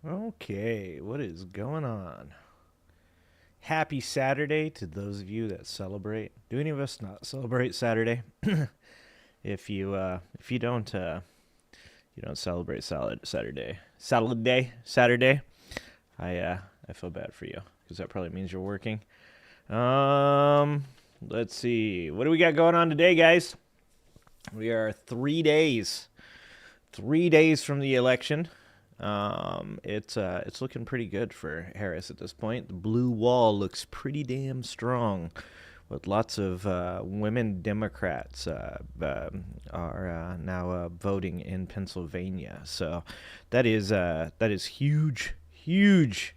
Okay, what is going on? Happy Saturday to those of you that celebrate. Do any of us not celebrate Saturday? If you don't celebrate Saturday. I feel bad for you because that probably means you're working. Um, let's see. What do we got going on today, guys? We are 3 days from the election. It's looking pretty good for Harris at this point. The blue wall looks pretty damn strong, with lots of women Democrats are now voting in Pennsylvania. So that is huge, huge.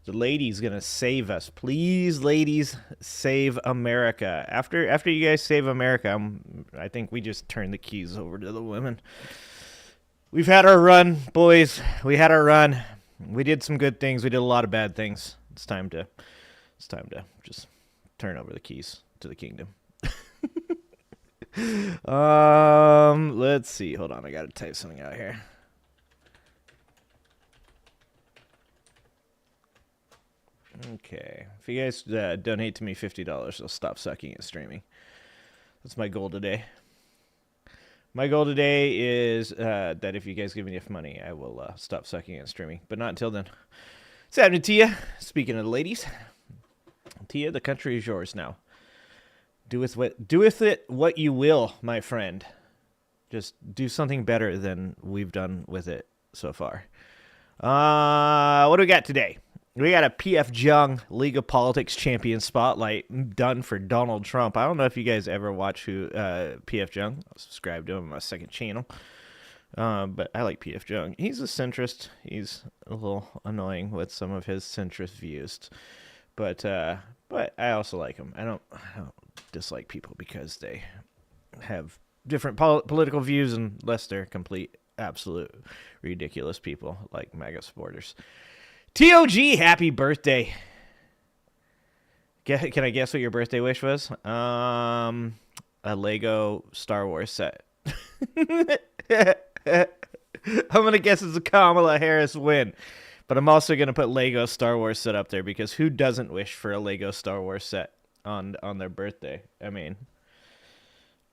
The lady's gonna save us, please, ladies, save America. After you guys save America, I think we just turn the keys over to the women. We've had our run, boys. We had our run. We did some good things. We did a lot of bad things. It's time to just turn over the keys to the kingdom. Let's see. Hold on. I gotta type something out here. Okay. If you guys donate to me $50, I'll stop sucking at streaming. That's my goal today. My goal today is that if you guys give me enough money, I will stop sucking at streaming. But not until then. What's happening, Tia? Speaking of the ladies, Tia, the country is yours now. Do with it what you will, my friend. Just do something better than we've done with it so far. What do we got today? We got a PF Jung League of Politics champion spotlight done for Donald Trump. I don't know if you guys ever watch PF Jung. I'll subscribe to him on my second channel. But I like PF Jung. He's a centrist. He's a little annoying with some of his centrist views, but I also like him. I don't dislike people because they have different political views unless they're complete, absolute, ridiculous people like MAGA supporters. TOG, happy birthday. Can I guess what your birthday wish was? A Lego Star Wars set. I'm going to guess it's a Kamala Harris win. But I'm also going to put Lego Star Wars set up there because who doesn't wish for a Lego Star Wars set on their birthday? I mean,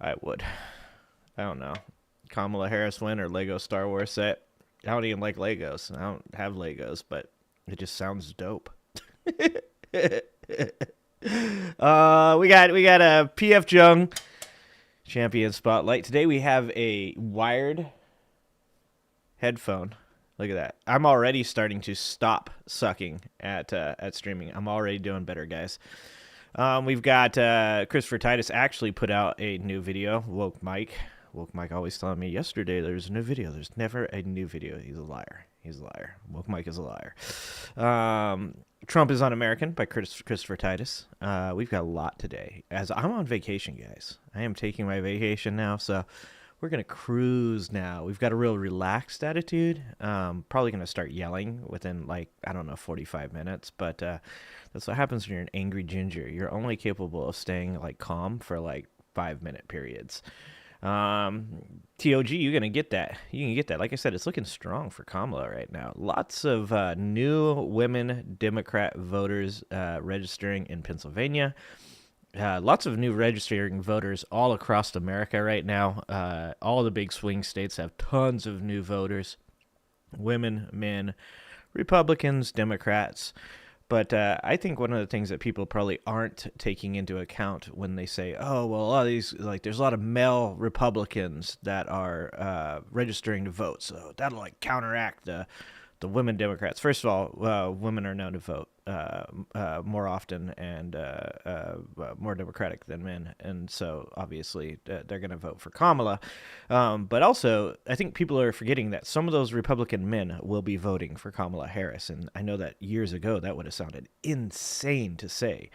I would. I don't know. Kamala Harris win or Lego Star Wars set. I don't even like Legos. I don't have Legos, but it just sounds dope. We got a PF Jung champion spotlight. Today we have a wired headphone. Look at that. I'm already starting to stop sucking at streaming. I'm already doing better, guys. We've got Christopher Titus actually put out a new video. Woke Mike always telling me yesterday there's a new video. There's never a new video. He's a liar. Woke Mike is a liar. Trump is Un-American by Christopher Titus. We've got a lot today. As I'm on vacation, guys. I am taking my vacation now, so we're going to cruise now. We've got a real relaxed attitude. Probably going to start yelling within, 45 minutes. But that's what happens when you're an angry ginger. You're only capable of staying, calm for, 5-minute periods. TOG, you're gonna get that. You can get that. Like I said, it's looking strong for Kamala right now. Lots of new women Democrat voters registering in Pennsylvania. Lots of new registering voters all across America right now. All the big swing states have tons of new voters. Women, men, Republicans, Democrats. But I think one of the things that people probably aren't taking into account when they say, "Oh, well, a lot of these there's a lot of male Republicans that are registering to vote, so that'll counteract the women Democrats." First of all, women are known to vote more often and more Democratic than men, and so obviously they're going to vote for Kamala. But also, I think people are forgetting that some of those Republican men will be voting for Kamala Harris, and I know that years ago that would have sounded insane to say,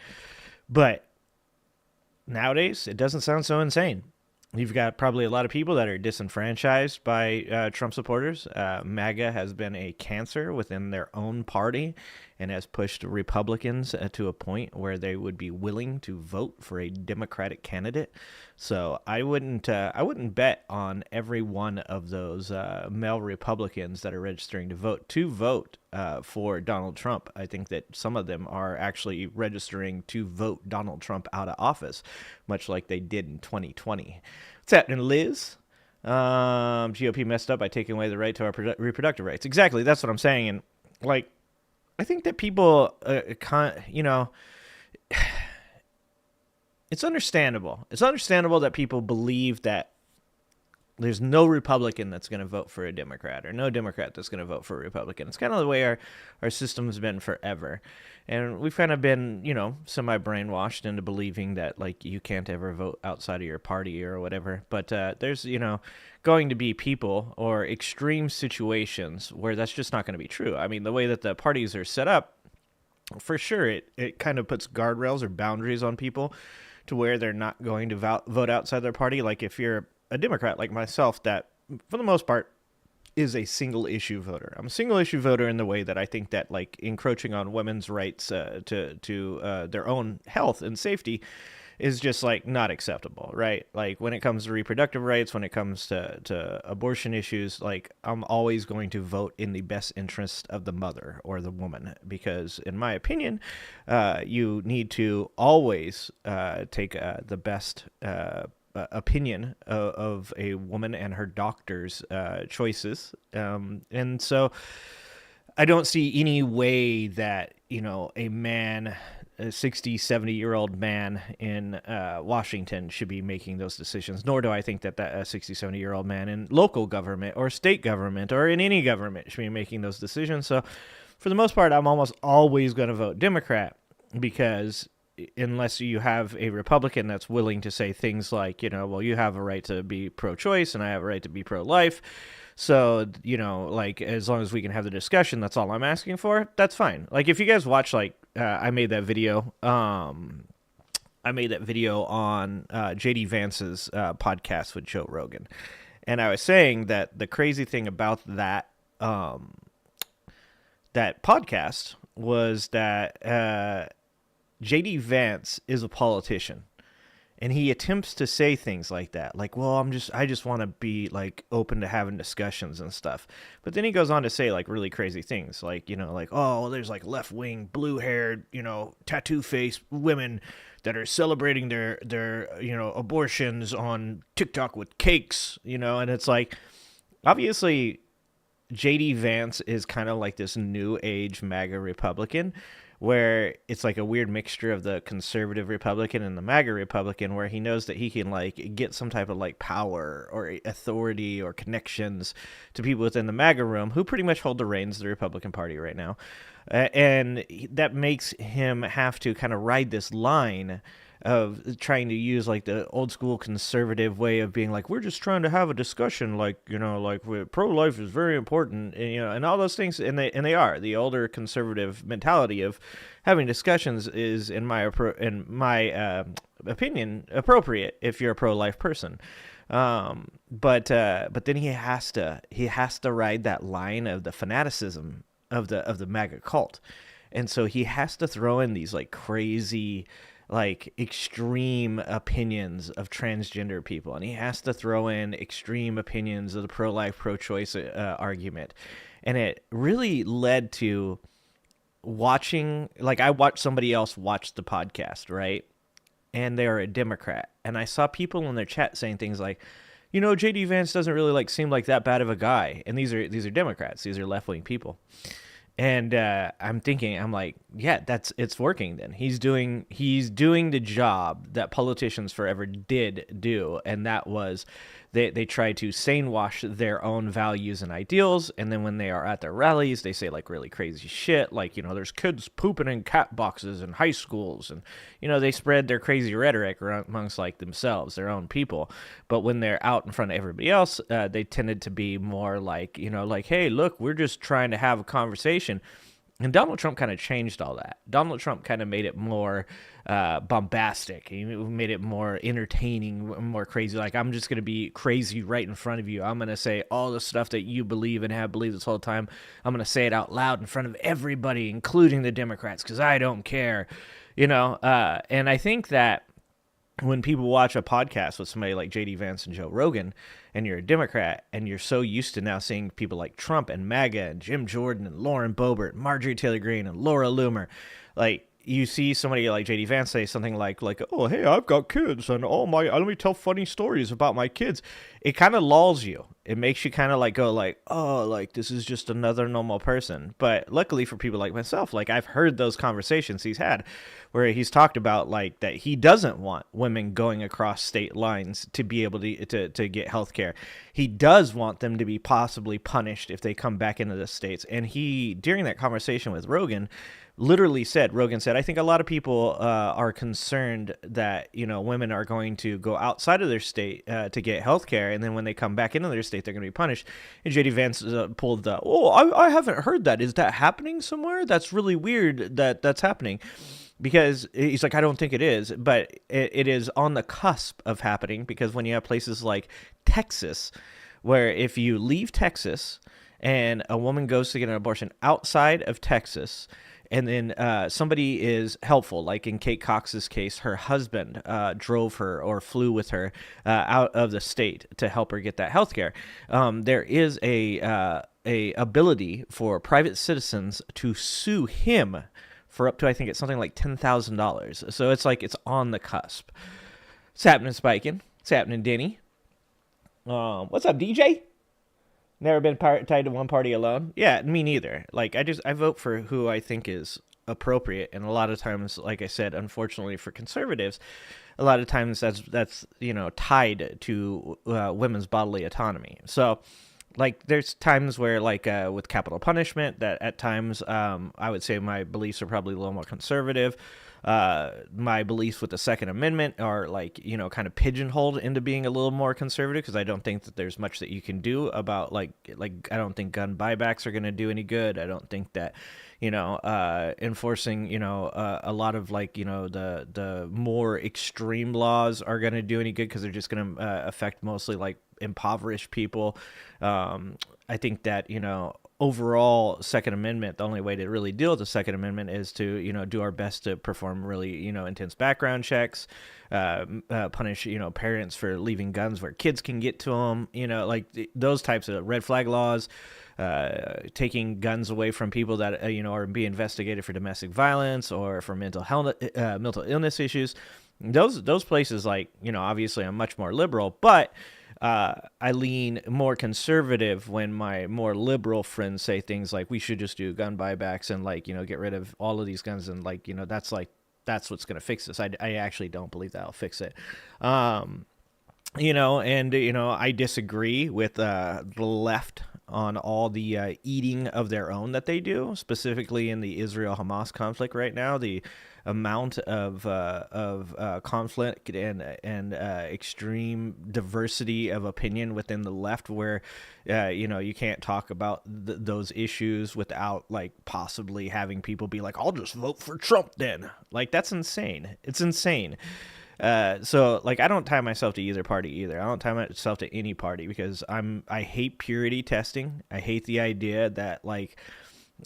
but nowadays it doesn't sound so insane. You've got probably a lot of people that are disenfranchised by Trump supporters. MAGA has been a cancer within their own party and has pushed Republicans to a point where they would be willing to vote for a Democratic candidate So I wouldn't bet on every one of those male Republicans that are registering to vote for Donald Trump. I think that some of them are actually registering to vote Donald Trump out of office, much like they did in 2020. What's happening, Liz? GOP messed up by taking away the right to our reproductive rights. Exactly, that's what I'm saying. And like, I think that people, it's understandable. It's understandable that people believe that there's no Republican that's going to vote for a Democrat or no Democrat that's going to vote for a Republican. It's kind of the way our system's been forever. And we've kind of been, semi-brainwashed into believing that, like, you can't ever vote outside of your party or whatever. But there's, going to be people or extreme situations where that's just not going to be true. I mean, the way that the parties are set up, for sure, it kind of puts guardrails or boundaries on people to where they're not going to vote outside their party. Like if you're a Democrat like myself, that for the most part is a single issue voter. I'm a single issue voter in the way that I think that like encroaching on women's rights to their own health and safety is just like not acceptable, right? Like when it comes to reproductive rights, when it comes to abortion issues, like I'm always going to vote in the best interest of the mother or the woman, because in my opinion, you need to always take the best opinion of a woman and her doctor's choices. And so I don't see any way that, a man, a 60, 70-year-old man in Washington should be making those decisions, nor do I think that a 60, 70-year-old man in local government or state government or in any government should be making those decisions. So for the most part, I'm almost always going to vote Democrat, because unless you have a Republican that's willing to say things like, well, you have a right to be pro-choice and I have a right to be pro-life. So, like, as long as we can have the discussion, that's all I'm asking for. That's fine. Like, if you guys watch, like, I made that video on J.D. Vance's podcast with Joe Rogan. And I was saying that the crazy thing about that podcast was that J.D. Vance is a politician. And he attempts to say things like that, like, well, I just want to be like open to having discussions and stuff. But then he goes on to say like really crazy things, like, like, oh, there's like left-wing, blue-haired, tattoo-faced women that are celebrating their abortions on TikTok with cakes, and it's like, obviously, J.D. Vance is kind of like this new age MAGA Republican, where it's like a weird mixture of the conservative Republican and the MAGA Republican, where he knows that he can like get some type of like power or authority or connections to people within the MAGA room who pretty much hold the reins of the Republican Party right now. And that makes him have to kind of ride this line of trying to use like the old school conservative way of being like, we're just trying to have a discussion, like, like pro-life is very important, and, and all those things, and they are. The older conservative mentality of having discussions is, in my opinion, appropriate if you're a pro-life person. But then he has to ride that line of the fanaticism of the MAGA cult, and so he has to throw in these like crazy, like extreme opinions of transgender people, and he has to throw in extreme opinions of the pro-life, pro-choice argument. And it really led to watching, like, I watched somebody else watch the podcast, right? And they're a Democrat, and I saw people in their chat saying things like, J.D. Vance doesn't really like seem like that bad of a guy, and these are Democrats, these are left-wing people. And I'm like, yeah, it's working then. He's doing the job that politicians forever did do, and that was they try to sane wash their own values and ideals, and then when they are at their rallies, they say like really crazy shit, like, there's kids pooping in cat boxes in high schools, and they spread their crazy rhetoric amongst like themselves, their own people. But when they're out in front of everybody else, they tended to be more like, like, hey, look, we're just trying to have a conversation. And Donald Trump kind of changed all that. Donald Trump kind of made it more bombastic. He made it more entertaining, more crazy. Like, I'm just going to be crazy right in front of you. I'm going to say all the stuff that you believe and have believed this whole time. I'm going to say it out loud in front of everybody, including the Democrats, because I don't care. And I think that when people watch a podcast with somebody like JD Vance and Joe Rogan, and you're a Democrat, and you're so used to now seeing people like Trump and MAGA and Jim Jordan and Lauren Boebert, Marjorie Taylor Greene and Laura Loomer, like you see somebody like JD Vance say something like, oh, hey, I've got kids, and let me tell funny stories about my kids. It kind of lulls you. It makes you kind of like go like, oh, like this is just another normal person. But luckily for people like myself, like I've heard those conversations he's had where he's talked about like that he doesn't want women going across state lines to be able to get health care. He does want them to be possibly punished if they come back into the states. And he, during that conversation with Rogan, Rogan said, I think a lot of people are concerned that, women are going to go outside of their state to get health care. And then when they come back into their state, they're going to be punished. And JD Vance pulled the, I haven't heard that. Is that happening somewhere? That's really weird that that's happening. Because he's like, I don't think it is, but it is on the cusp of happening, because when you have places like Texas, where if you leave Texas and a woman goes to get an abortion outside of Texas, and then somebody is helpful, like in Kate Cox's case, her husband drove her or flew with her out of the state to help her get that health care. There is a ability for private citizens to sue him for up to, I think it's something like $10,000. So it's like it's on the cusp. It's happening, Spiking. It's happening, Denny. What's up, DJ? Never been tied to one party alone. Yeah, me neither. Like I vote for who I think is appropriate, and a lot of times, like I said, unfortunately for conservatives, a lot of times that's tied to women's bodily autonomy. So, like, there's times where, like, with capital punishment, that at times I would say my beliefs are probably a little more conservative. My beliefs with the Second Amendment are, like, kind of pigeonholed into being a little more conservative, because I don't think that there's much that you can do about, like I don't think gun buybacks are going to do any good. I don't think that, enforcing, a lot of, like, the more extreme laws are going to do any good, because they're just going to affect mostly, like, impoverished people. I think that, overall Second Amendment, the only way to really deal with the Second Amendment is to, do our best to perform really, intense background checks, punish, parents for leaving guns where kids can get to them, like those types of red flag laws, taking guns away from people that, are being investigated for domestic violence or for mental illness issues. Those places, like, obviously I'm much more liberal, but I lean more conservative when my more liberal friends say things like we should just do gun buybacks and, like, get rid of all of these guns, and, like, that's what's going to fix this. I actually don't believe that'll fix it. I disagree with the left on all the eating of their own that they do, specifically in the Israel-Hamas conflict right now. The amount of conflict and extreme diversity of opinion within the left, where you can't talk about those issues without, like, possibly having people be like, I'll just vote for Trump then. Like, that's insane. It's insane. So, like, I don't tie myself to either party either. I don't tie myself to any party, because I hate purity testing. I hate the idea that, like,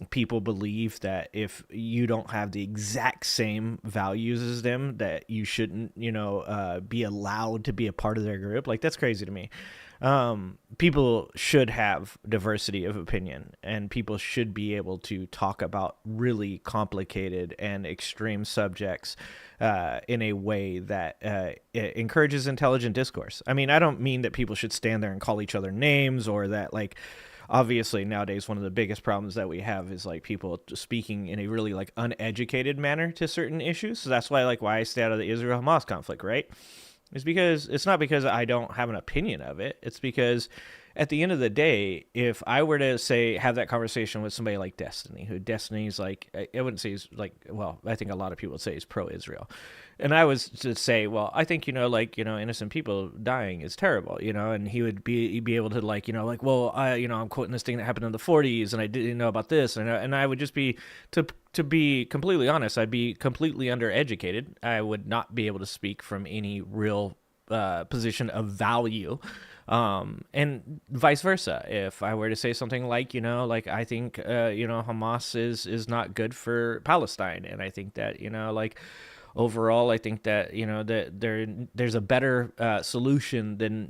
people believe that if you don't have the exact same values as them, that you shouldn't, be allowed to be a part of their group. Like, that's crazy to me. People should have diversity of opinion, and people should be able to talk about really complicated and extreme subjects in a way that encourages intelligent discourse. I mean, I don't mean that people should stand there and call each other names, or that, like, obviously nowadays one of the biggest problems that we have is, like, people speaking in a really, like, uneducated manner to certain issues. So that's why I stay out of the Israel-Hamas conflict, right? It's not because I don't have an opinion of it. It's because at the end of the day, if I were to have that conversation with somebody like Destiny, who Destiny's, like, I wouldn't say he's, like, well, I think a lot of people would say he's pro-Israel. And I was to say, well, I think, innocent people dying is terrible, and he would be able to, like, well, I'm quoting this thing that happened in the 40s, and I didn't know about this. And I would just be, to be completely honest, I'd be completely undereducated. I would not be able to speak from any real position of value. And vice versa. If I were to say something like, I think, Hamas is not good for Palestine. And I think that, overall, I think that, that there's a better solution than,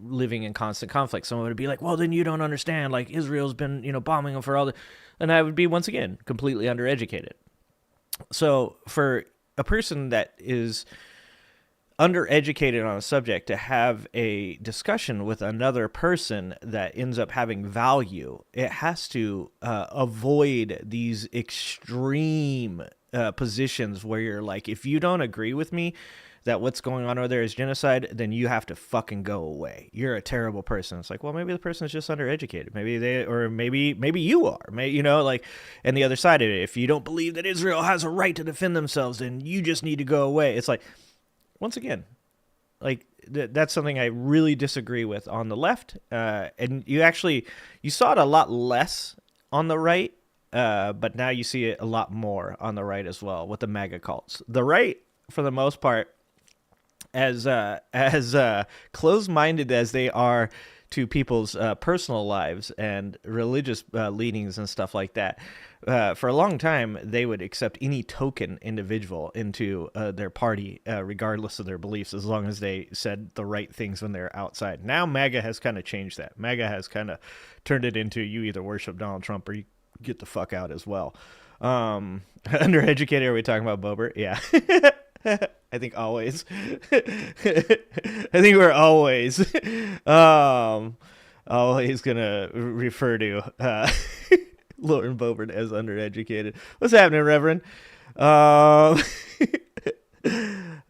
living in constant conflict. Someone would be like, well, then you don't understand. Like, Israel's been, bombing them for all the, and I would be, once again, completely undereducated. So for a person that is undereducated on a subject to have a discussion with another person that ends up having value, it has to avoid these extreme positions where you're like, if you don't agree with me that what's going on over there is genocide, then you have to fucking go away. You're a terrible person. It's like, well, maybe the person is just undereducated. Maybe you are. And the other side of it, if you don't believe that Israel has a right to defend themselves, then you just need to go away. It's like, once again, like that's something I really disagree with on the left. And you saw it a lot less on the right, but now you see it a lot more on the right as well with the MAGA cults. The right, for the most part, as closed-minded as they are to people's personal lives and religious leanings and stuff like that, for a long time they would accept any token individual into their party, regardless of their beliefs, as long as they said the right things when they're outside. Now MAGA has kind of changed that. MAGA has kind of turned it into, you either worship Donald Trump or you get the fuck out as well. Undereducated, are we talking about Boebert? Yeah. I think always. I think we're always gonna refer to Lauren Boebert as undereducated. What's happening, Reverend?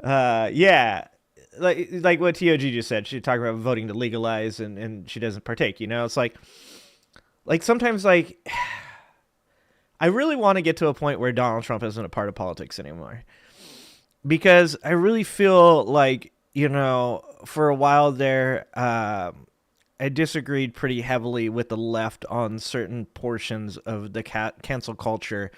Yeah, like what TOG just said. She talked about voting to legalize, and she doesn't partake. It's like sometimes I really want to get to a point where Donald Trump isn't a part of politics anymore. Because I really feel like, for a while there, I disagreed pretty heavily with the left on certain portions of the cancel culture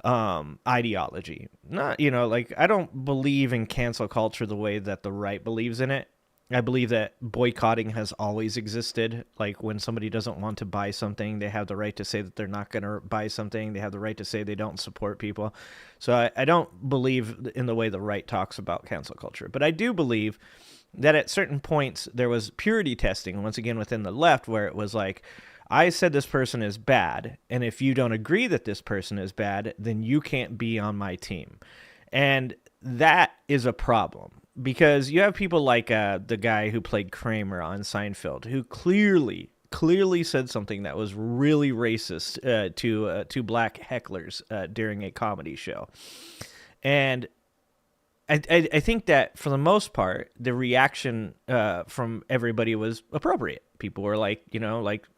ideology. Not, I don't believe in cancel culture the way that the right believes in it. I believe that boycotting has always existed. Like, when somebody doesn't want to buy something, they have the right to say that they're not going to buy something. They have the right to say they don't support people. So I don't believe in the way the right talks about cancel culture. But I do believe that at certain points there was purity testing, once again, within the left, where it was like, I said this person is bad, and if you don't agree that this person is bad, then you can't be on my team. And that is a problem. Because you have people like the guy who played Kramer on Seinfeld, who clearly said something that was really racist to black hecklers during a comedy show. And I think that for the most part, the reaction from everybody was appropriate. People were like,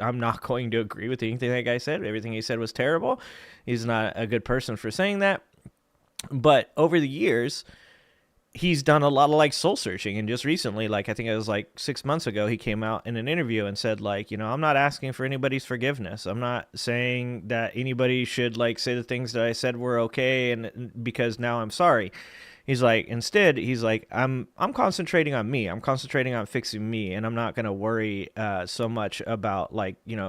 I'm not going to agree with anything that guy said. Everything he said was terrible. He's not a good person for saying that. But over the years, he's done a lot of soul searching, and just recently, I think it was 6 months ago, he came out in an interview and said I'm not asking for anybody's forgiveness. I'm not saying that anybody should say the things that I said were okay, and because now I'm sorry. He's instead, I'm concentrating on me. I'm concentrating on fixing me, and I'm not going to worry so much about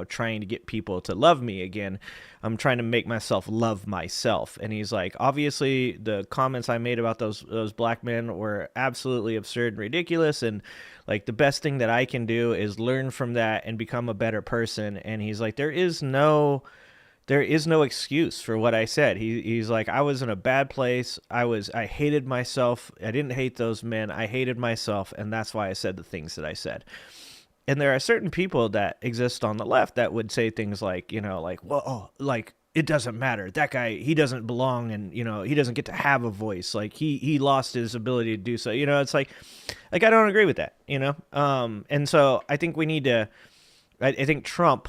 trying to get people to love me again. I'm trying to make myself love myself. And he's obviously the comments I made about those black men were absolutely absurd and ridiculous, and the best thing that I can do is learn from that and become a better person. And he's there is no excuse for what I said. He's I was in a bad place. I hated myself. I didn't hate those men. I hated myself, and that's why I said the things that I said. And there are certain people that exist on the left that would say things it doesn't matter. That guy, he doesn't belong, and he doesn't get to have a voice. He lost his ability to do so. It's I don't agree with that. And so I think we need to. I think Trump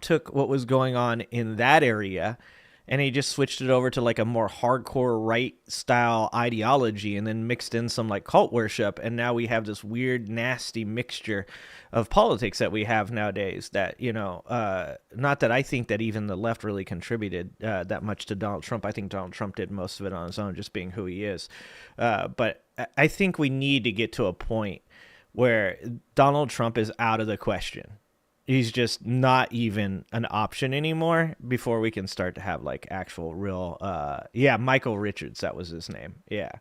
took what was going on in that area, and he just switched it over to a more hardcore right style ideology, and then mixed in some cult worship, and now we have this weird, nasty mixture of politics that we have nowadays that, not that I think that even the left really contributed that much to Donald Trump. I think Donald Trump did most of it on his own, just being who he is. But I think we need to get to a point where Donald Trump is out of the question. He's just not even an option anymore before we can start to have like actual real yeah, Michael Richards, that was his name. Yeah.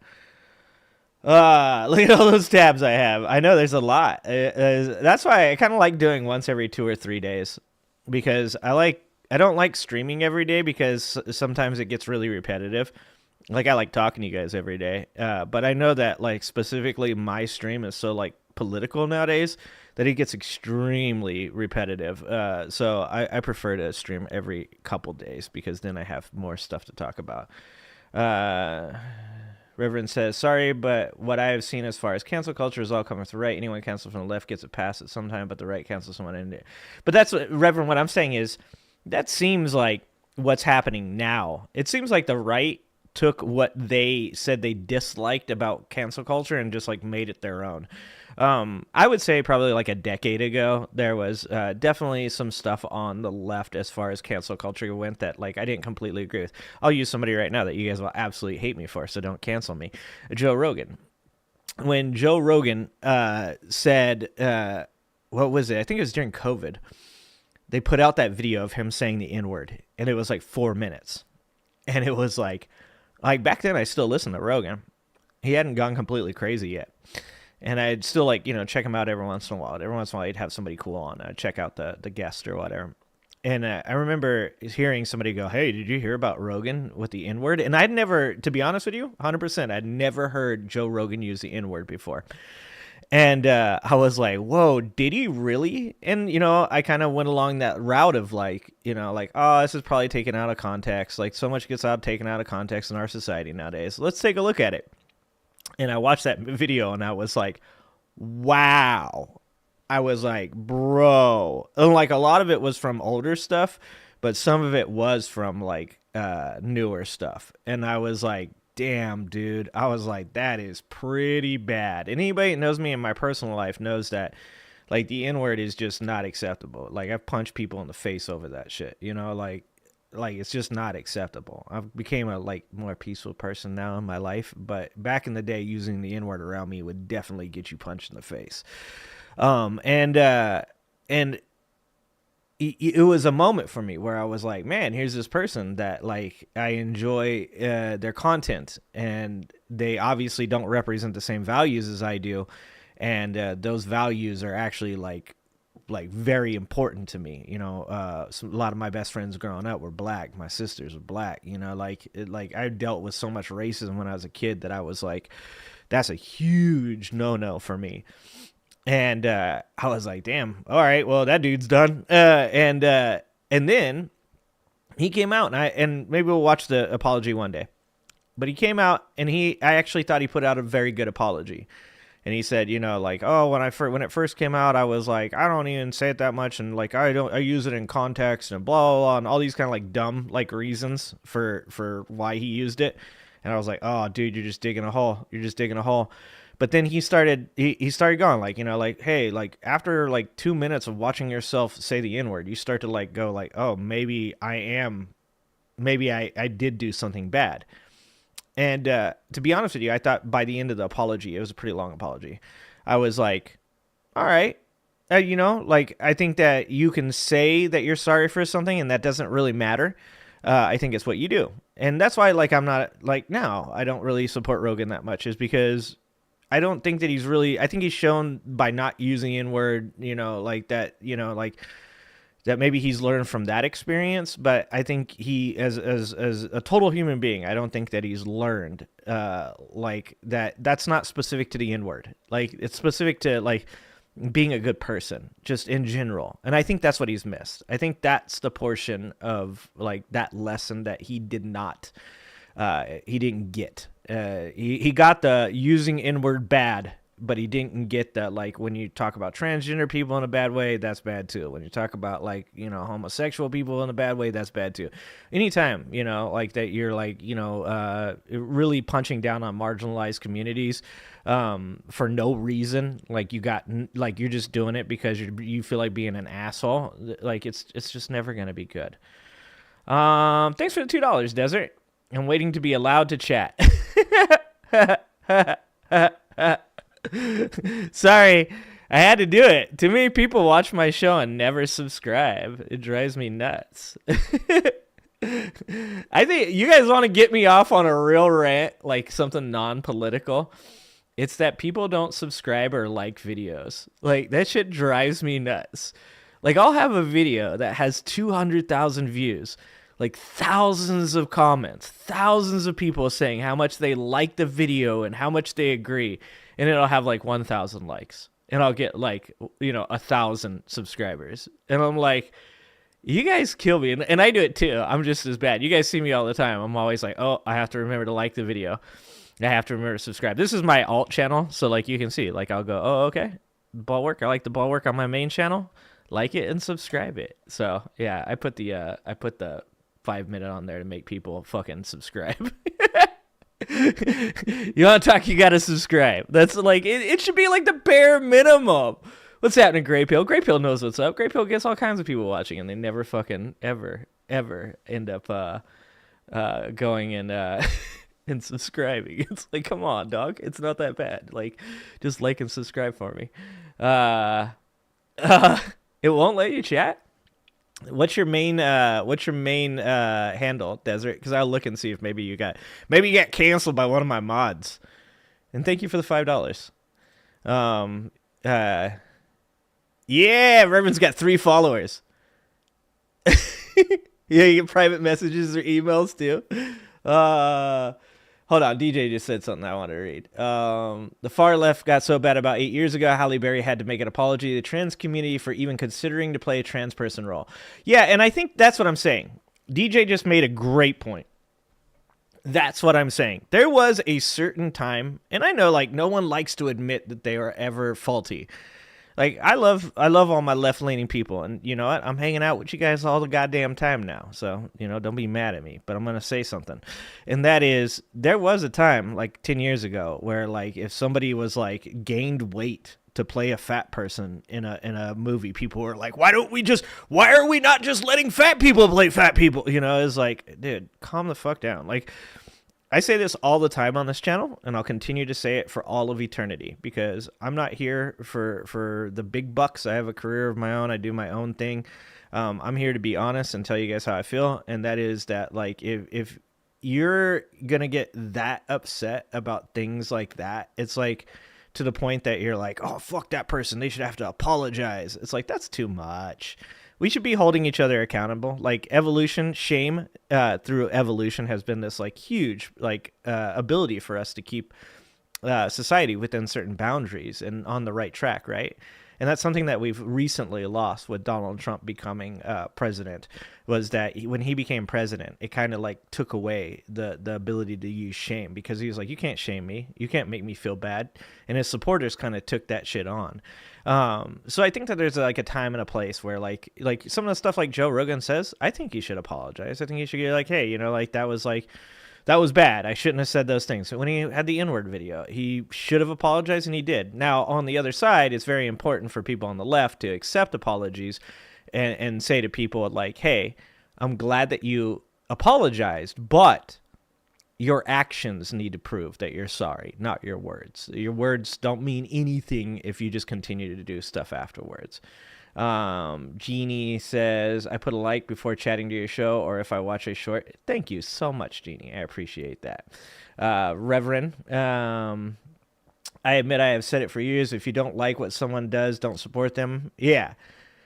Look at all those tabs I have. I know there's a lot. That's why I kind of like doing once every 2 or 3 days, because I don't like streaming every day because sometimes it gets really repetitive. Like I like talking to you guys every day, but I know that like specifically my stream is so like political nowadays that it gets extremely repetitive. So I prefer to stream every couple days because then I have more stuff to talk about. Reverend says, sorry, but what I have seen as far as cancel culture is all coming from the right. Anyone canceled from the left gets a pass at some time, but the right cancels someone in there. But that's what, Reverend, what I'm saying is that seems like what's happening now. It seems like the right took what they said they disliked about cancel culture and just like made it their own. I would say probably like a decade ago, there was definitely some stuff on the left as far as cancel culture went that like I didn't completely agree with. I'll use somebody right now that you guys will absolutely hate me for, so don't cancel me. Joe Rogan. When Joe Rogan said, what was it? I think it was during COVID. They put out that video of him saying the N-word, and it was like 4 minutes. And it was like back then I still listened to Rogan. He hadn't gone completely crazy yet. And I'd still like, check him out every once in a while. Every once in a while, I'd have somebody cool on. I'd check out the guest or whatever. And I remember hearing somebody go, hey, did you hear about Rogan with the N-word? And I'd never, to be honest with you, 100%, I'd never heard Joe Rogan use the N-word before. And I was like, whoa, did he really? And, I kind of went along that route of like, oh, this is probably taken out of context. Like so much gets taken out of context in our society nowadays. Let's take a look at it. And I watched that video and I was like, wow. I was like, bro. And like a lot of it was from older stuff, but some of it was from like newer stuff. And I was like, damn, dude. I was like, that is pretty bad. And anybody that knows me in my personal life knows that like the N-word is just not acceptable. Like I've punched people in the face over that shit, like it's just not acceptable. I've became a like more peaceful person now in my life, but back in the day, using the N-word around me would definitely get you punched in the face. And it was a moment for me where I was like, man, here's this person that like I enjoy their content, and they obviously don't represent the same values as I do, and those values are actually like very important to me. A lot of my best friends growing up were black. My sisters were black. I dealt with so much racism when I was a kid that I was like, that's a huge no for me. And I was like, damn, all right, well that dude's done. And then he came out, and maybe we'll watch the apology one day. But he came out, and I actually thought he put out a very good apology. And he said, like, oh, when it first came out, I was like, I don't even say it that much, and like I use it in context and blah blah blah, and all these kind of like dumb like reasons for why he used it. And I was like, oh, dude, you're just digging a hole. You're just digging a hole. But then he started going like, like, hey, like after like 2 minutes of watching yourself say the N-word, you start to like go like, oh, maybe I did do something bad. And to be honest with you, I thought by the end of the apology, it was a pretty long apology. I was like, all right, like I think that you can say that you're sorry for something and that doesn't really matter. I think it's what you do. And that's why like I'm not like now I don't really support Rogan that much, is because I don't think that I think he's shown by not using N-word, like that, like that maybe he's learned from that experience, but I think he, as a total human being, I don't think that he's learned like that. That's not specific to the N-word. Like it's specific to like being a good person, just in general. And I think that's what he's missed. I think that's the portion of like that lesson that he didn't get. He got the using N-word bad, but he didn't get that, like, when you talk about transgender people in a bad way, that's bad too. When you talk about, like, homosexual people in a bad way, that's bad too. Anytime, like that you're, like, really punching down on marginalized communities for no reason, like you're just doing it because you feel like being an asshole, like, it's just never going to be good. Thanks for the $2, Desert. I'm waiting to be allowed to chat. Sorry. I had to do it. Too many people watch my show and never subscribe. It drives me nuts. I think you guys want to get me off on a real rant, like something non-political. It's that people don't subscribe or like videos. Like, that shit drives me nuts. Like, I'll have a video that has 200,000 views, like thousands of comments, thousands of people saying how much they like the video and how much they agree, and it'll have like 1,000 likes. And I'll get like, 1,000 subscribers. And I'm like, you guys kill me. And I do it too. I'm just as bad. You guys see me all the time. I'm always like, oh, I have to remember to like the video. I have to remember to subscribe. This is my alt channel. So like you can see, like I'll go, oh, okay. Ball work. I like the ball work on my main channel. Like it and subscribe it. So yeah, I put the 5-minute on there to make people fucking subscribe. You want to talk, you got to subscribe. That's like, it should be like the bare minimum. What's happening, Grey Pill? Grey Pill knows what's up. Grey Pill gets all kinds of people watching, and they never fucking ever end up going and and subscribing. It's like, come on, dog. It's not that bad. Like, just like and subscribe for me. It won't let you chat. What's your main handle, Desert? Because I'll look and see if maybe you got canceled by one of my mods. And thank you for the $5. Yeah, Reverend's got 3 followers. Yeah, you get private messages or emails too. Hold on, DJ just said something I want to read. The far left got so bad about 8 years ago, Halle Berry had to make an apology to the trans community for even considering to play a trans person role. Yeah, and I think that's what I'm saying. DJ just made a great point. That's what I'm saying. There was a certain time, and I know like no one likes to admit that they are ever faulty. Like, I love all my left-leaning people, and you know what? I'm hanging out with you guys all the goddamn time now, so, don't be mad at me, but I'm going to say something. And that is, there was a time, like 10 years ago, where, like, if somebody was, like, gained weight to play a fat person in a movie, people were like, why are we not just letting fat people play fat people? It's like, dude, calm the fuck down. Like, I say this all the time on this channel, and I'll continue to say it for all of eternity, because I'm not here for the big bucks. I have a career of my own. I do my own thing. I'm here to be honest and tell you guys how I feel, and that is that, like, if you're going to get that upset about things like that, it's like to the point that you're like, oh, fuck that person. They should have to apologize. It's like, that's too much. We should be holding each other accountable. Like, evolution, shame through evolution has been this like huge like ability for us to keep society within certain boundaries and on the right track, right? And that's something that we've recently lost with Donald Trump becoming president, was that when he became president, it kind of like took away the ability to use shame, because he was like, you can't shame me. You can't make me feel bad. And his supporters kind of took that shit on. So I think that there's like a time and a place where like some of the stuff like Joe Rogan says, I think he should apologize. I think he should get like, hey, that was bad. I shouldn't have said those things. So when he had the N-word video, he should have apologized, and he did. Now, on the other side, it's very important for people on the left to accept apologies and say to people like, hey, I'm glad that you apologized, but your actions need to prove that you're sorry, not your words. Your words don't mean anything if you just continue to do stuff afterwards. Jeannie says, I put a like before chatting to your show, or if I watch a short. Thank you so much, Jeannie. I appreciate that. Reverend, I admit I have said it for years. If you don't like what someone does, don't support them.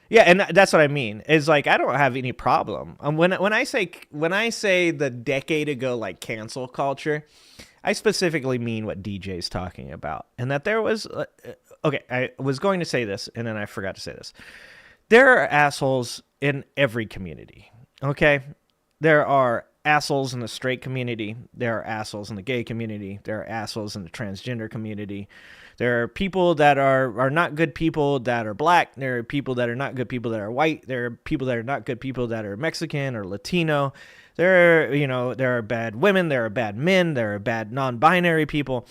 Yeah, and that's what I mean. Is like, I don't have any problem. When I say the decade ago like cancel culture, I specifically mean what DJ's talking about, and that there was. Okay, I was going to say this, and then I forgot to say this. There are assholes in every community, okay? There are assholes in the straight community. There are assholes in the gay community. There are assholes in the transgender community. There are people that are not good people that are black. There are people that are not good people that are white. There are people that are not good people that are Mexican or Latino. There are bad women. There are bad men. There are bad non-binary people.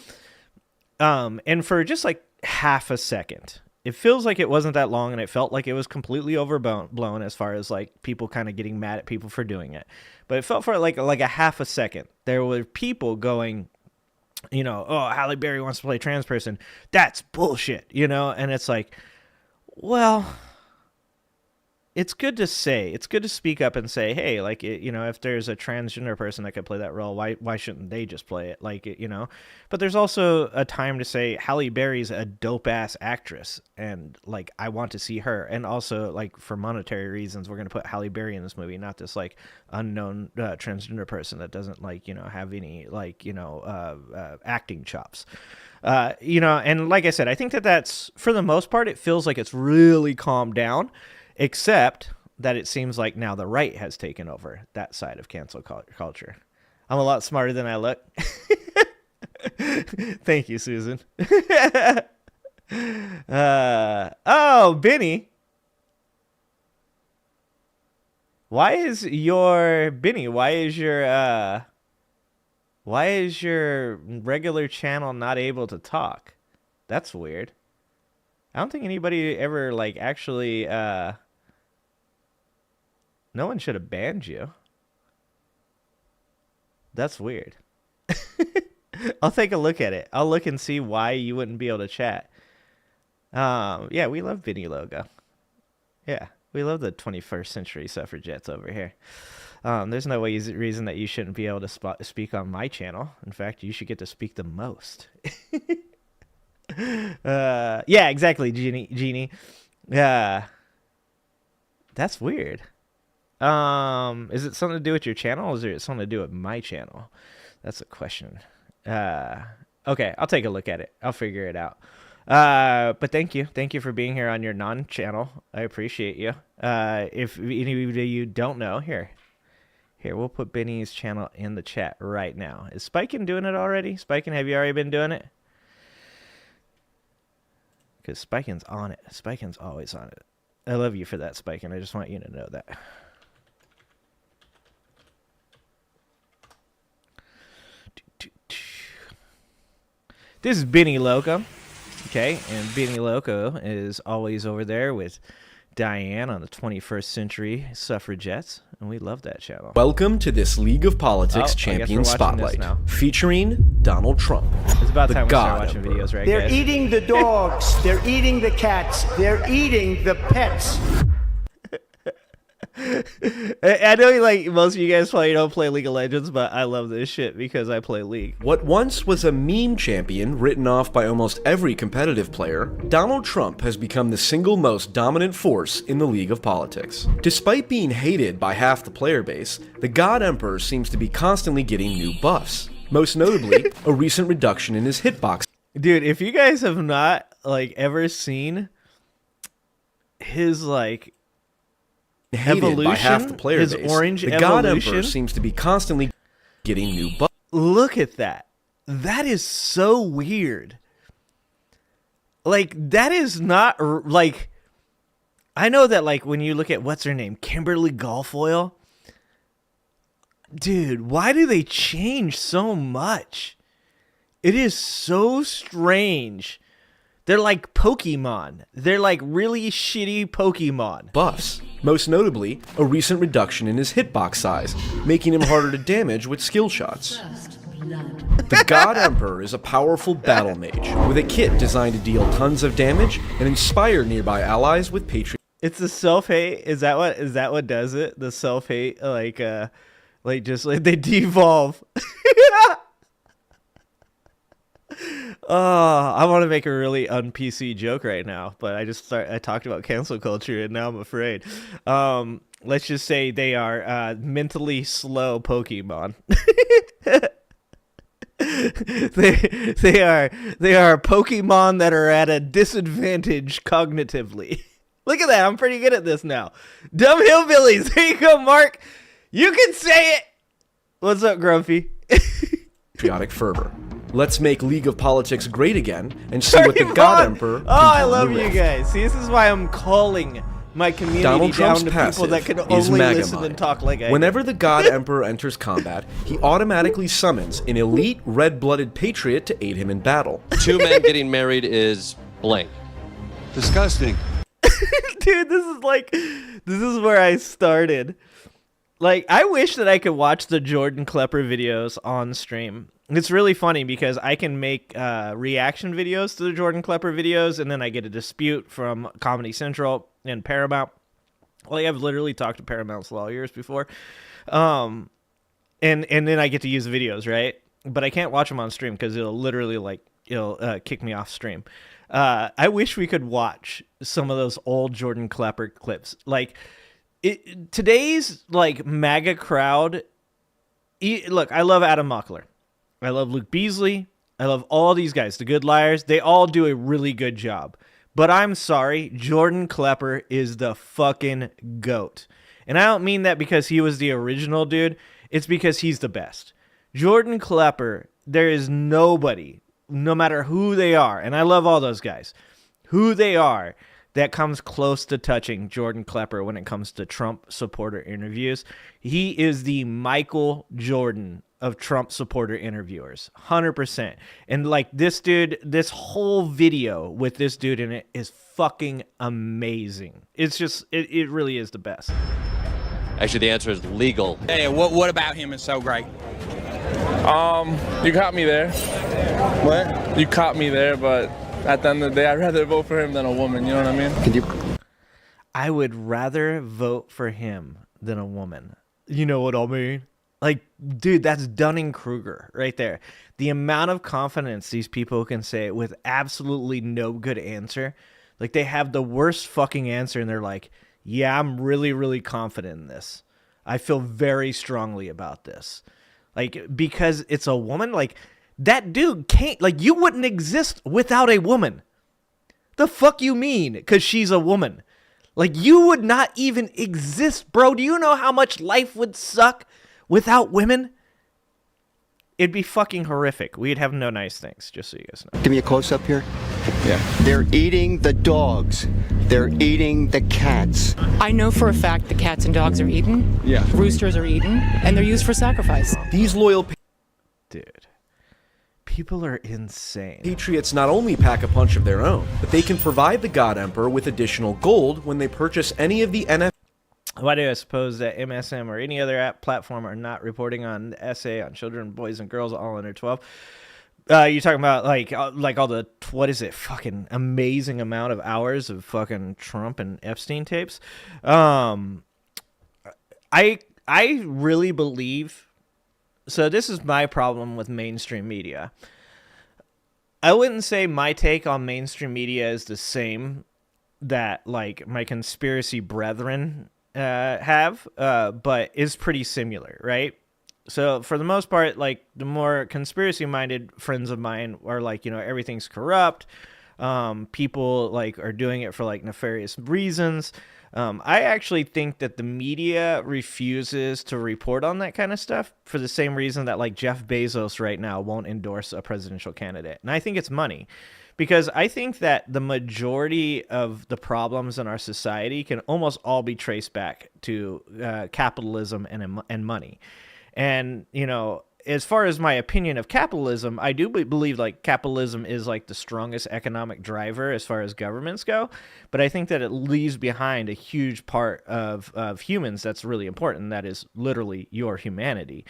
And for just like half a second, it feels like it wasn't that long, and it felt like it was completely overblown as far as like people kind of getting mad at people for doing it. But it felt for like a half a second, there were people going, oh, Halle Berry wants to play a trans person. That's bullshit, And it's like, well, it's good to say. It's good to speak up and say, hey, like, if there's a transgender person that could play that role, why shouldn't they just play it? Like, But there's also a time to say Halle Berry's a dope-ass actress, and, like, I want to see her. And also, like, for monetary reasons, we're going to put Halle Berry in this movie, not this, like, unknown transgender person that doesn't, like, have any, like, acting chops. And like I said, I think that's, for the most part, it feels like it's really calmed down. Except that it seems like now the right has taken over that side of cancel culture. I'm a lot smarter than I look. Thank you, Susan. Oh, Benny. Why is your regular channel not able to talk? That's weird. I don't think anybody ever, like, actually, no one should have banned you. That's weird. I'll take a look at it. I'll look and see why you wouldn't be able to chat. Yeah, we love Vinny Logo. Yeah, we love the 21st century suffragettes over here. There's no reason that you shouldn't be able to speak on my channel. In fact, you should get to speak the most. Yeah, exactly, Jeannie. Yeah, that's weird. Is it something to do with your channel, or is it something to do with my channel? That's a question. Okay, I'll take a look at it. I'll figure it out. But thank you for being here on your non-channel. I appreciate you. If any of you don't know, here, we'll put Benny's channel in the chat right now. Is Spiken doing it already? Spiken, have you already been doing it? Because Spiken's on it. Spiken's always on it. I love you for that, Spiken. I just want you to know that. This is Benny Loco. Okay, and Benny Loco is always over there with Diane on the 21st Century Suffragettes, and we love that channel. Welcome to this League of Politics Champion Spotlight, featuring Donald Trump. It's about time we start watching videos, right, They're guys? eating the dogs. They're eating the cats. They're eating the pets. I know, like, most of you guys probably don't play League of Legends, but I love this shit because I play League. What once was a meme champion written off by almost every competitive player, Donald Trump has become the single most dominant force in the League of Politics. Despite being hated by half the player base, the God Emperor seems to be constantly getting new buffs. Most notably, a recent reduction in his hitbox. Dude, if you guys have not, like, ever seen his, like, hated by half the player his base, orange the evolution, God Emperor seems to be constantly getting new buffs. Look at that. That is so weird. Like, that is not, like, I know that, like, when you look at, what's her name, Kimberly Guilfoyle, dude, why do they change so much? It is so strange. They're like Pokemon. They're like really shitty Pokemon. Buffs. Most notably, a recent reduction in his hitbox size, making him harder to damage with skill shots. The God Emperor is a powerful battle mage, with a kit designed to deal tons of damage and inspire nearby allies with patriot. It's the self-hate. Is that what does it? The self-hate, like just like they devolve. I want to make a really un-PC joke right now, but I talked about cancel culture and now I'm afraid. Let's just say they are mentally slow Pokemon. they are Pokemon that are at a disadvantage cognitively. Look at that, I'm pretty good at this now. Dumb hillbillies. There you go, Mark. You can say it. What's up, Grumpy? Patriotic fervor. Let's make League of Politics great again and see what the God Emperor can do. I love you guys. See, this is why I'm calling my community Donald Trump's down to passive people that can is only Mega listen Mind. and talk like I Whenever the God Emperor enters combat, he automatically summons an elite red-blooded patriot to aid him in battle. Two men getting married is blank. Disgusting. Dude, this is where I started. Like, I wish that I could watch the Jordan Klepper videos on stream. It's really funny because I can make reaction videos to the Jordan Klepper videos, and then I get a dispute from Comedy Central and Paramount. Like, I've literally talked to Paramount's lawyers before. And then I get to use the videos, right? But I can't watch them on stream because it'll literally, like, it'll kick me off stream. I wish we could watch some of those old Jordan Klepper clips. Like, today's, like, MAGA crowd... Look, I love Adam Mockler. I love Luke Beasley. I love all these guys, the Good Liars. They all do a really good job. But I'm sorry, Jordan Klepper is the fucking GOAT. And I don't mean that because he was the original dude. It's because he's the best. Jordan Klepper, there is nobody, no matter who they are, and I love all those guys, who they are, that comes close to touching Jordan Klepper when it comes to Trump supporter interviews. He is the Michael Jordan of Trump supporter interviewers, 100%. And like this dude, this whole video with this dude in it is fucking amazing. It's just, it really is the best. Actually, the answer is legal. Hey, what about him is so great? You caught me there. What? You caught me there, but at the end of the day, I'd rather vote for him than a woman. You know what I mean? I would rather vote for him than a woman. You know what I mean? Like, dude, that's Dunning-Kruger right there. The amount of confidence these people can say with absolutely no good answer. Like, they have the worst fucking answer, and they're like, yeah, I'm really, really confident in this. I feel very strongly about this. Like, because it's a woman, like, that dude can't, like, you wouldn't exist without a woman. The fuck you mean? Because she's a woman. Like, you would not even exist, bro. Do you know how much life would suck without women? It'd be fucking horrific. We'd have no nice things, just so you guys know. Give me a close-up here. Yeah. They're eating the dogs. They're eating the cats. I know for a fact the cats and dogs are eaten. Yeah. Roosters are eaten, and they're used for sacrifice. These loyal Dude, people are insane. patriots not only pack a punch of their own, but they can provide the God Emperor with additional gold when they purchase any of the NFL. Why do I suppose that MSM or any other app platform are not reporting on the essay on children, boys, and girls all under 12? You're talking about like all the, what is it, fucking amazing amount of hours of fucking Trump and Epstein tapes. I really believe, so this is my problem with mainstream media. I wouldn't say my take on mainstream media is the same that like my conspiracy brethren have, but is pretty similar, right? So for the most part, like the more conspiracy-minded friends of mine are like, you know, everything's corrupt. People like are doing it for like nefarious reasons. I actually think that the media refuses to report on that kind of stuff for the same reason that like Jeff Bezos right now won't endorse a presidential candidate. And I think it's money. Because I think that the majority of the problems in our society can almost all be traced back to capitalism and money. And, you know, as far as my opinion of capitalism, I do believe like capitalism is like the strongest economic driver as far as governments go. But I think that it leaves behind a huge part of humans that's really important. That is literally your humanity.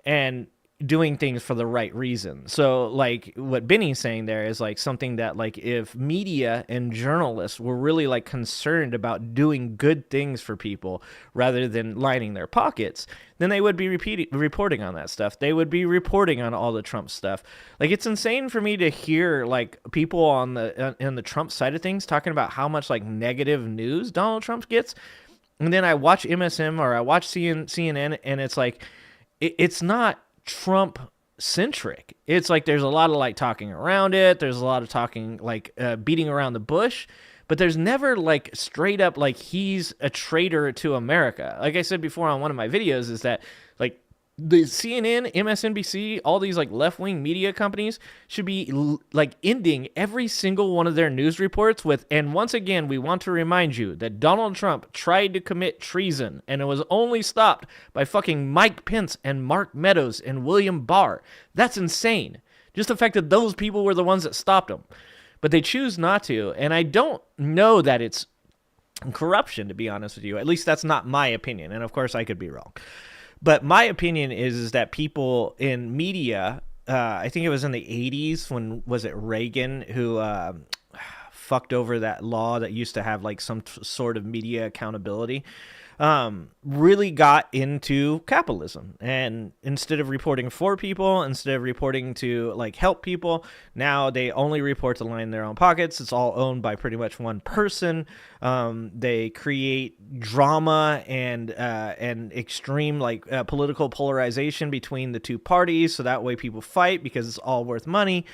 And doing things for the right reason. So like what Benny's saying there is like something that like if media and journalists were really like concerned about doing good things for people rather than lining their pockets, then they would be reporting on that stuff. They would be reporting on all the Trump stuff. Like it's insane for me to hear like people on the Trump side of things talking about how much like negative news Donald Trump gets. And then I watch MSM or I watch CNN and it's like, it's not Trump centric. It's like there's a lot of like talking around it. There's a lot of talking like beating around the bush, but there's never like straight up like he's a traitor to America. Like I said before on one of my videos is that like the CNN, MSNBC, all these like left-wing media companies should be like ending every single one of their news reports with, and once again, we want to remind you that Donald Trump tried to commit treason and it was only stopped by fucking Mike Pence and Mark Meadows and William Barr. That's insane. Just the fact that those people were the ones that stopped him. But they choose not to, and I don't know that it's corruption, to be honest with you. At least that's not my opinion. And of course, I could be wrong. But my opinion is that people in media, I think it was in the 80s when, was it Reagan who fucked over that law that used to have like some sort of media accountability, really got into capitalism. And instead of reporting for people, instead of reporting to like help people, now they only report to line their own pockets. It's all owned by pretty much one person. They create drama and extreme like political polarization between the two parties, so that way people fight because it's all worth money.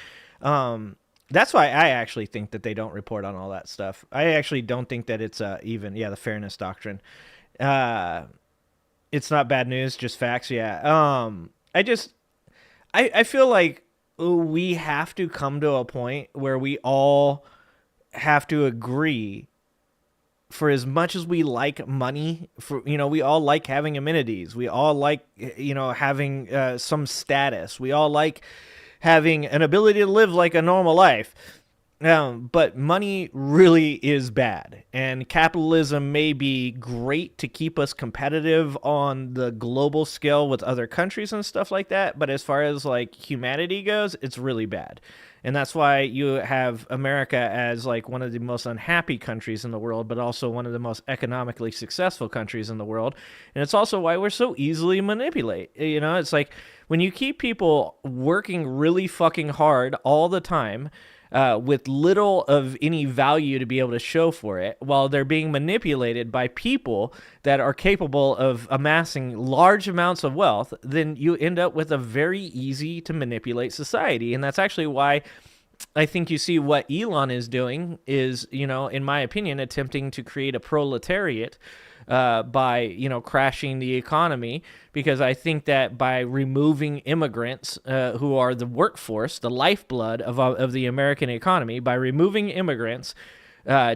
That's why I actually think that they don't report on all that stuff. I actually don't think that it's even the fairness doctrine. It's not bad news, just facts. Yeah. I feel like we have to come to a point where we all have to agree, for as much as we like money, we all like having amenities. We all like, having some status. We all like having an ability to live like a normal life. But money really is bad, and capitalism may be great to keep us competitive on the global scale with other countries and stuff like that. But as far as like humanity goes, it's really bad. And that's why you have America as like one of the most unhappy countries in the world, but also one of the most economically successful countries in the world. And it's also why we're so easily manipulated. It's like when you keep people working really fucking hard all the time, with little of any value to be able to show for it, while they're being manipulated by people that are capable of amassing large amounts of wealth, then you end up with a very easy to manipulate society. And that's actually why I think you see what Elon is doing is, in my opinion, attempting to create a proletariat by, crashing the economy, because I think that by removing immigrants who are the workforce, the lifeblood of the American economy, by removing immigrants,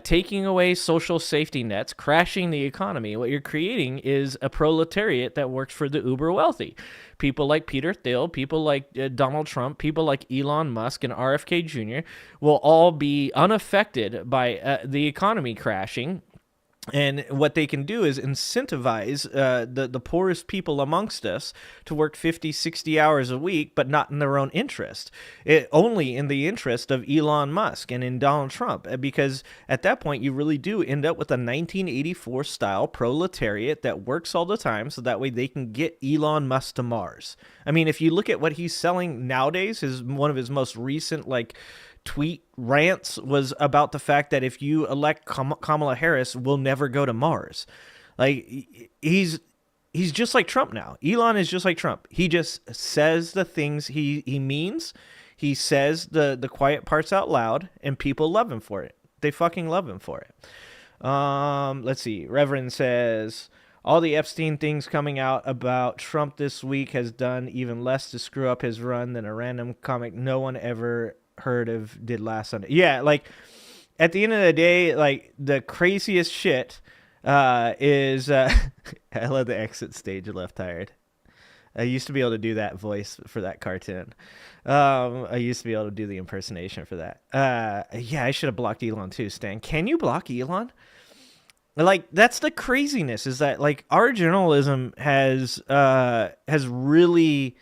taking away social safety nets, crashing the economy, what you're creating is a proletariat that works for the uber wealthy. People like Peter Thiel, people like Donald Trump, people like Elon Musk and RFK Jr. will all be unaffected by the economy crashing. And what they can do is incentivize the poorest people amongst us to work 50, 60 hours a week, but not in their own interest. Only in the interest of Elon Musk and in Donald Trump, because at that point you really do end up with a 1984 style proletariat that works all the time, so that way they can get Elon Musk to Mars. I mean, if you look at what he's selling nowadays, one of his most recent tweet rants was about the fact that if you elect Kamala Harris, we'll never go to Mars. Like, he's just like Trump now. Elon is just like Trump. He just says the things he means. He says the quiet parts out loud, and people love him for it. They fucking love him for it. Let's see. Reverend says, all the Epstein things coming out about Trump this week has done even less to screw up his run than a random comic no one ever heard of did last Sunday. Yeah, like at the end of the day, like the craziest shit is I love the exit stage left tired. I used to be able to do that voice for that cartoon. I used to be able to do the impersonation for that. Yeah, I should have blocked Elon too, Stan. Can you block Elon? Like, that's the craziness, is that like our journalism has really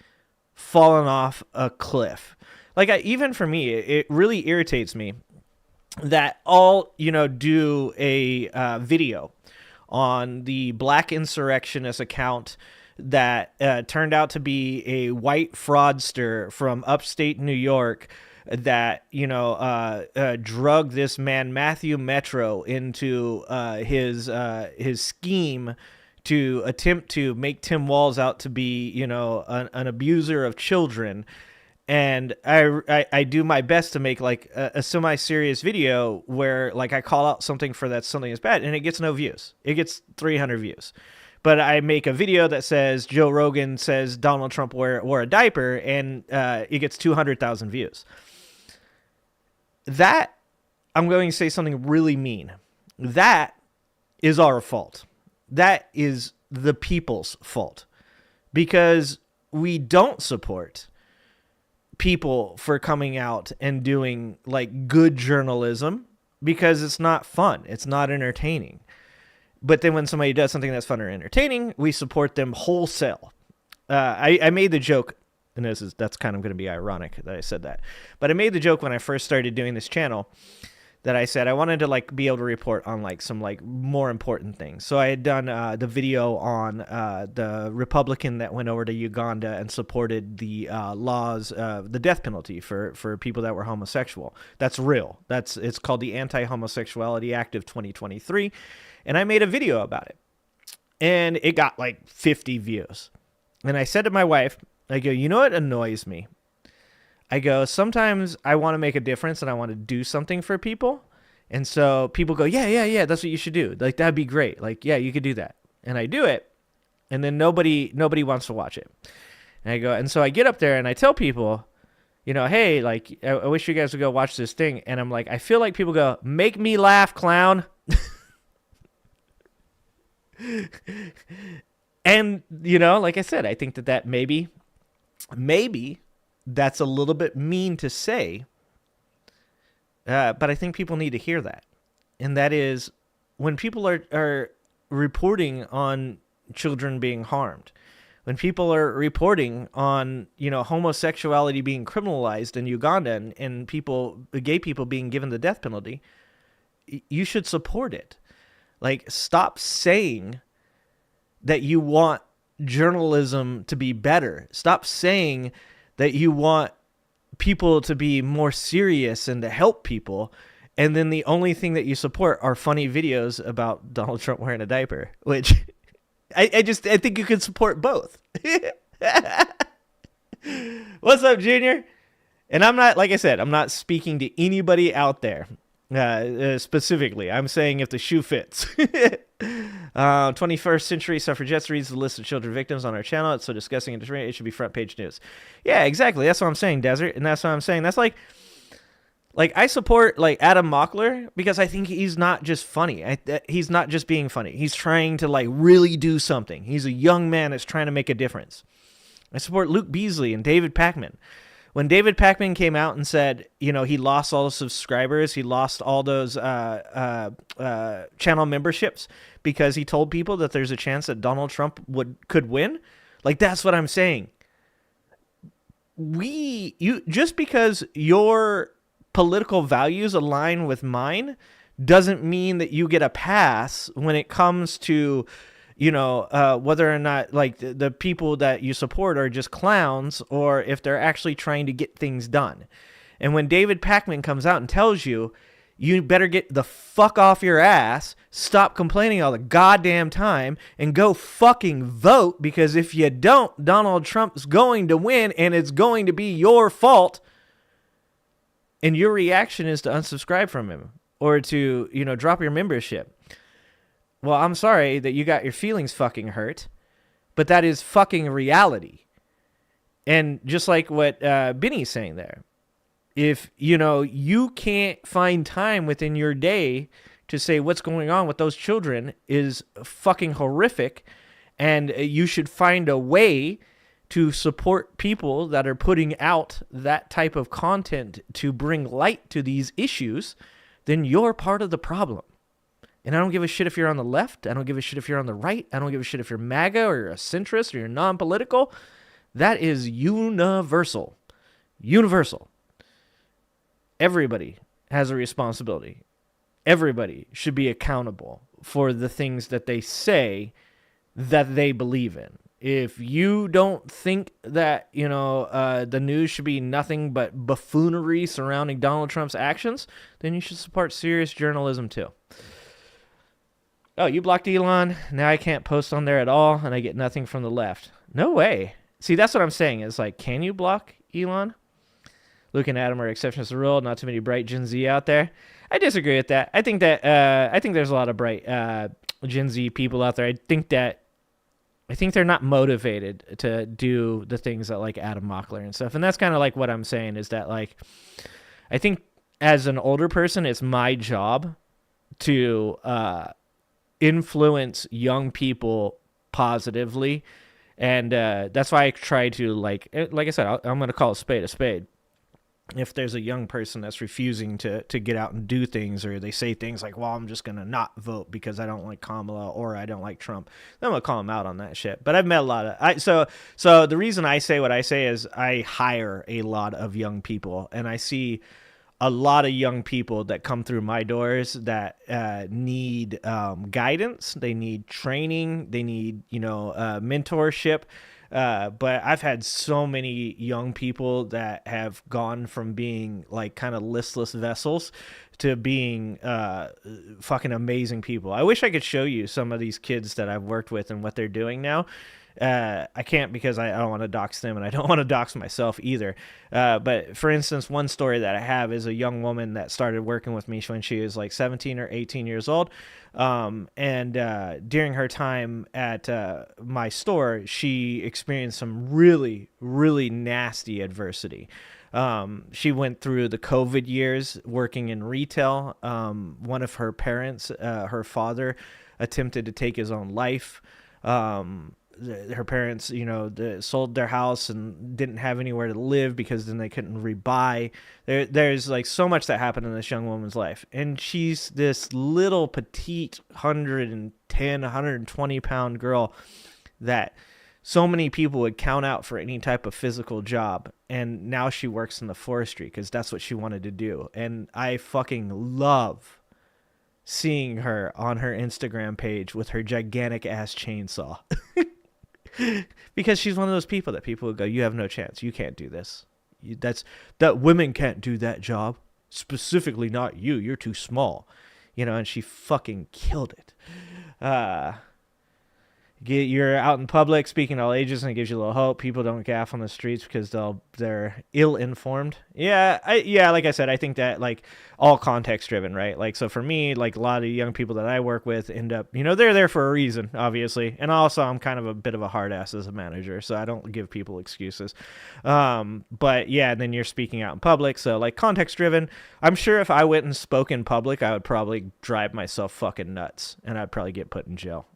fallen off a cliff. Like, even for me, it really irritates me that I'll, do a video on the Black Insurrectionist account that turned out to be a white fraudster from upstate New York that, drugged this man, Matthew Metro, into his scheme to attempt to make Tim Walz out to be, an abuser of children. And I do my best to make like a semi-serious video where like I call out something for something that's bad, and it gets no views. It gets 300 views. But I make a video that says Joe Rogan says Donald Trump wore a diaper, and it gets 200,000 views. That, I'm going to say something really mean. That is our fault. That is the people's fault, because we don't support people for coming out and doing like good journalism because it's not fun. It's not entertaining. But then when somebody does something that's fun or entertaining, we support them wholesale. I made the joke, and that's kind of going to be ironic that I said that. But I made the joke when I first started doing this channel that I said I wanted to like be able to report on like some like more important things. So I had done the video on the Republican that went over to Uganda and supported the laws, the death penalty for people that were homosexual. That's real. It's called the Anti-Homosexuality Act of 2023, and I made a video about it, and it got like 50 views. And I said to my wife, I go, you know what annoys me? I go, sometimes I want to make a difference and I want to do something for people. And so people go, yeah, that's what you should do. Like, that'd be great. Like, yeah, you could do that. And I do it. And then nobody wants to watch it. And I go, and so I get up there and I tell people, you know, hey, like, I wish you guys would go watch this thing. And I'm like, I feel like people go, make me laugh, clown. And, you know, like I said, I think that maybe that's a little bit mean to say, but I think people need to hear that. And that is when people are reporting on children being harmed, when people are reporting on, you know, homosexuality being criminalized in Uganda and gay people being given the death penalty, you should support it. Like, stop saying that you want journalism to be better. Stop saying that you want people to be more serious and to help people, and then the only thing that you support are funny videos about Donald Trump wearing a diaper, which I think you could support both. What's up, Junior? And I'm not, like I said, I'm not speaking to anybody out there specifically. I'm saying if the shoe fits. 21st Century Suffragettes reads the list of children victims on our channel. It's so disgusting and discriminating. It should be front page news. Yeah, exactly. That's what I'm saying, Desert. And that's what I'm saying. That's like I support like Adam Mockler because I think he's not just funny. He's not just being funny. He's trying to like really do something. He's a young man that's trying to make a difference. I support Luke Beasley and David Pakman. When David Pakman came out and said, you know, he lost all the subscribers, he lost all those channel memberships because he told people that there's a chance that Donald Trump could win. Like, that's what I'm saying. Just because your political values align with mine doesn't mean that you get a pass when it comes to, you know, whether or not like the people that you support are just clowns or if they're actually trying to get things done. And when David Pakman comes out and tells you, you better get the fuck off your ass, stop complaining all the goddamn time, and go fucking vote, because if you don't, Donald Trump's going to win and it's going to be your fault. And your reaction is to unsubscribe from him or to, you know, drop your membership. Well, I'm sorry that you got your feelings fucking hurt, but that is fucking reality. And just like what Benny's saying there, if, you know, you can't find time within your day to say what's going on with those children is fucking horrific, and you should find a way to support people that are putting out that type of content to bring light to these issues, then you're part of the problem. And I don't give a shit if you're on the left. I don't give a shit if you're on the right. I don't give a shit if you're MAGA or you're a centrist or you're non-political. That is universal. Universal. Everybody has a responsibility. Everybody should be accountable for the things that they say that they believe in. If you don't think that, you know, the news should be nothing but buffoonery surrounding Donald Trump's actions, then you should support serious journalism too. Oh, you blocked Elon? Now I can't post on there at all, and I get nothing from the left. No way. See, that's what I'm saying. It's like, can you block Elon? Luke and Adam are exceptions to the rule. Not too many bright Gen Z out there. I disagree with that. I think there's a lot of bright Gen Z people out there. I think they're not motivated to do the things that like Adam Mockler and stuff. And that's kind of like what I'm saying is that, like, I think as an older person, it's my job to influence young people positively. And that's why I try to, like I said, I'm going to call a spade a spade. if there's a young person that's refusing to get out and do things, or they say things like, well, I'm just going to not vote because I don't like Kamala or I don't like Trump, then I'm going to call them out on that shit. But I've met a lot of, so the reason I say what I say is I hire a lot of young people, and I see a lot of young people that come through my doors that need guidance. They need training. They need, mentorship. But I've had so many young people that have gone from being like kind of listless vessels to being fucking amazing people. I wish I could show you some of these kids that I've worked with and what they're doing now. I can't because I don't want to dox them, and I don't want to dox myself either. But for instance, one story that I have is a young woman that started working with me when she was like 17 or 18 years old. And during her time at my store, she experienced some really, really nasty adversity. She went through the COVID years working in retail. One of her parents, her father, attempted to take his own life. Her parents, sold their house and didn't have anywhere to live because then they couldn't rebuy. There's like so much that happened in this young woman's life. And she's this little petite 110, 120 pound girl that so many people would count out for any type of physical job. And now she works in the forestry because that's what she wanted to do. And I fucking love seeing her on her Instagram page with her gigantic ass chainsaw. Because she's one of those people that people would go, you have no chance. You can't do this. That women can't do that job. Specifically not you. You're too small. And she fucking killed it. You're out in public speaking to all ages, and it gives you a little hope. People don't gaff on the streets because they're ill-informed. Yeah, like I said, I think that like all context driven, right? Like, so for me, like a lot of young people that I work with end up, they're there for a reason, obviously. And also I'm kind of a bit of a hard ass as a manager, so I don't give people excuses. But yeah, then you're speaking out in public. So like context driven, I'm sure if I went and spoke in public, I would probably drive myself fucking nuts and I'd probably get put in jail.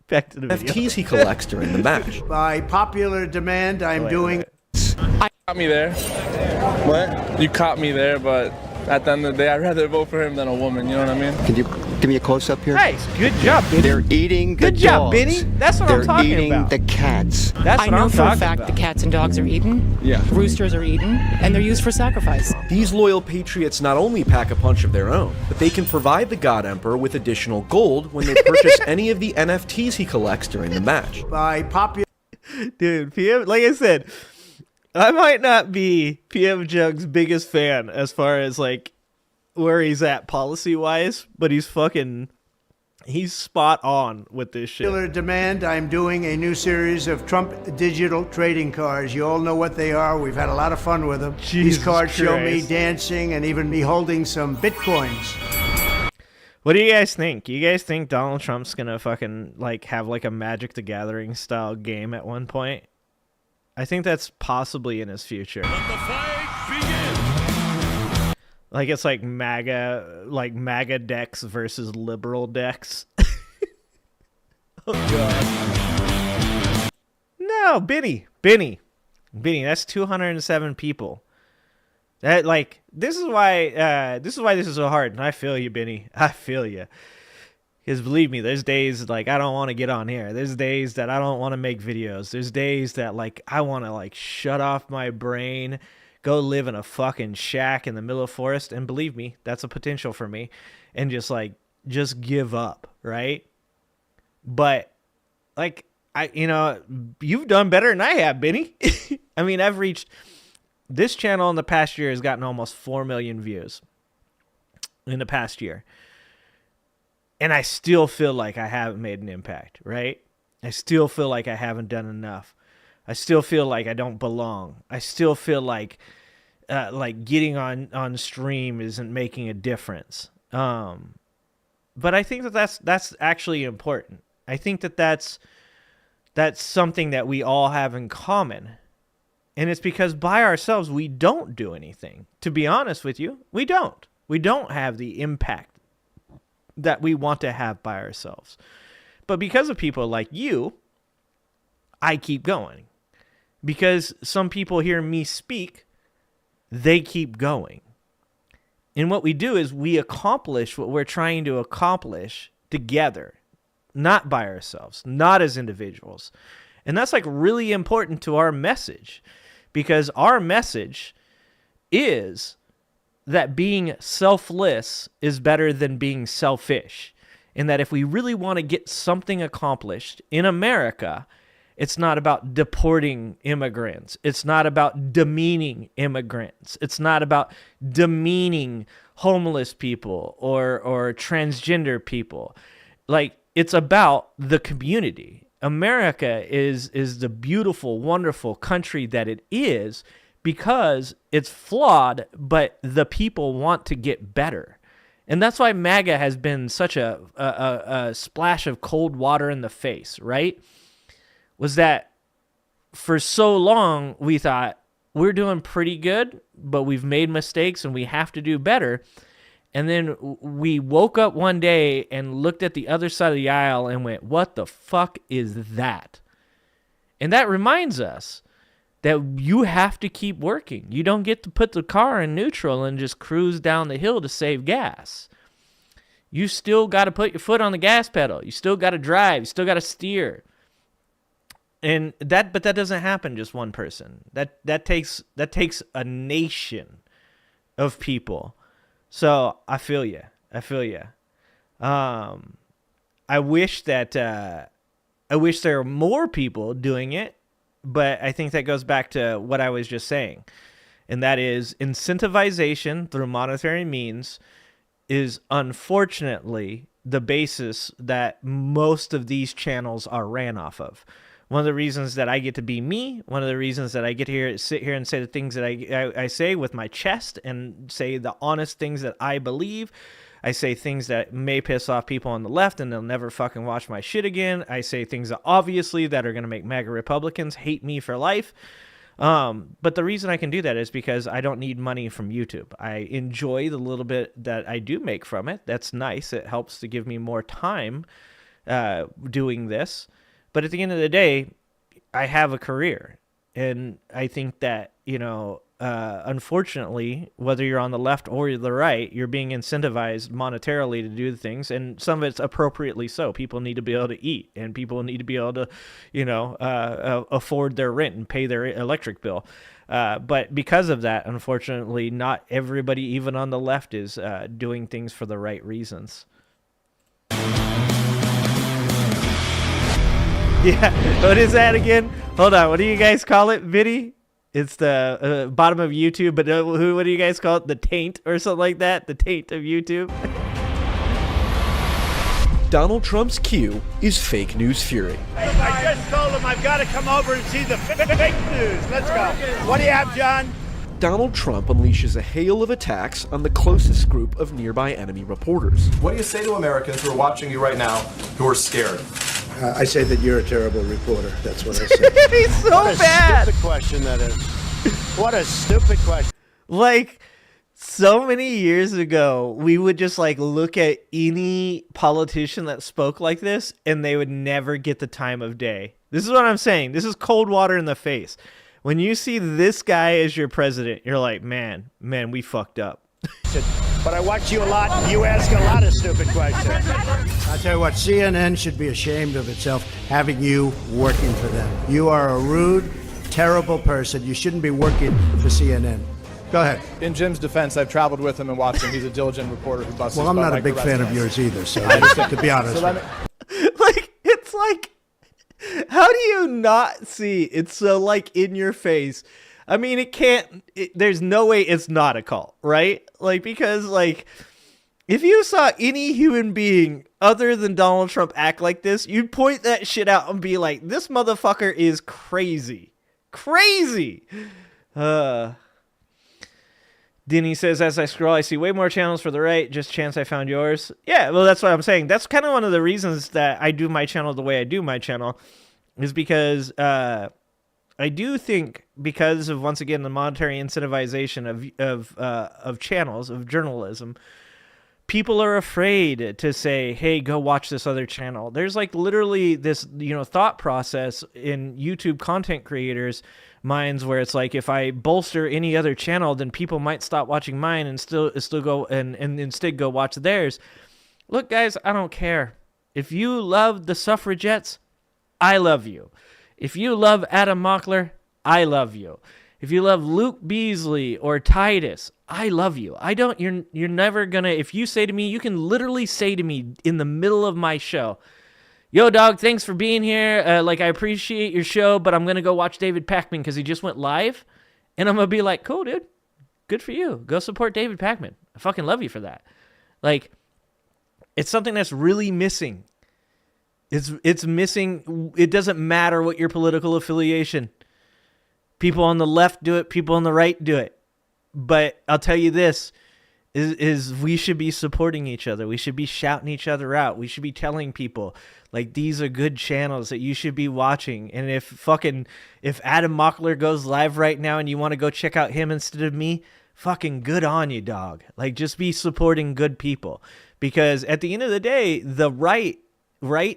Back to the video. NFTs he collects during the match. By popular demand, I'm doing. You caught me there. What? You caught me there, but at the end of the day, I'd rather vote for him than a woman. You know what I mean? Can you give me a close-up here? Nice. Good job, Benny. They're eating the Good job, dogs. Benny. That's what I'm talking They're eating about. the cats. That's I what know I'm for a talking fact about. the cats and dogs are eaten. Yeah. Roosters are eaten, and they're used for sacrifice. These loyal patriots not only pack a punch of their own, but they can provide the God Emperor with additional gold when they purchase any of the NFTs he collects during the match. By popular. Dude, PM, like I said, I might not be PM Jug's biggest fan as far as like where he's at policy wise, but he's spot on with this shit. Popular demand, I'm doing a new series of Trump digital trading cards. You all know what they are. We've had a lot of fun with them. Jesus These cards show me Christ. dancing and even me holding some bitcoins. What do you guys think? You guys think Donald Trump's gonna fucking like have like a Magic the Gathering style game at one point? I think that's possibly in his future. Let the fight begin. Like it's like MAGA decks versus liberal decks. Oh god. No, Benny, that's 207 people. That like this is why this is so hard, and I feel you, Benny. I feel you. Because believe me, there's days like I don't want to get on here. There's days that I don't want to make videos. There's days that like I want to like shut off my brain, go live in a fucking shack in the middle of the forest, and believe me, that's a potential for me, and just give up, right? But like you've done better than I have, Benny. I mean, I've reached this channel in the past year has gotten almost 4 million views in the past year. And I still feel like I haven't made an impact, right? I still feel like I haven't done enough. I still feel like I don't belong. I still feel like getting on stream isn't making a difference. But I think that's actually important. I think that's something that we all have in common. And it's because by ourselves, we don't do anything. To be honest with you, we don't. We don't have the impact that we want to have by ourselves. But because of people like you, I keep going. Because some people hear me speak they keep going. And what we do is we accomplish what we're trying to accomplish together, not by ourselves, not as individuals. And that's like really important to our message, because our message is that being selfless is better than being selfish. And that if we really want to get something accomplished in America, it's not about deporting immigrants. It's not about demeaning immigrants. It's not about demeaning homeless people or transgender people. Like, it's about the community. America is the beautiful, wonderful country that it is because it's flawed, but the people want to get better. And that's why MAGA has been such a splash of cold water in the face, right? Was that for so long we thought we're doing pretty good, but we've made mistakes and we have to do better. And then we woke up one day and looked at the other side of the aisle and went, what the fuck is that? And that reminds us that you have to keep working. You don't get to put the car in neutral and just cruise down the hill to save gas. You still got to put your foot on the gas pedal. You still got to drive. You still got to steer. But that doesn't happen just one person. That takes a nation of people. So I feel you. I wish there were more people doing it, but I think that goes back to what I was just saying, and that is incentivization through monetary means is unfortunately the basis that most of these channels are ran off of. One of the reasons that I get to be me, one of the reasons that I get to sit here and say the things that I say with my chest and say the honest things that I believe. I say things that may piss off people on the left and they'll never fucking watch my shit again. I say things that obviously that are going to make MAGA Republicans hate me for life. But the reason I can do that is because I don't need money from YouTube. I enjoy the little bit that I do make from it. That's nice. It helps to give me more time doing this. But at the end of the day, I have a career. And I think that, unfortunately, whether you're on the left or the right, you're being incentivized monetarily to do the things. And some of it's appropriately so. People need to be able to eat. And people need to be able to, afford their rent and pay their electric bill. But because of that, unfortunately, not everybody, even on the left, is doing things for the right reasons. Yeah, what is that again? Hold on, what do you guys call it, Vinny? It's the bottom of YouTube, but what do you guys call it? The taint or something like that? The taint of YouTube? Donald Trump's cue is fake news fury. I just told him I've got to come over and see the fake news. Let's go. What do you have, John? Donald Trump unleashes a hail of attacks on the closest group of nearby enemy reporters. What do you say to Americans who are watching you right now who are scared? I say that you're a terrible reporter. That's what I say. He's so what bad. Stupid question that is. What a stupid question. Like, so many years ago, we would just look at any politician that spoke like this, and they would never get the time of day. This is what I'm saying. This is cold water in the face. When you see this guy as your president, you're like, man, we fucked up. But I watch you a lot, and you ask a lot of stupid questions. I'll tell you what, CNN should be ashamed of itself having you working for them. You are a rude, terrible person. You shouldn't be working for CNN. Go ahead. In Jim's defense, I've traveled with him and watched him. He's a diligent reporter who busts. Well, I'm not a big fan of yours either, so to be honest. It's like, how do you not see? It's so in your face. I mean, there's no way it's not a cult, right? Because if you saw any human being other than Donald Trump act like this, you'd point that shit out and be like, this motherfucker is crazy. Crazy. Denny says, as I scroll, I see way more channels for the right. Just chance I found yours. Yeah, well, that's what I'm saying. That's kind of one of the reasons that I do my channel the way I do my channel, is because I do think because of, once again, the monetary incentivization of channels, of journalism, people are afraid to say, hey, go watch this other channel. There's literally this, thought process in YouTube content creators minds where it's like, if I bolster any other channel, then people might stop watching mine and still go and instead go watch theirs. Look, guys, I don't care. If you love the suffragettes, I love you. If you love Adam Mockler, I love you. If you love Luke Beasley or Titus, I love you. You're never gonna, if you say to me, you can literally say to me in the middle of my show, yo, dog, thanks for being here. I appreciate your show, but I'm gonna go watch David Pakman because he just went live. And I'm gonna be like, cool, dude. Good for you. Go support David Pakman. I fucking love you for that. Like, it's something that's really missing. It's missing. It doesn't matter what your political affiliation. People on the left do it. People on the right do it. But I'll tell you this, is we should be supporting each other. We should be shouting each other out. We should be telling people, like, these are good channels that you should be watching. And if Adam Mockler goes live right now and you want to go check out him instead of me, fucking good on you, dog. Like, just be supporting good people. Because at the end of the day, the right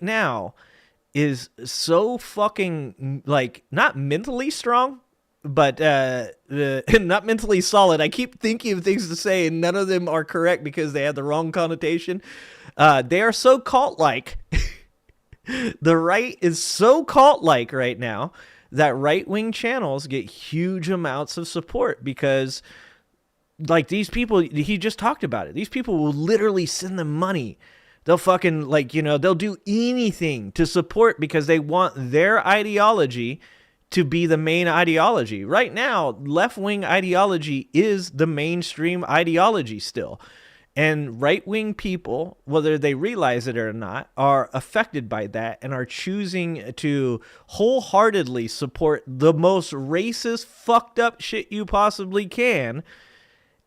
now is so fucking, like, not mentally strong, but not mentally solid. I keep thinking of things to say, and none of them are correct because they have the wrong connotation. They are so cult-like. The right is so cult-like right now that right-wing channels get huge amounts of support because, like, these people, he just talked about it. These people will literally send them money. They'll fucking, like, they'll do anything to support because they want their ideology to be the main ideology. Right now, left-wing ideology is the mainstream ideology still. And right-wing people, whether they realize it or not, are affected by that and are choosing to wholeheartedly support the most racist, fucked up shit you possibly can.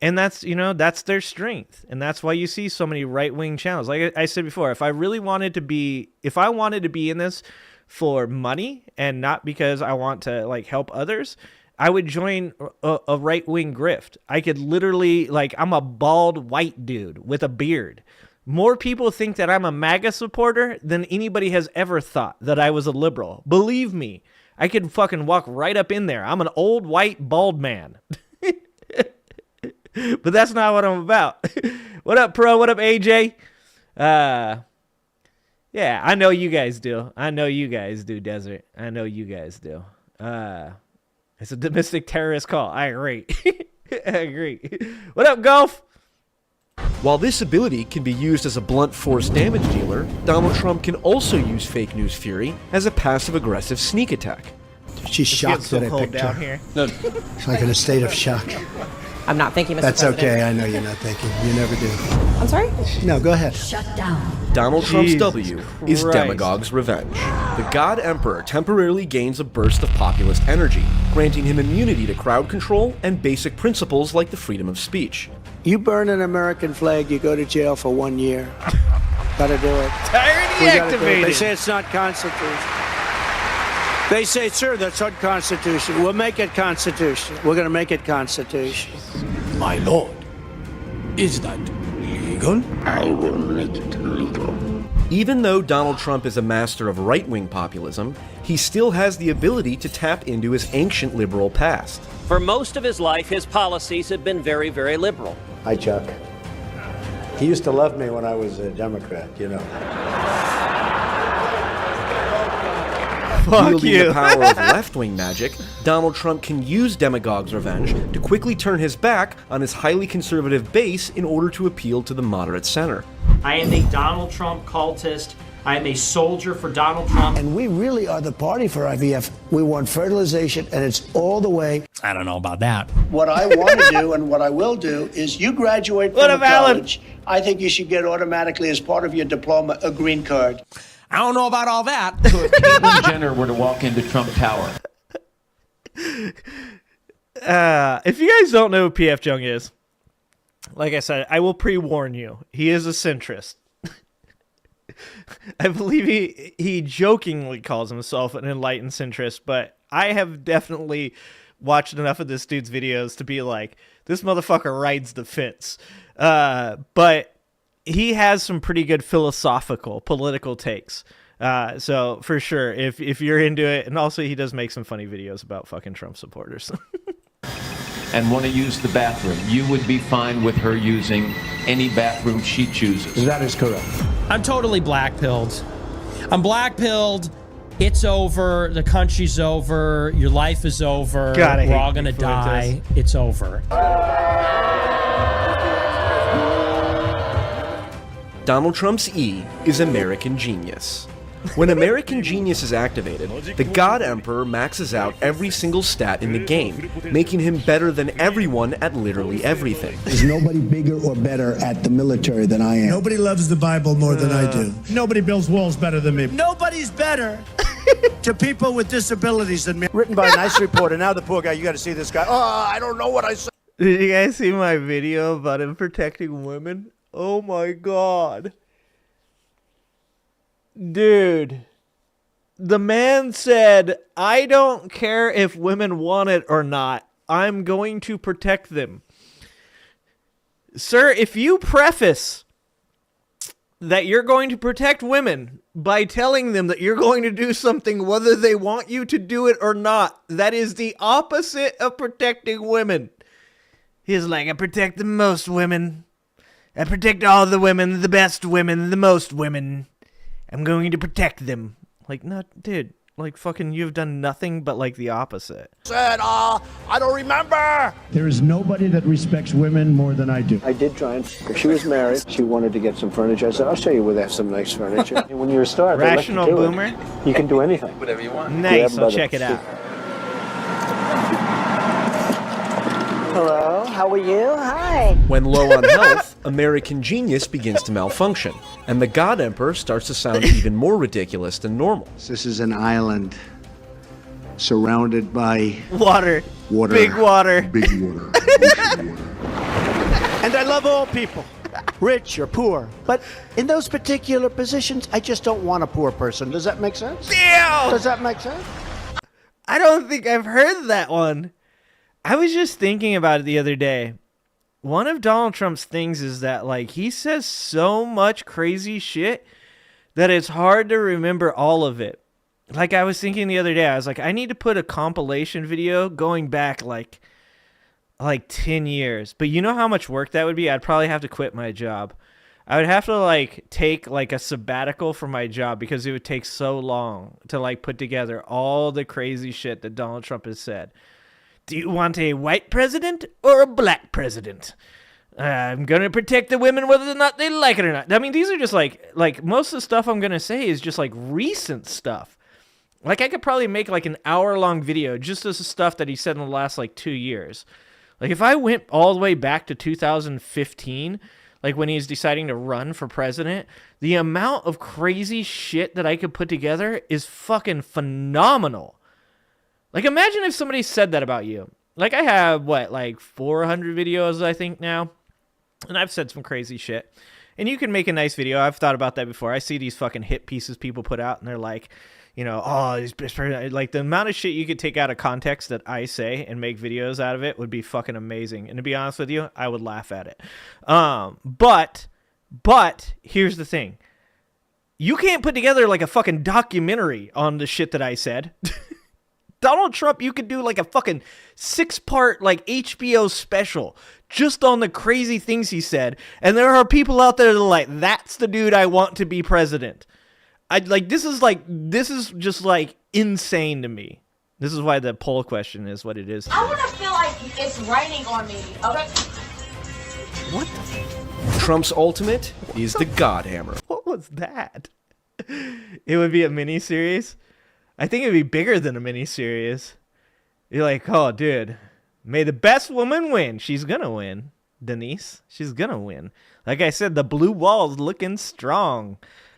And that's, that's their strength. And that's why you see so many right-wing channels. Like I said before, if I wanted to be in this for money and not because I want to, like, help others, I would join a right-wing grift. I could literally, like, I'm a bald white dude with a beard. More people think that I'm a MAGA supporter than anybody has ever thought that I was a liberal. Believe me, I could fucking walk right up in there. I'm an old white bald man. But that's not what I'm about. What up, Pro? What up, AJ? Yeah, I know you guys do. I know you guys do, Desert. I know you guys do. It's a domestic terrorist call. I agree. I agree. What up, Golf? While this ability can be used as a blunt force damage dealer, Donald Trump can also use fake news fury as a passive-aggressive sneak attack. She's shocked that I picked her. Here. No. She's like in a state of shock. I'm not thinking, Mr. That's President. okay. I know you're not thinking. You never do. I'm sorry? No, go ahead. Shut down. Donald Trump's Jesus W is Christ. Demagogue's revenge. The God Emperor temporarily gains a burst of populist energy, granting him immunity to crowd control and basic principles like the freedom of speech. You burn an American flag, you go to jail for 1 year. Gotta do it. Tyranny We gotta do it. They activated. say it's not constitutional. They say, sir, that's unconstitutional. We'll make it constitutional. We're gonna make it constitutional. My lord, is that legal? I will make it legal. Even though Donald Trump is a master of right-wing populism, he still has the ability to tap into his ancient liberal past. For most of his life, his policies have been very, very liberal. Hi, Chuck. He used to love me when I was a Democrat, you know. Fuck Wielding you. the power of left-wing magic, Donald Trump can use Demagogue's revenge to quickly turn his back on his highly conservative base in order to appeal to the moderate center. I am a Donald Trump cultist. I am a soldier for Donald Trump. And we really are the party for IVF. We want fertilization, and it's all the way. I don't know about that. What I want to do and what I will do is you graduate What from up, Alan? college. I think you should get automatically, as part of your diploma, a green card. I don't know about all that. So if Caitlyn Jenner were to walk into Trump Tower. If you guys don't know who P.F. Jung is, like I said, I will pre-warn you. He is a centrist. I believe he jokingly calls himself an enlightened centrist, but I have definitely watched enough of this dude's videos to be like, this motherfucker rides the fence. But he has some pretty good philosophical, political takes. So for sure, if you're into it, and also he does make some funny videos about fucking Trump supporters. And want to use the bathroom, you would be fine with her using any bathroom she chooses. That is correct. I'm totally black-pilled. I'm black-pilled. It's over. The country's over. Your life is over. God, we're all gonna die. It's over. Donald Trump's E is American Genius. When American Genius is activated, the God Emperor maxes out every single stat in the game, making him better than everyone at literally everything. There's nobody bigger or better at the military than I am. Nobody loves the Bible more than I do. Nobody builds walls better than me. Nobody's better to people with disabilities than me. Written by a nice reporter. Now the poor guy, you got to see this guy. Oh, I don't know what I said. Did you guys see my video about him protecting women? Oh my God. Dude, the man said, I don't care if women want it or not. I'm going to protect them. Sir, if you preface that you're going to protect women by telling them that you're going to do something whether they want you to do it or not, that is the opposite of protecting women. He's like, I protect the most women. I protect all the women, the best women, the most women. I'm going to protect them. Like, no, dude. Like, fucking, you've done nothing but, like, the opposite. Said, I don't remember. There is nobody that respects women more than I do. I did try and, she was married. She wanted to get some furniture. I said, I'll show you where they have some nice furniture. When you're a star, Rational Boomer. You can do anything. Whatever you want. Nice, I'll check it out. Hello, how are you? Hi. When low on health, American Genius begins to malfunction, and the God Emperor starts to sound even more ridiculous than normal. This is an island surrounded by Water. water. Big water. Big water. Ocean water. And I love all people, rich or poor. But in those particular positions, I just don't want a poor person. Does that make sense? Damn! Does that make sense? I don't think I've heard that one. I was just thinking about it the other day. One of Donald Trump's things is that, like, he says so much crazy shit that it's hard to remember all of it. Like, I was thinking the other day, I was like, I need to put a compilation video going back, like 10 years. But you know how much work that would be? I'd probably have to quit my job. I would have to, like, take, like, a sabbatical from my job because it would take so long to, like, put together all the crazy shit that Donald Trump has said. Do you want a white president or a black president? I'm going to protect the women whether or not they like it or not. I mean, these are just like most of the stuff I'm going to say is just like recent stuff. Like I could probably make like an hour-long video just as the stuff that he said in the last like 2 years. Like if I went all the way back to 2015, like when he's deciding to run for president, the amount of crazy shit that I could put together is fucking phenomenal. Like, imagine if somebody said that about you. Like, I have, like 400 videos, I think, now. And I've said some crazy shit. And you can make a nice video. I've thought about that before. I see these fucking hit pieces people put out, and they're like, you know, oh, like, the amount of shit you could take out of context that I say and make videos out of it would be fucking amazing. And to be honest with you, I would laugh at it. But here's the thing. You can't put together, like, a fucking documentary on the shit that I said. Donald Trump, you could do like a fucking 6-part like HBO special just on the crazy things he said. And there are people out there that are like, that's the dude I want to be president. This is just like insane to me. This is why the poll question is what it is. I want to feel like it's raining on me. Okay. What? Trump's ultimate is the God Hammer. What was that? It would be a mini-series. I think it'd be bigger than a mini-series. You're like, oh, dude, may the best woman win. She's gonna win, Denise. She's gonna win. Like I said, the blue wall's looking strong.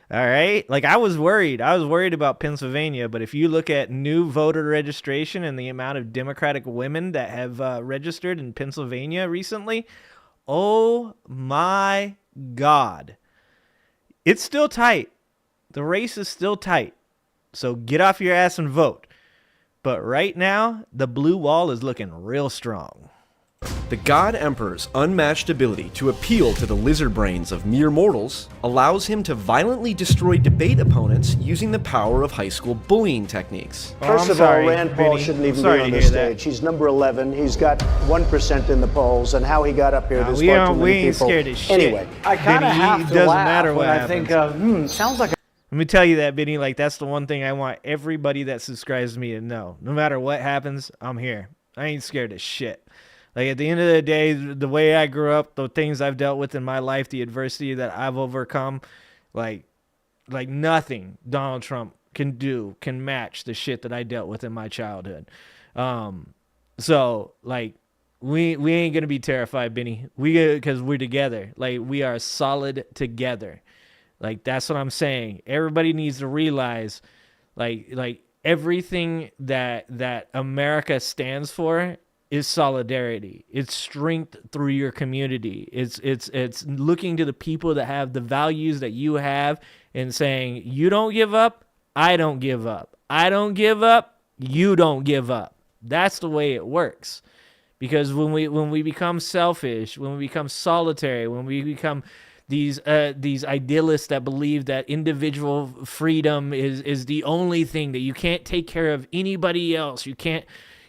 All right? Like, I was worried. I was worried about Pennsylvania, but if you look at new voter registration and the amount of Democratic women that have registered in Pennsylvania recently, oh, my God. It's still tight. The race is still tight. So get off your ass and vote. But right now, the blue wall is looking real strong. The God Emperor's unmatched ability to appeal to the lizard brains of mere mortals allows him to violently destroy debate opponents using the power of high school bullying techniques. First of all, Rand Paul shouldn't even be on this stage. He's number 11. He's got 1% in the polls, and how he got up here, there's far too many we ain't people. scared of shit. Anyway, I kind of have to doesn't laugh matter when what I happens. think of, sounds like a... Let me tell you that, Benny. Like, that's the one thing I want everybody that subscribes to me to know. No matter what happens, I'm here. I ain't scared of shit. Like, at the end of the day, the way I grew up, the things I've dealt with in my life, the adversity that I've overcome, like nothing Donald Trump can match the shit that I dealt with in my childhood. So, like, we ain't gonna be terrified, Benny. Because we're together. Like, we are solid together. Like, that's what I'm saying. Everybody needs to realize, like everything that America stands for is solidarity. It's strength through your community. It's looking to the people that have the values that you have and saying, you don't give up, I don't give up. I don't give up, you don't give up. That's the way it works. Because when we become selfish, when we become solitary, when we become these idealists that believe that individual freedom is the only thing, that you can't take care of anybody else, you can't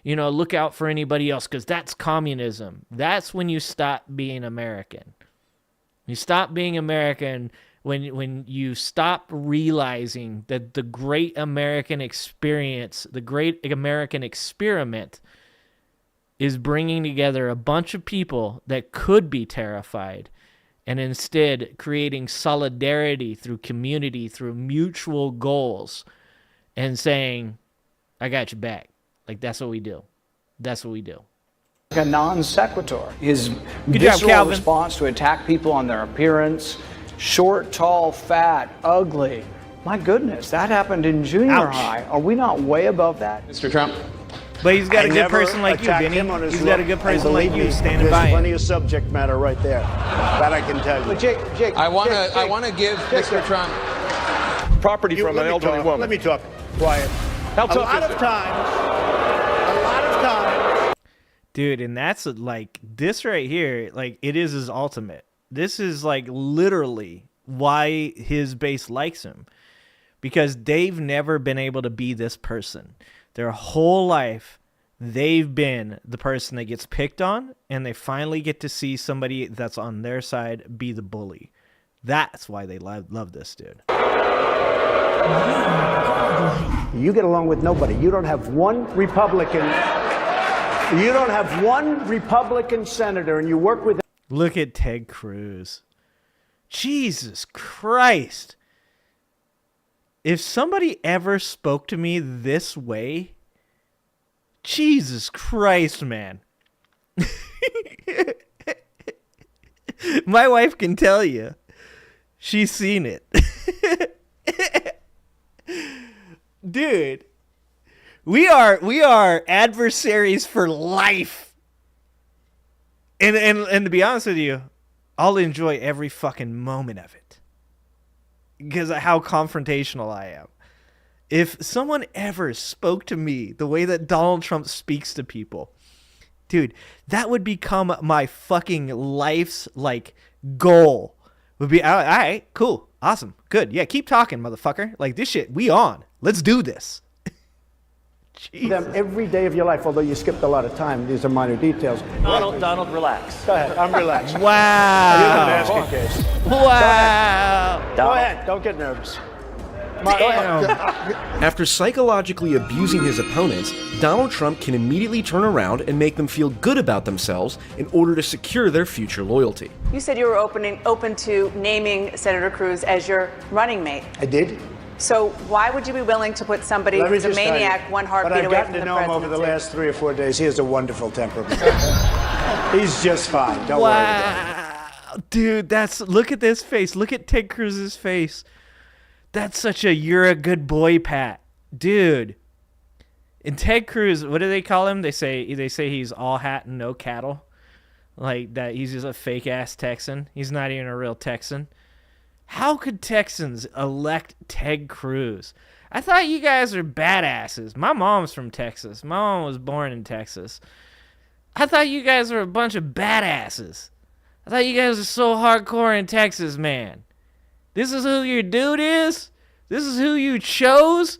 look out for anybody else because that's communism. That's when you stop being American. You stop being American when you stop realizing that the great American experience, the great American experiment is bringing together a bunch of people that could be terrified and instead creating solidarity through community, through mutual goals, and saying, I got your back. Like, that's what we do. That's what we do. A non sequitur. His Good job, visceral Calvin. response to attack people on their appearance, short, tall, fat, ugly. My goodness, that happened in junior Ouch. high. Are we not way above that? Mr. Trump. But he's got a good never person like you, attacked Benny. him on his He's got a look, good and person like believe you me, standing there's by him. plenty of subject matter right there. That I can tell you. But Jake, I want to give Mr. Trump Property from an elderly woman. Let me talk. Quiet. How A tough lot is of it? times. Dude, and that's like this right here, like it is his ultimate. This is like literally why his base likes him. Because they've never been able to be this person. Their whole life, they've been the person that gets picked on, and they finally get to see somebody that's on their side be the bully. That's why they love this dude. You get along with nobody. You don't have one Republican. You don't have one Republican senator, and you work with. Look at Ted Cruz. Jesus Christ. If somebody ever spoke to me this way, Jesus Christ, man. My wife can tell you. She's seen it. Dude, we are adversaries for life. And to be honest with you, I'll enjoy every fucking moment of it. Because of how confrontational I am. If someone ever spoke to me the way that Donald Trump speaks to people, dude, that would become my fucking life's, like, goal. Would be, all right, cool, awesome, good. Yeah, keep talking, motherfucker. Like, this shit, we on. Let's do this. Them every day of your life, although you skipped a lot of time. These are minor details. Donald, relax. Go ahead. I'm relaxed. Wow. You're the basket case. Wow. Go ahead. Don't get nervous. Damn. After psychologically abusing his opponents, Donald Trump can immediately turn around and make them feel good about themselves in order to secure their future loyalty. You said you were open to naming Senator Cruz as your running mate. I did. So why would you be willing to put somebody who's a maniac one heartbeat But I've away gotten from to the know him over presidency? the last 3 or 4 days. He has a wonderful temperament. He's just fine. Don't worry about it. Dude, look at this face. Look at Ted Cruz's face. That's such a you're a good boy, Pat. Dude. And Ted Cruz, what do they call him? They say he's all hat and no cattle. Like that he's just a fake ass Texan. He's not even a real Texan. How could Texans elect Ted Cruz? I thought you guys are badasses. My mom's from Texas. My mom was born in Texas. I thought you guys were a bunch of badasses. I thought you guys were so hardcore in Texas, man. This is who your dude is? This is who you chose?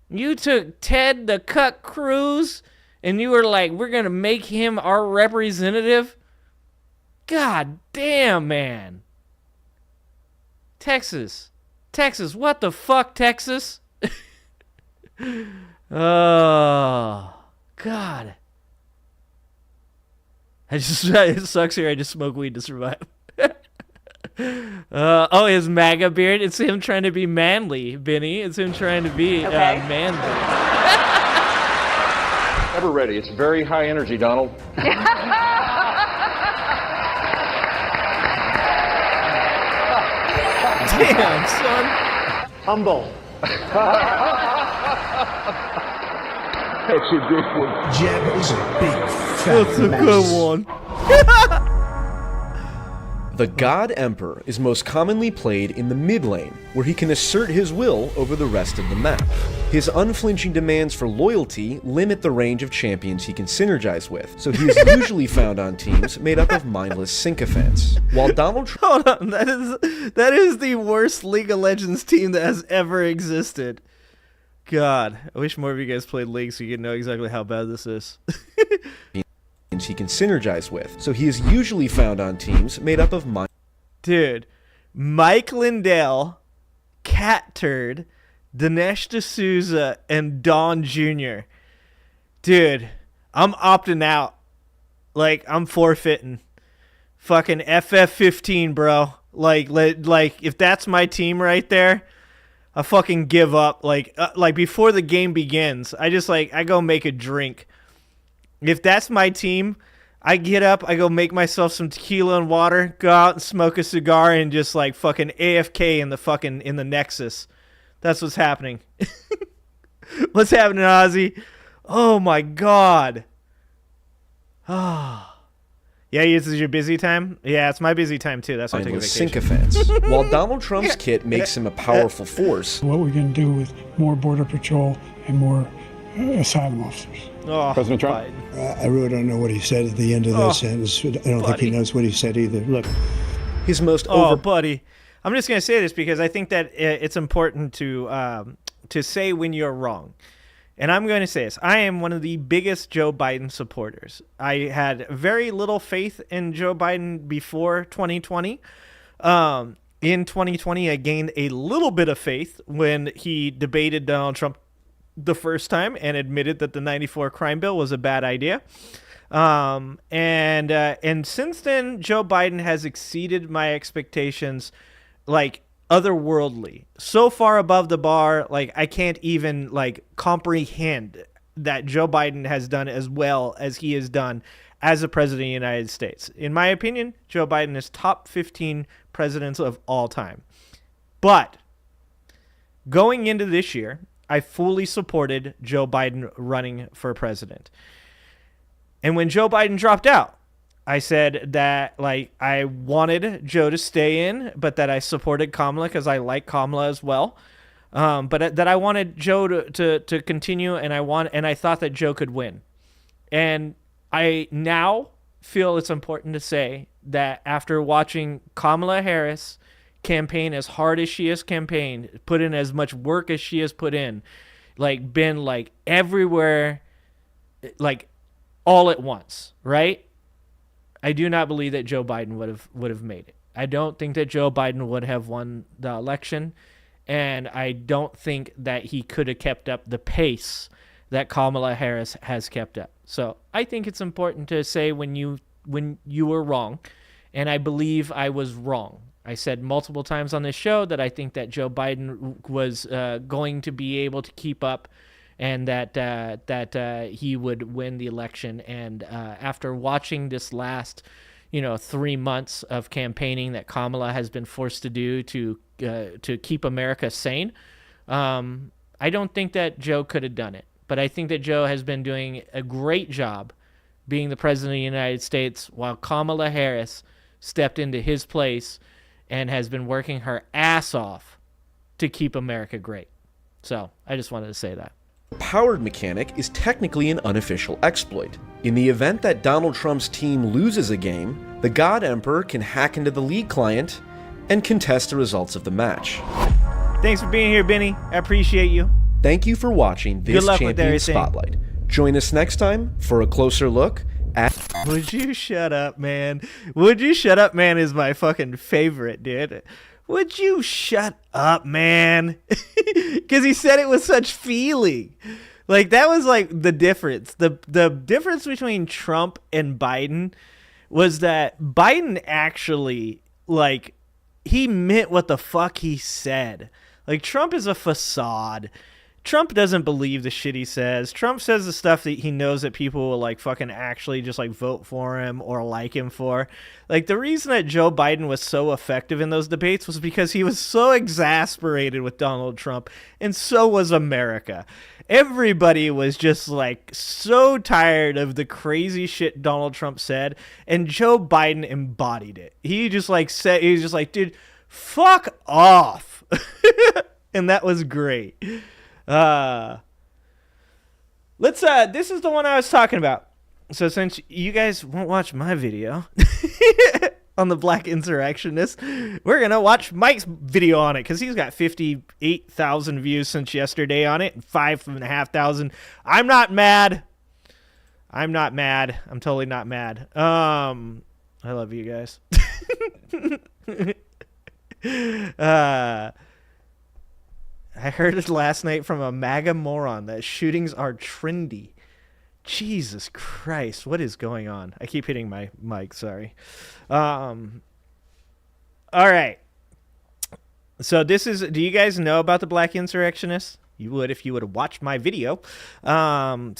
You took Ted the Cuck Cruz and you were like, we're going to make him our representative? God damn, man. Texas, what the fuck, Texas? Oh, God. It sucks here. I just smoke weed to survive. His MAGA beard. It's him trying to be manly, Benny. It's him trying to be manly. Ever ready. It's very high energy, Donald. Damn, son. Humble. That's a good one. Jeb is a big fat That's a good one. The God Emperor is most commonly played in the mid lane, where he can assert his will over the rest of the map. His unflinching demands for loyalty limit the range of champions he can synergize with, so he is usually found on teams made up of mindless sycophants. While Donald Trump... Hold on, that is the worst League of Legends team that has ever existed. God, I wish more of you guys played League so you could know exactly how bad this is. he can synergize with, so he is usually found on teams made up of Dude, Mike Lindell, Cat Turd, Dinesh D'Souza, and Don Jr. Dude, I'm opting out. Like, I'm forfeiting. Fucking FF15, bro. Like if that's my team right there, I fucking give up. Like before the game begins, I go make a drink. If that's my team, I get up, I go make myself some tequila and water, go out and smoke a cigar, and just like fucking AFK in the Nexus. That's what's happening. What's happening, Ozzy? Oh my God. Oh. Yeah, this is your busy time? Yeah, it's my busy time too. That's why I take a vacation. Sycophants. While Donald Trump's kit makes him a powerful force, what we're going to do with more Border Patrol and more asylum officers. Oh, President Trump? I really don't know what he said at the end of that sentence. I don't think he knows what he said either. Look. His most buddy. I'm just going to say this because I think that it's important to say when you're wrong. And I'm going to say this. I am one of the biggest Joe Biden supporters. I had very little faith in Joe Biden before 2020. In 2020, I gained a little bit of faith when he debated Donald Trump the first time and admitted that the 94 crime bill was a bad idea. And since then, Joe Biden has exceeded my expectations, like otherworldly, so far above the bar. Like I can't even like comprehend that Joe Biden has done as well as he has done as a president of the United States. In my opinion, Joe Biden is top 15 presidents of all time. But going into this year, I fully supported Joe Biden running for president. And when Joe Biden dropped out, I said that like I wanted Joe to stay in, but that I supported Kamala because I like Kamala as well. But that I wanted Joe to continue, and I thought that Joe could win. And I now feel it's important to say that after watching Kamala Harris campaign as hard as she has campaigned, put in as much work as she has put in, like been like everywhere, like all at once, right? I do not believe that Joe Biden would have made it. I don't think that Joe Biden would have won the election, and I don't think that he could have kept up the pace that Kamala Harris has kept up. So I think it's important to say when you were wrong, and I believe I was wrong. I said multiple times on this show that I think that Joe Biden was going to be able to keep up, and that he would win the election. And after watching this last, 3 months of campaigning that Kamala has been forced to do to keep America sane, I don't think that Joe could have done it. But I think that Joe has been doing a great job being the president of the United States, while Kamala Harris stepped into his place and has been working her ass off to keep America great. So I just wanted to say that. The powered mechanic is technically an unofficial exploit. In the event that Donald Trump's team loses a game, the God Emperor can hack into the league client and contest the results of the match. Thanks for being here, Benny. I appreciate you. Thank you for watching this Champion Spotlight. Join us next time for a closer look at... Would you shut up, man? Would you shut up, man is my fucking favorite, dude. Would you shut up, man? Because he said it with such feeling. Like, that was like the difference. The difference between Trump and Biden was that Biden actually, like, he meant what the fuck he said. Like, Trump is a facade. Trump doesn't believe the shit he says. Trump says the stuff that he knows that people will, like, fucking actually just, like, vote for him or like him for. Like, the reason that Joe Biden was so effective in those debates was because he was so exasperated with Donald Trump, and so was America. Everybody was just, like, so tired of the crazy shit Donald Trump said, and Joe Biden embodied it. He just, like, said, he was just like, dude, fuck off. And that was great. This is the one I was talking about. So since you guys won't watch my video on the black insurrectionist, we're gonna watch Mike's video on it, because he's got 58,000 views since yesterday on it, and 5,500. I'm not mad. I'm totally not mad. I love you guys. I heard it last night from a MAGA moron that shootings are trendy. Jesus Christ, what is going on? I keep hitting my mic, sorry. All right. So do you guys know about the black insurrectionists? You would if you would have watched my video. So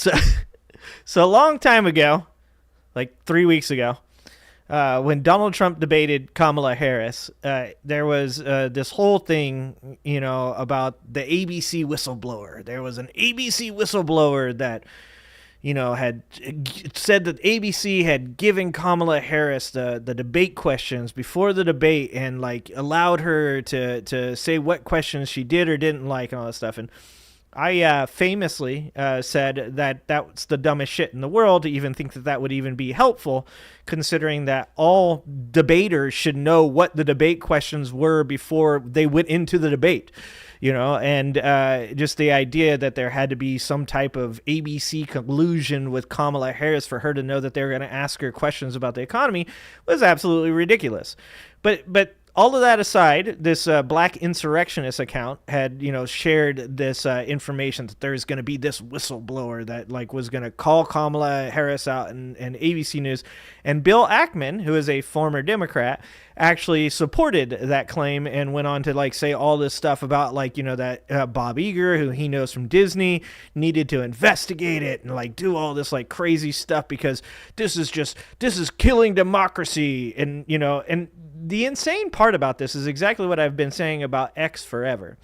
a long time ago, like 3 weeks ago, when Donald Trump debated Kamala Harris, there was this whole thing, you know, about the ABC whistleblower. There was an ABC whistleblower that, you know, had said that ABC had given Kamala Harris the debate questions before the debate, and, like, allowed her to say what questions she did or didn't like and all that stuff. And I famously said that that's the dumbest shit in the world to even think that that would even be helpful, considering that all debaters should know what the debate questions were before they went into the debate, you know, and just the idea that there had to be some type of ABC collusion with Kamala Harris for her to know that they were going to ask her questions about the economy was absolutely ridiculous. But all of that aside, this black insurrectionist account had, you know, shared this information that there's going to be this whistleblower that, like, was going to call Kamala Harris out and ABC News. And Bill Ackman, who is a former Democrat, actually supported that claim and went on to, like, say all this stuff about, like, you know, that Bob Iger, who he knows from Disney, needed to investigate it and, like, do all this, like, crazy stuff because this is killing democracy. And, you know, and the insane part about this is exactly what I've been saying about X forever.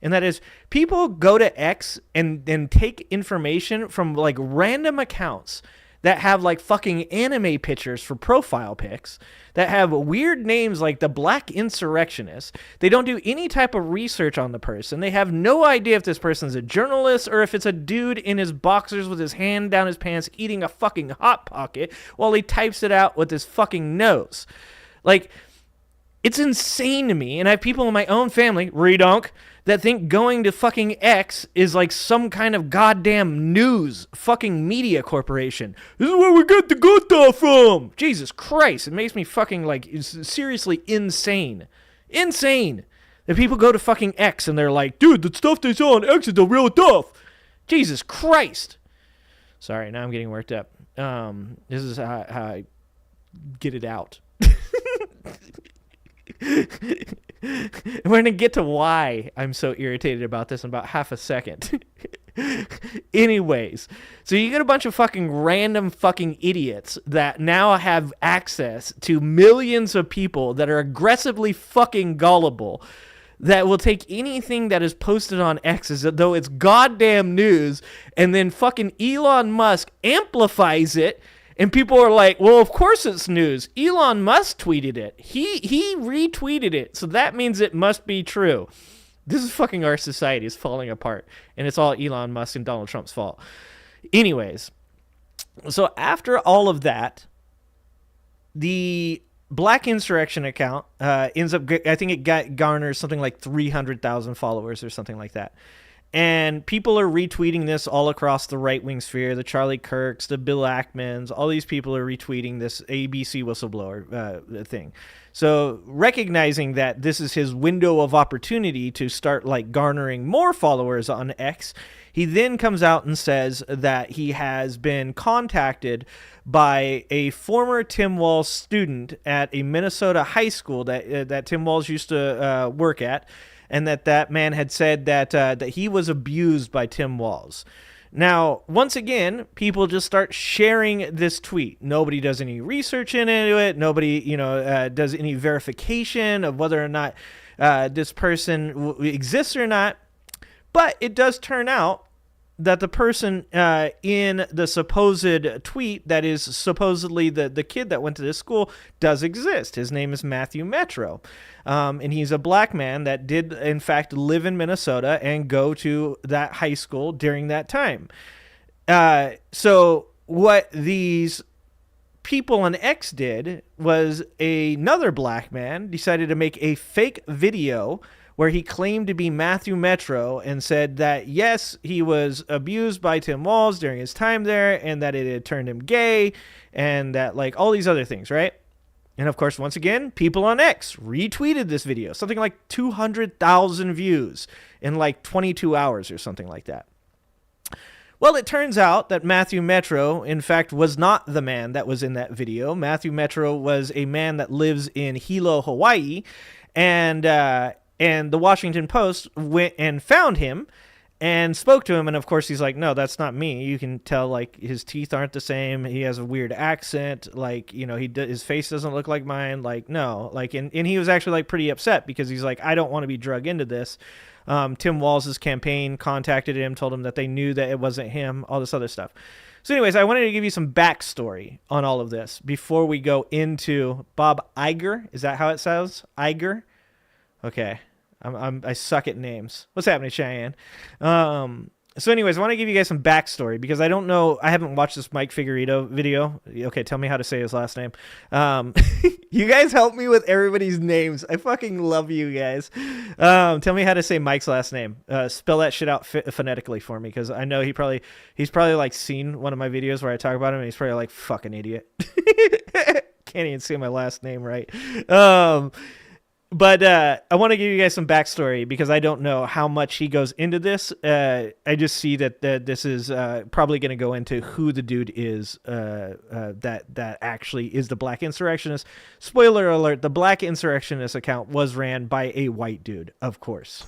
And that is, people go to X and take information from, like, random accounts that have, like, fucking anime pictures for profile pics, that have weird names like the Black Insurrectionist. They don't do any type of research on the person. They have no idea if this person's a journalist or if it's a dude in his boxers with his hand down his pants eating a fucking Hot Pocket while he types it out with his fucking nose. Like, it's insane to me, and I have people in my own family, redonk, that think going to fucking X is like some kind of goddamn news fucking media corporation. This is where we get the good stuff from. Jesus Christ, it makes me fucking, like, seriously insane. Insane that people go to fucking X and they're like, dude, the stuff they saw on X is the real stuff. Jesus Christ. Sorry, now I'm getting worked up. This is how I get it out. We're going to get to why I'm so irritated about this in about half a second. Anyways, so you get a bunch of fucking random fucking idiots that now have access to millions of people that are aggressively fucking gullible, that will take anything that is posted on X as though it's goddamn news, and then fucking Elon Musk amplifies it. And people are like, well, of course it's news. Elon Musk tweeted it. He retweeted it. So that means it must be true. This is fucking our society is falling apart, and it's all Elon Musk and Donald Trump's fault. Anyways, so after all of that, the Black Insurrection account ends up, I think it garners something like 300,000 followers or something like that. And people are retweeting this all across the right-wing sphere. The Charlie Kirks, the Bill Ackmans, all these people are retweeting this ABC whistleblower thing. So recognizing that this is his window of opportunity to start like garnering more followers on X, he then comes out and says that he has been contacted by a former Tim Walz student at a Minnesota high school that Tim Walz used to work at, and that man had said that he was abused by Tim Walz. Now, once again, people just start sharing this tweet. Nobody does any research into it. Nobody, does any verification of whether or not this person exists or not. But it does turn out that the person in the supposed tweet that is supposedly the kid that went to this school does exist. His name is Matthew Metro. And he's a black man that did, in fact, live in Minnesota and go to that high school during that time. So what these people on X did was another black man decided to make a fake video where he claimed to be Matthew Metro and said that, yes, he was abused by Tim Walz during his time there and that it had turned him gay and that, like, all these other things, right? And, of course, once again, people on X retweeted this video. Something like 200,000 views in, like, 22 hours or something like that. Well, it turns out that Matthew Metro, in fact, was not the man that was in that video. Matthew Metro was a man that lives in Hilo, Hawaii, and the Washington Post went and found him and spoke to him. And of course, he's like, no, that's not me. You can tell, like, his teeth aren't the same. He has a weird accent. Like, his face doesn't look like mine. Like, no. Like, and he was actually, like, pretty upset because he's like, I don't want to be drug into this. Tim Walz's campaign contacted him, told him that they knew that it wasn't him, all this other stuff. So anyways, I wanted to give you some backstory on all of this before we go into Bob Iger. Is that how it says? Iger? Okay. I suck at names. What's happening, Cheyenne? So anyways, I want to give you guys some backstory because I don't know. I haven't watched this Mike Figueredo video. Okay, tell me how to say his last name. You guys help me with everybody's names. I fucking love you guys. Tell me how to say Mike's last name. Spell that shit out phonetically for me because I know he's probably like seen one of my videos where I talk about him and he's probably like, fucking idiot. Can't even say my last name right. But I want to give you guys some backstory because I don't know how much he goes into this. I just see that this is probably going to go into who the dude is that actually is the Black Insurrectionist. Spoiler alert, the Black Insurrectionist account was ran by a white dude, of course.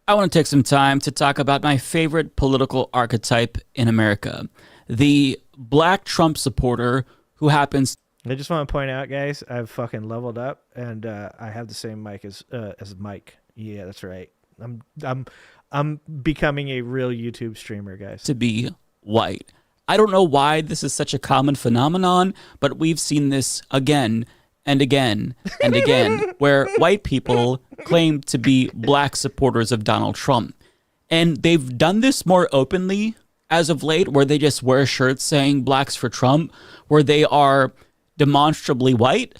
I want to take some time to talk about my favorite political archetype in America, the Black Trump supporter who happens. I just want to point out, guys, I've fucking leveled up and I have the same mic as Mike. Yeah, that's right. I'm becoming a real YouTube streamer, guys. To be white. I don't know why this is such a common phenomenon, but we've seen this again and again and again, where white people claim to be black supporters of Donald Trump. And they've done this more openly as of late, where they just wear shirts saying Blacks for Trump, where they are demonstrably white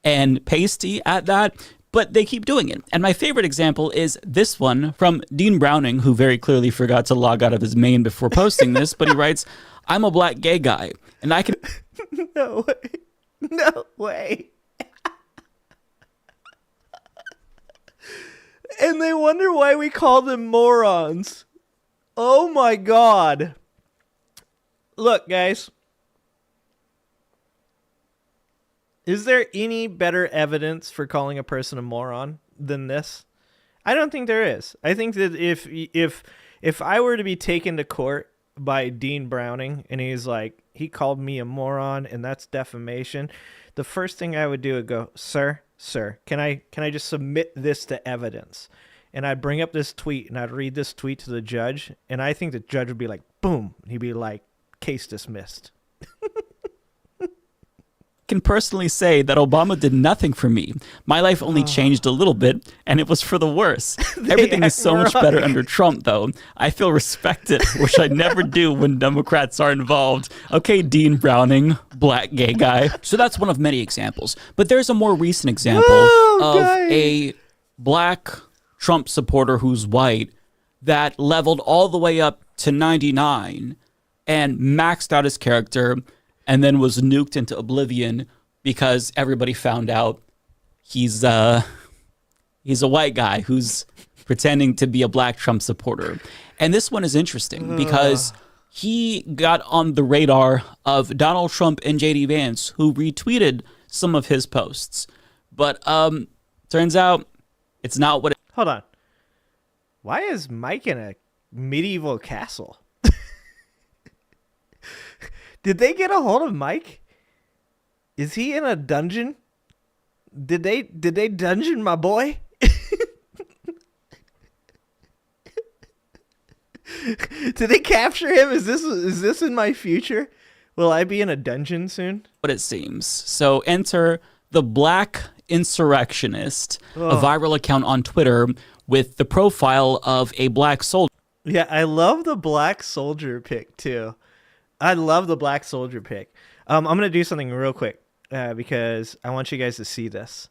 and pasty at that, but they keep doing it. And my favorite example is this one from Dean Browning, who very clearly forgot to log out of his main before posting this, but he writes, I'm a black gay guy, and I can... No way. No way. And they wonder why we call them morons. Oh my God. Look, guys. Is there any better evidence for calling a person a moron than this? I don't think there is. I think that if I were to be taken to court by Dean Browning and he's like, he called me a moron and that's defamation, the first thing I would do would go, sir, can I just submit this to evidence? And I'd bring up this tweet and I'd read this tweet to the judge, and I think the judge would be like, boom. He'd be like, case dismissed. can personally say that Obama did nothing for me. My life only changed a little bit, and it was for the worse. Everything is so much better under Trump, though. I feel respected, which I never do when Democrats are involved. Okay, Dean Browning, black gay guy. So that's one of many examples. But there's a more recent example of a black Trump supporter who's white that leveled all the way up to 99 and maxed out his character and then was nuked into oblivion because everybody found out he's a white guy who's pretending to be a black Trump supporter. And this one is interesting because he got on the radar of Donald Trump and JD Vance, who retweeted some of his posts. But turns out it's not what it... Hold on. Why is Mike in a medieval castle? Did they get a hold of Mike? Is he in a dungeon? Did they dungeon my boy? Did they capture him? Is this in my future? Will I be in a dungeon soon? What it seems. So enter the Black Insurrectionist, a viral account on Twitter with the profile of a black soldier. Yeah, I love the black soldier pic too. I love the black soldier pic. I'm going to do something real quick because I want you guys to see this.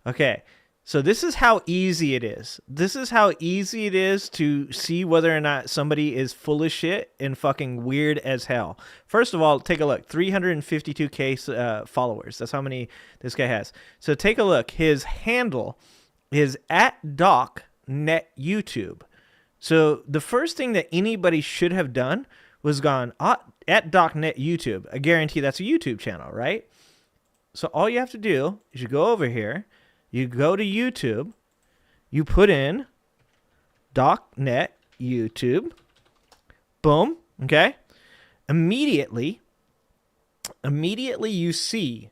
Okay, so this is how easy it is. This is how easy it is to see whether or not somebody is full of shit and fucking weird as hell. First of all, take a look. 352K followers. That's how many this guy has. So take a look. His handle is @DocNetYouTube. So the first thing that anybody should have done was gone @DocNetYouTube. I guarantee that's a YouTube channel, right? So all you have to do is you go over here, you go to YouTube, you put in DocNetYouTube, boom, okay? Immediately you see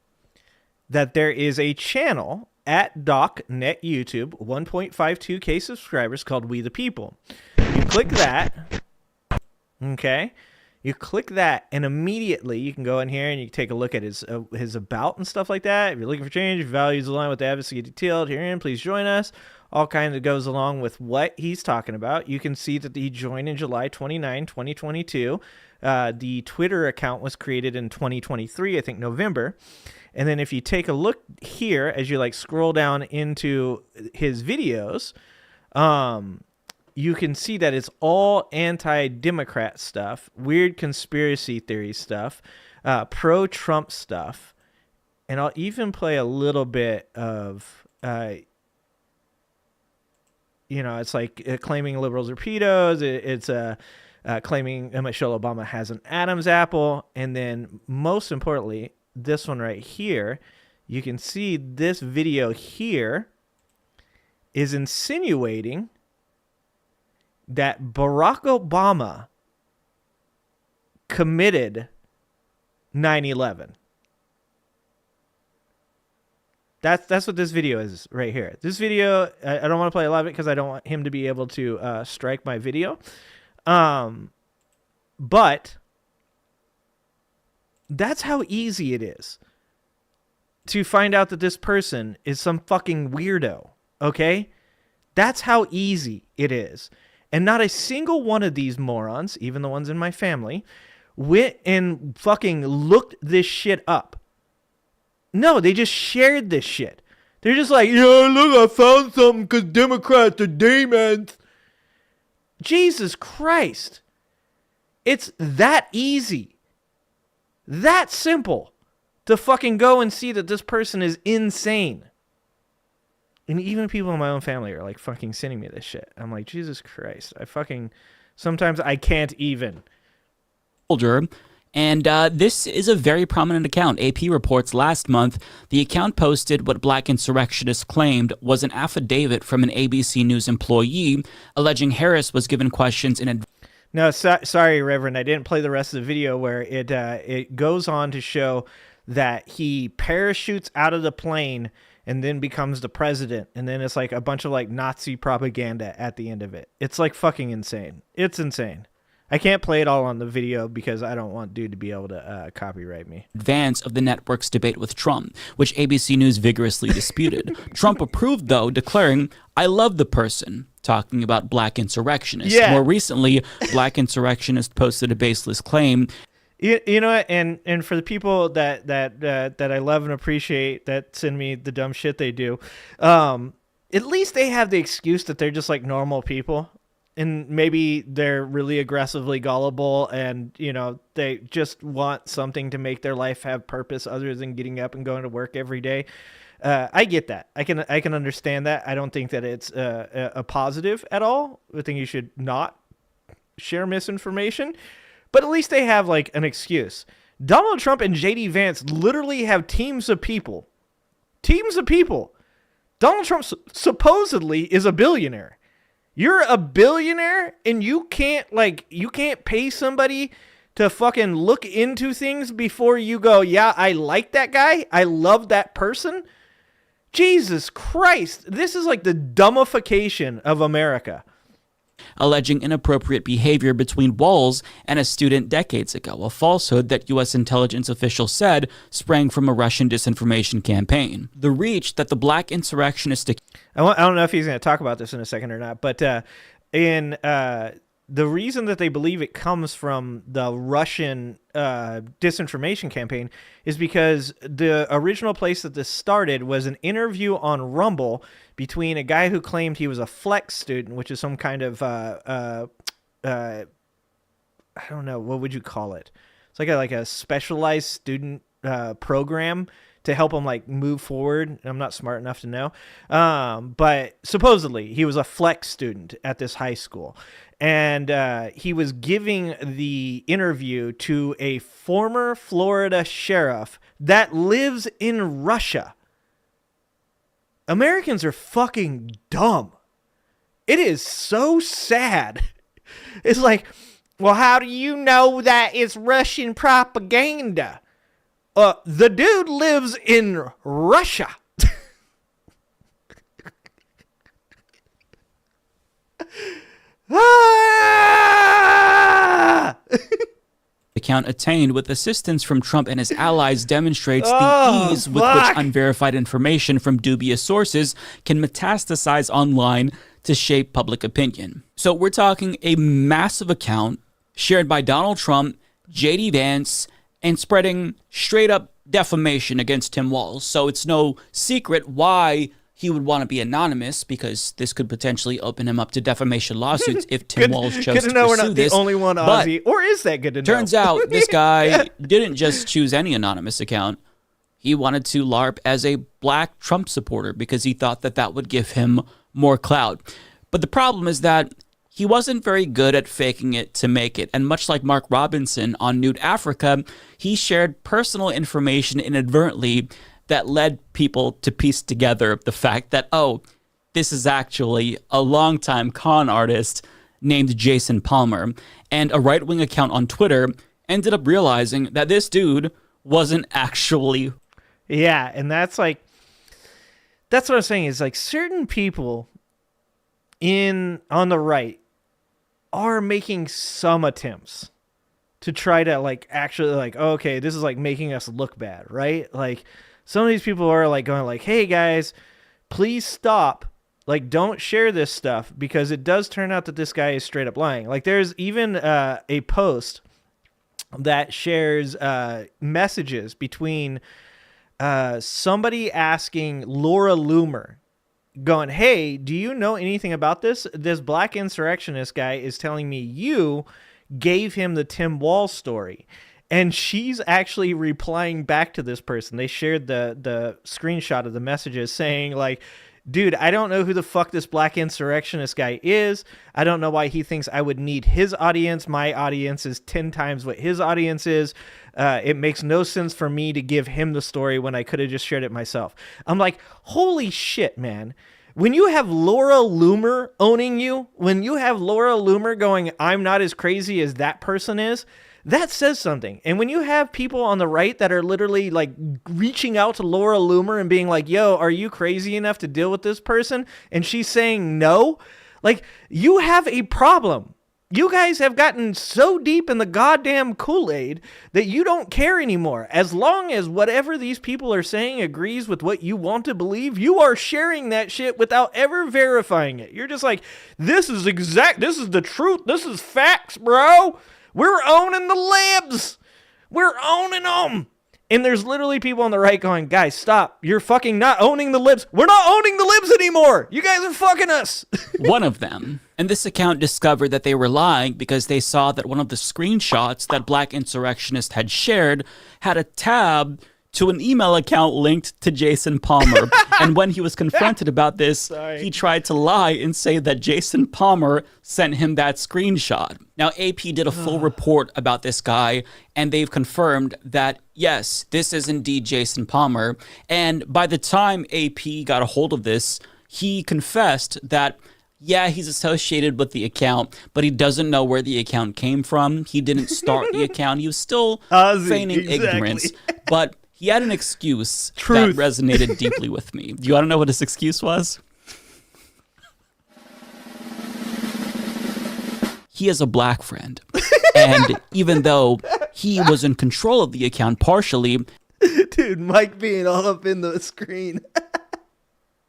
that there is a channel @DocNetYouTube, 1.52K subscribers, called We the People. You click that, okay? You click that, and immediately you can go in here and you can take a look at his about and stuff like that. If you're looking for change, if values align with the advocacy detailed herein, please join us. All kinds of goes along with what he's talking about. You can see that he joined in July 29, 2022. The Twitter account was created in 2023, I think November. And then if you take a look here, as you like scroll down into his videos, you can see that it's all anti-Democrat stuff, weird conspiracy theory stuff, pro-Trump stuff. And I'll even play a little bit of, it's like claiming liberals are pedos. It's claiming Michelle Obama has an Adam's apple. And then most importantly, this one right here, you can see this video here is insinuating that Barack Obama committed 9/11. That's what this video is right here. This video, I don't want to play a lot of it because I don't want him to be able to strike my video. But that's how easy it is to find out that this person is some fucking weirdo, okay? That's how easy it is. And not a single one of these morons, even the ones in my family, went and fucking looked this shit up. No, they just shared this shit. They're just like, yeah, look, I found something because Democrats are demons. Jesus Christ. It's that easy. That simple to fucking go and see that this person is insane. And even people in my own family are like fucking sending me this shit. I'm like, Jesus Christ. Sometimes I can't even. And this is a very prominent account. AP reports last month the account posted what Black Insurrectionists claimed was an affidavit from an ABC News employee alleging Harris was given questions in advance. No, sorry, Reverend. I didn't play the rest of the video where it goes on to show that he parachutes out of the plane and then becomes the president. And then it's like a bunch of like Nazi propaganda at the end of it. It's like fucking insane. It's insane. I can't play it all on the video because I don't want dude to be able to copyright me. Advance of the network's debate with Trump, which ABC News vigorously disputed. Trump approved, though, declaring, "I love the person," talking about black insurrectionists. Yeah. More recently, black insurrectionist posted a baseless claim. You know what? And for the people that I love and appreciate that send me the dumb shit they do, at least they have the excuse that they're just like normal people. And maybe they're really aggressively gullible and, you know, they just want something to make their life have purpose other than getting up and going to work every day. I get that. I can understand that. I don't think that it's a positive at all. I think you should not share misinformation. But at least they have, like, an excuse. Donald Trump and J.D. Vance literally have teams of people. Teams of people. Donald Trump supposedly is a billionaire. You're a billionaire and you can't pay somebody to fucking look into things before you go, yeah, I like that guy. I love that person. Jesus Christ. This is like the dumbification of America. Alleging inappropriate behavior between Walls and a student decades ago, a falsehood that U.S. intelligence officials said sprang from a Russian disinformation campaign. The reach that the black insurrectionist... I don't know if he's going to talk about this in a second or not, but the reason that they believe it comes from the Russian disinformation campaign is because the original place that this started was an interview on Rumble between a guy who claimed he was a flex student, which is some kind of, I don't know, what would you call it? It's like a specialized student program to help him like move forward. I'm not smart enough to know. But supposedly he was a flex student at this high school. And he was giving the interview to a former Florida sheriff that lives in Russia. Americans are fucking dumb. It is so sad. It's like, well, how do you know that it's Russian propaganda? The dude lives in Russia. Account attained with assistance from Trump and his allies demonstrates the ease with which unverified information from dubious sources can metastasize online to shape public opinion. So we're talking a massive account shared by Donald Trump, J.D. Vance, and spreading straight up defamation against Tim Walz. So it's no secret why he would want to be anonymous, because this could potentially open him up to defamation lawsuits if Tim Walz chose to pursue this. Good to know we're not the only one Aussie, or is that good to know? Turns out this guy didn't just choose any anonymous account. He wanted to LARP as a black Trump supporter because he thought that that would give him more clout. But the problem is that he wasn't very good at faking it to make it. And much like Mark Robinson on Nude Africa, he shared personal information inadvertently that led people to piece together the fact that, oh, this is actually a longtime con artist named Jason Palmer. And a right-wing account on Twitter ended up realizing that this dude wasn't actually... Yeah, and that's what I'm saying is like certain people on the right are making some attempts to try to like actually like, okay, this is like making us look bad, right? Like some of these people are like going like, hey guys, please stop. Like, don't share this stuff because it does turn out that this guy is straight up lying. Like there's even a post that shares messages between somebody asking Laura Loomer, going, hey, do you know anything about this? This black insurrectionist guy is telling me you gave him the Tim Walz story. And she's actually replying back to this person. They shared the screenshot of the messages saying like, dude, I don't know who the fuck this black insurrectionist guy is. I don't know why he thinks I would need his audience. My audience is 10 times what his audience is. It makes no sense for me to give him the story when I could have just shared it myself. I'm like, holy shit, man. When you have Laura Loomer owning you, when you have Laura Loomer going, I'm not as crazy as that person is, that says something. And when you have people on the right that are literally like reaching out to Laura Loomer and being like, yo, are you crazy enough to deal with this person? And she's saying no. Like, you have a problem. You guys have gotten so deep in the goddamn Kool-Aid that you don't care anymore. As long as whatever these people are saying agrees with what you want to believe, you are sharing that shit without ever verifying it. You're just like, this is the truth. This is facts, bro. We're owning the libs. We're owning them. And there's literally people on the right going, guys, stop. You're fucking not owning the libs. We're not owning the libs anymore. You guys are fucking us. One of them. And this account discovered that they were lying because they saw that one of the screenshots that Black Insurrectionist had shared had a tab to an email account linked to Jason Palmer. And when he was confronted about this, he tried to lie and say that Jason Palmer sent him that screenshot. Now, AP did a full report about this guy, and they've confirmed that, yes, this is indeed Jason Palmer. And by the time AP got a hold of this, he confessed that, yeah, he's associated with the account, but he doesn't know where the account came from. He didn't start the account. He was still feigning ignorance. But he had an excuse that resonated deeply with me. Do you want to know what his excuse was? He has a black friend. And even though he was in control of the account partially... Dude, Mike being all up in the screen.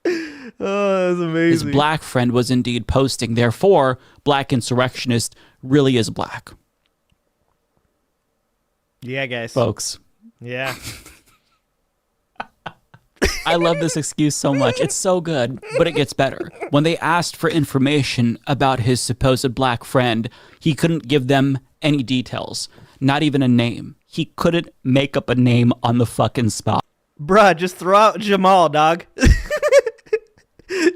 Oh, that's amazing. His black friend was indeed posting. Therefore, Black Insurrectionist really is black. Yeah, guys. Folks. Yeah. I love this excuse so much. It's so good, but it gets better. When they asked for information about his supposed black friend, he couldn't give them any details, not even a name. He couldn't make up a name on the fucking spot. Bruh, just throw out Jamal, dog.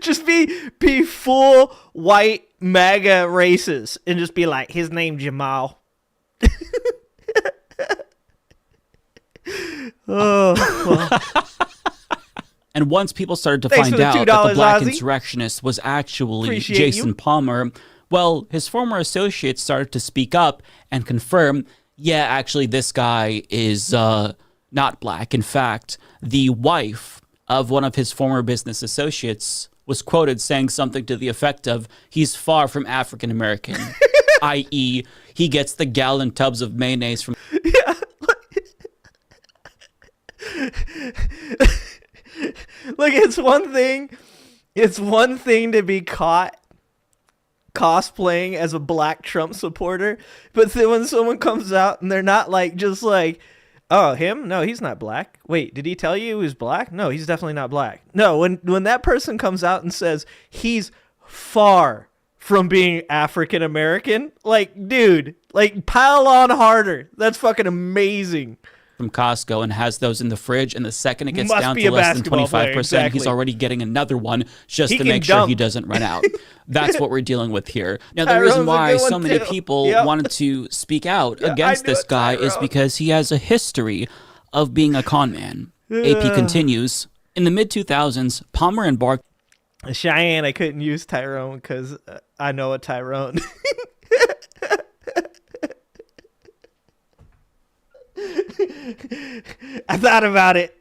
Just be full white MAGA racist and just be like, his name Jamal. Oh, well. And once people started to find out that the Black Insurrectionist was actually Jason Palmer, well, his former associates started to speak up and confirm, yeah, actually, this guy is not black. In fact, the wife of one of his former business associates was quoted saying something to the effect of, he's far from African American, i.e., he gets the gallon tubs of mayonnaise from... Yeah. Like, it's one thing to be caught cosplaying as a black Trump supporter, but then when someone comes out and they're not like, just like, oh, him? No, he's not black. Wait, did he tell you he was black? No, he's definitely not black. No, when that person comes out and says he's far from being African American, like, dude, like, pile on harder. That's fucking amazing. From Costco and has those in the fridge, and the second it gets down to less than 25%, he's already getting another one just to make sure he doesn't run out. That's what we're dealing with here. Now, the reason why so many people wanted to speak out against this guy is because he has a history of being a con man. AP continues, in the mid-2000s, Palmer embarked... Cheyenne, I couldn't use Tyrone because I know a Tyrone. I thought about it.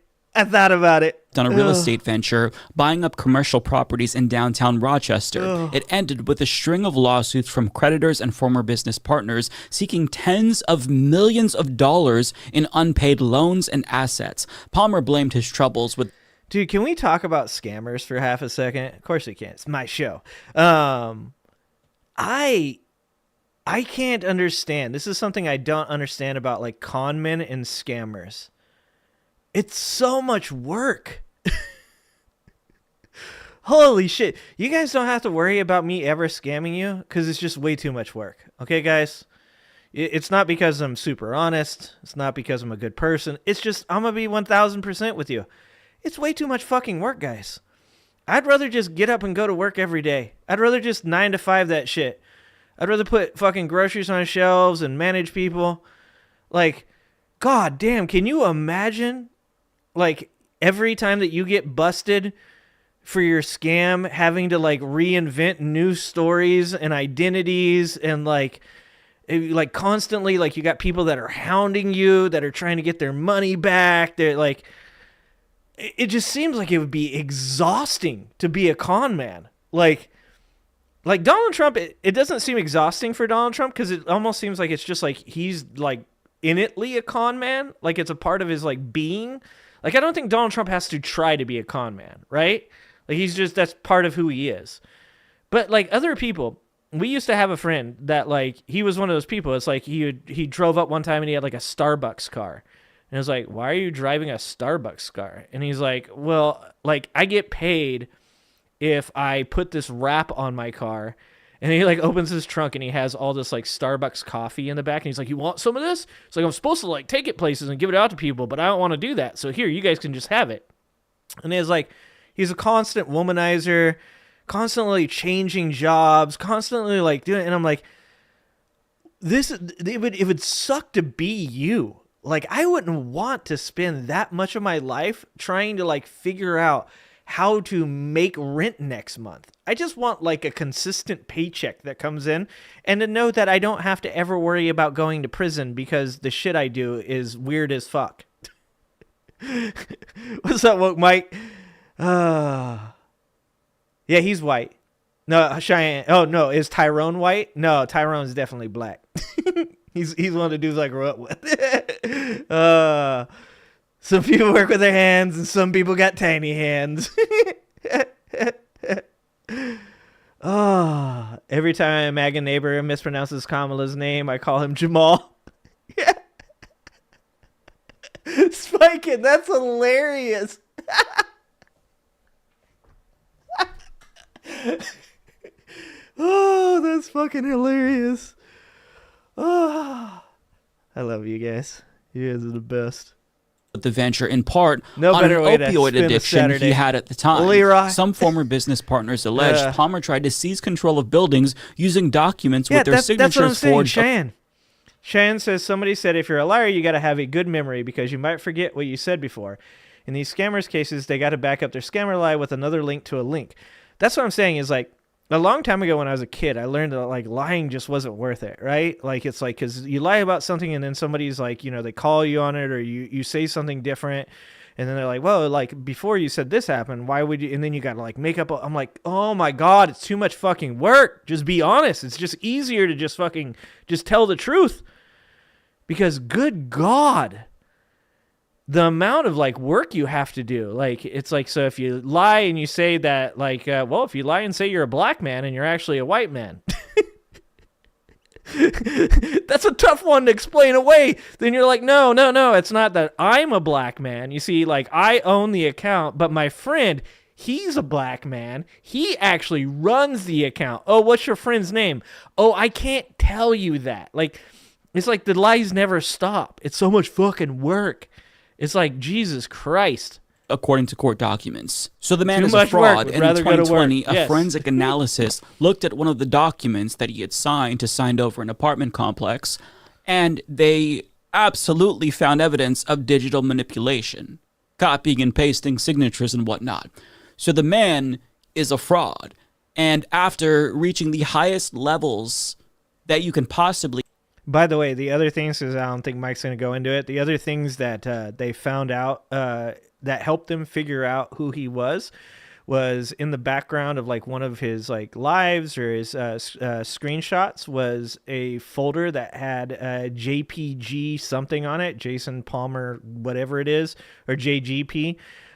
On a real estate venture, buying up commercial properties in downtown Rochester. It ended with a string of lawsuits from creditors and former business partners seeking tens of millions of dollars in unpaid loans and assets. Palmer blamed his troubles with... Dude, can we talk about scammers for half a second? Of course we can. It's my show. I can't understand. This is something I don't understand about, like, con men and scammers. It's so much work. Holy shit. You guys don't have to worry about me ever scamming you because it's just way too much work. Okay, guys? It's not because I'm super honest. It's not because I'm a good person. It's just I'm going to be 1,000% with you. It's way too much fucking work, guys. I'd rather just get up and go to work every day. I'd rather just 9 to 5 that shit. I'd rather put fucking groceries on shelves and manage people. Like, god damn, can you imagine, like, every time that you get busted for your scam, having to, like, reinvent new stories and identities and, like constantly, like, you got people that are hounding you, that are trying to get their money back. They're, like, it just seems like it would be exhausting to be a con man. Like, like Donald Trump, it doesn't seem exhausting for Donald Trump because it almost seems like it's just like he's like innately a con man. Like it's a part of his like being. Like I don't think Donald Trump has to try to be a con man, right? Like he's just, that's part of who he is. But like other people, we used to have a friend that like, he was one of those people. It's like he drove up one time and he had like a Starbucks car. And I was like, why are you driving a Starbucks car? And he's like, well, like I get paid if I put this wrap on my car. And he like opens his trunk and he has all this like Starbucks coffee in the back. And he's like, you want some of this? It's like, I'm supposed to like take it places and give it out to people, but I don't want to do that. So here, you guys can just have it. And it's like, he's a constant womanizer, constantly changing jobs, constantly like doing, and I'm like, it would suck to be you. Like, I wouldn't want to spend that much of my life trying to like figure out how to make rent next month. I just want like a consistent paycheck that comes in and to know that I don't have to ever worry about going to prison because the shit I do is weird as fuck. What's up, woke Mike? Yeah, he's white. No, Cheyenne. Oh no, is Tyrone white? No, Tyrone's definitely black. he's one of the dudes I grew up with. Some people work with their hands, and some people got tiny hands. Every time a MAGA neighbor mispronounces Kamala's name, I call him Jamal. Yeah. Spiking, that's hilarious. Oh, that's fucking hilarious. Oh, I love you guys. You guys are the best. The venture in part no on an better way to opioid spend a addiction Saturday. he had at the time. Leroy. Some former business partners alleged Palmer tried to seize control of buildings using documents with their signatures that's what I'm saying, forged. Cheyenne says, somebody said if you're a liar, you got to have a good memory because you might forget what you said before. In these scammers' cases, they got to back up their scammer lie with another link to a link. That's what I'm saying is like, a long time ago when I was a kid, I learned that like lying just wasn't worth it, right? Like it's like, because you lie about something and then somebody's like, you know, they call you on it or you say something different and then they're like, well, like before you said this happened, why would you? And then you got to like make up. I'm like, oh my God, it's too much fucking work. Just be honest. It's just easier to just fucking just tell the truth because good God. The amount of like work you have to do, like it's like, so if you lie and you say that like, well, if you lie and say you're a black man and you're actually a white man, that's a tough one to explain away. Then you're like, no, it's not that I'm a black man. You see, like I own the account, but my friend, he's a black man. He actually runs the account. Oh, what's your friend's name? Oh, I can't tell you that. Like, it's like the lies never stop. It's so much fucking work. It's like, Jesus Christ. According to court documents. So the man is a fraud. And in 2020, a forensic analysis looked at one of the documents that he had signed to sign over an apartment complex, and they absolutely found evidence of digital manipulation, copying and pasting signatures and whatnot. So the man is a fraud. And after reaching the highest levels that you can possibly... By the way, the other things, because I don't think Mike's going to go into it, the other things that they found out that helped them figure out who he was in the background of like one of his like lives or his screenshots was a folder that had JPG something on it, Jason Palmer, whatever it is, or JGP,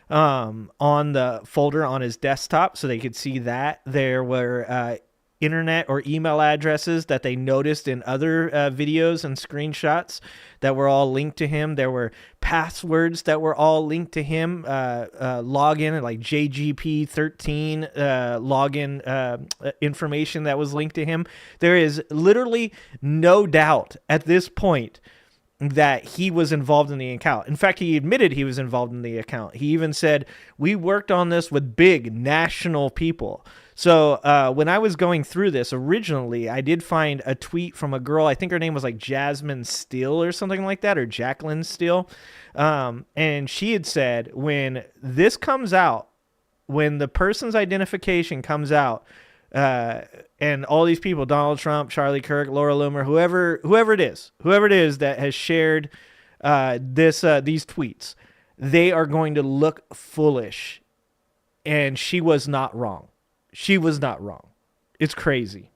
on the folder on his desktop so they could see that. There were internet or email addresses that they noticed in other videos and screenshots that were all linked to him. There were passwords that were all linked to him, login, like JGP13 login information that was linked to him. There is literally no doubt at this point that he was involved in the account. In fact, he admitted he was involved in the account. He even said, we worked on this with big national people. So when I was going through this originally, I did find a tweet from a girl. I think her name was like Jasmine Steele or something like that, or Jacqueline Steele. And she had said, when this comes out, when the person's identification comes out, and all these people, Donald Trump, Charlie Kirk, Laura Loomer, whoever it is that has shared these tweets, they are going to look foolish. And she was not wrong. She was not wrong. It's crazy.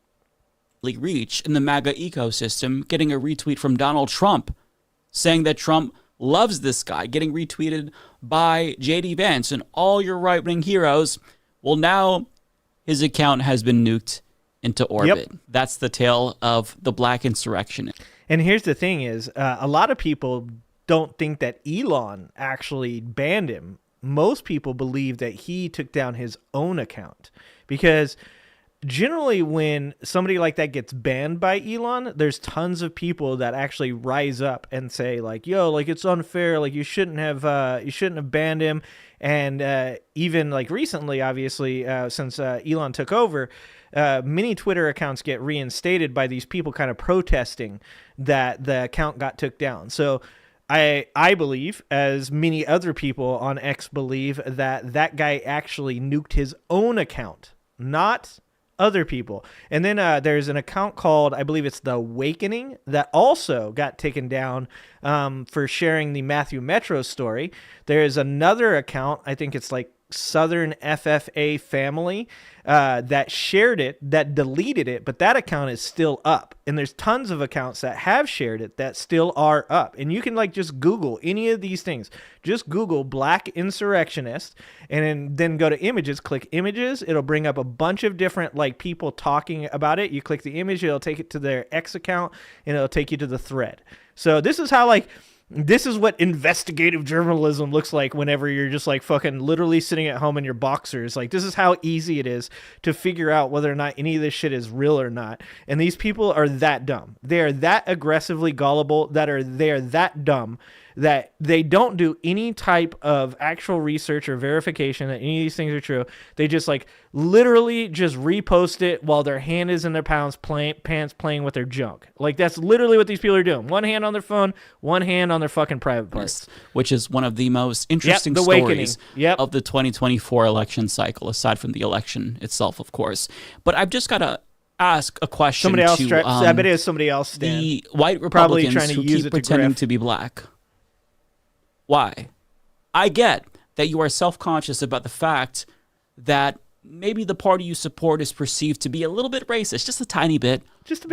Reach in the MAGA ecosystem, getting a retweet from Donald Trump saying that Trump loves this guy, getting retweeted by J.D. Vance and all your right-wing heroes. Well, now his account has been nuked into orbit. Yep. That's the tale of the black insurrection. And here's the thing is, a lot of people don't think that Elon actually banned him. Most people believe that he took down his own account, because generally when somebody like that gets banned by Elon, there's tons of people that actually rise up and say like, yo, like it's unfair. Like you shouldn't have banned him. And even like recently, obviously, since Elon took over, many Twitter accounts get reinstated by these people kind of protesting that the account got took down. So I believe, as many other people on X believe, that guy actually nuked his own account, not other people. And then there's an account called, I believe it's The Awakening, that also got taken down for sharing the Matthew Metro story. There's another account, I think it's like Southern FFA Family, that shared it, that deleted it, but that account is still up. And there's tons of accounts that have shared it that still are up. And you can like just Google any of these things. Just Google black insurrectionist and then go to images, click images. It'll bring up a bunch of different like people talking about it. You click the image, it'll take it to their X account and it'll take you to the thread. So this is how like, this is what investigative journalism looks like whenever you're just like fucking literally sitting at home in your boxers. Like this is how easy it is to figure out whether or not any of this shit is real or not. And these people are that dumb. They are that aggressively gullible they are that dumb that they don't do any type of actual research or verification that any of these things are true. They just like literally just repost it while their hand is in their pants playing with their junk. Like that's literally what these people are doing. One hand on their phone, one hand on their fucking private parts. Which is one of the most interesting stories of the 2024 election cycle, aside from the election itself, of course. But I've just got to ask a question. Somebody else, I bet it is somebody else. The white Republicans who keep pretending to be black. Why? I get that you are self-conscious about the fact that maybe the party you support is perceived to be a little bit racist, just a tiny bit,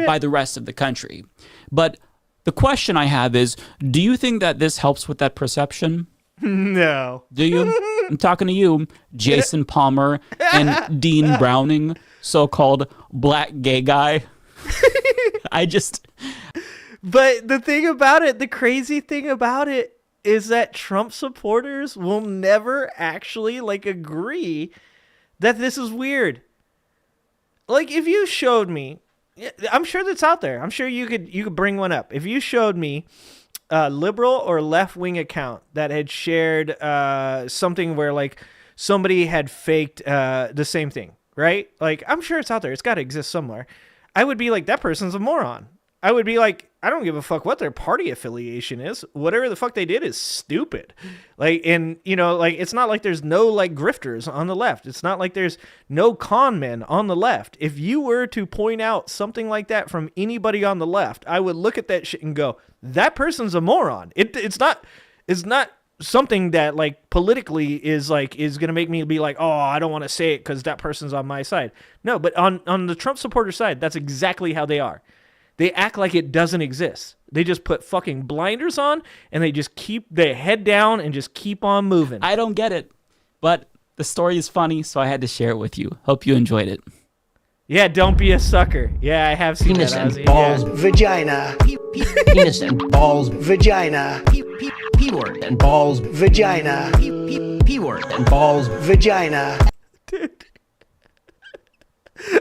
by the rest of the country. But the question I have is, do you think that this helps with that perception? No. Do you? I'm talking to you, Jason Palmer and Dean Browning, so-called black gay guy. But the thing about it, the crazy thing about it, is that Trump supporters will never actually like agree that this is weird. Like if you showed me, I'm sure that's out there. I'm sure you could bring one up. If you showed me a liberal or left-wing account that had shared something where like somebody had faked the same thing, right? Like I'm sure it's out there. It's got to exist somewhere. I would be like, that person's a moron. I would be like, I don't give a fuck what their party affiliation is. Whatever the fuck they did is stupid. Like, and you know, like, it's not like there's no like grifters on the left. It's not like there's no con men on the left. If you were to point out something like that from anybody on the left, I would look at that shit and go, that person's a moron. It's not something that like politically is going to make me be like, oh, I don't want to say it because that person's on my side. No, but on the Trump supporter side, that's exactly how they are. They act like it doesn't exist. They just put fucking blinders on and they just keep their head down and just keep on moving. I don't get it, but the story is funny, so I had to share it with you. Hope you enjoyed it. Yeah, don't be a sucker. Yeah, I have seen penis that. And balls, vagina. Penis and balls, vagina. P-word and balls, vagina. P-word and balls, vagina. Dude,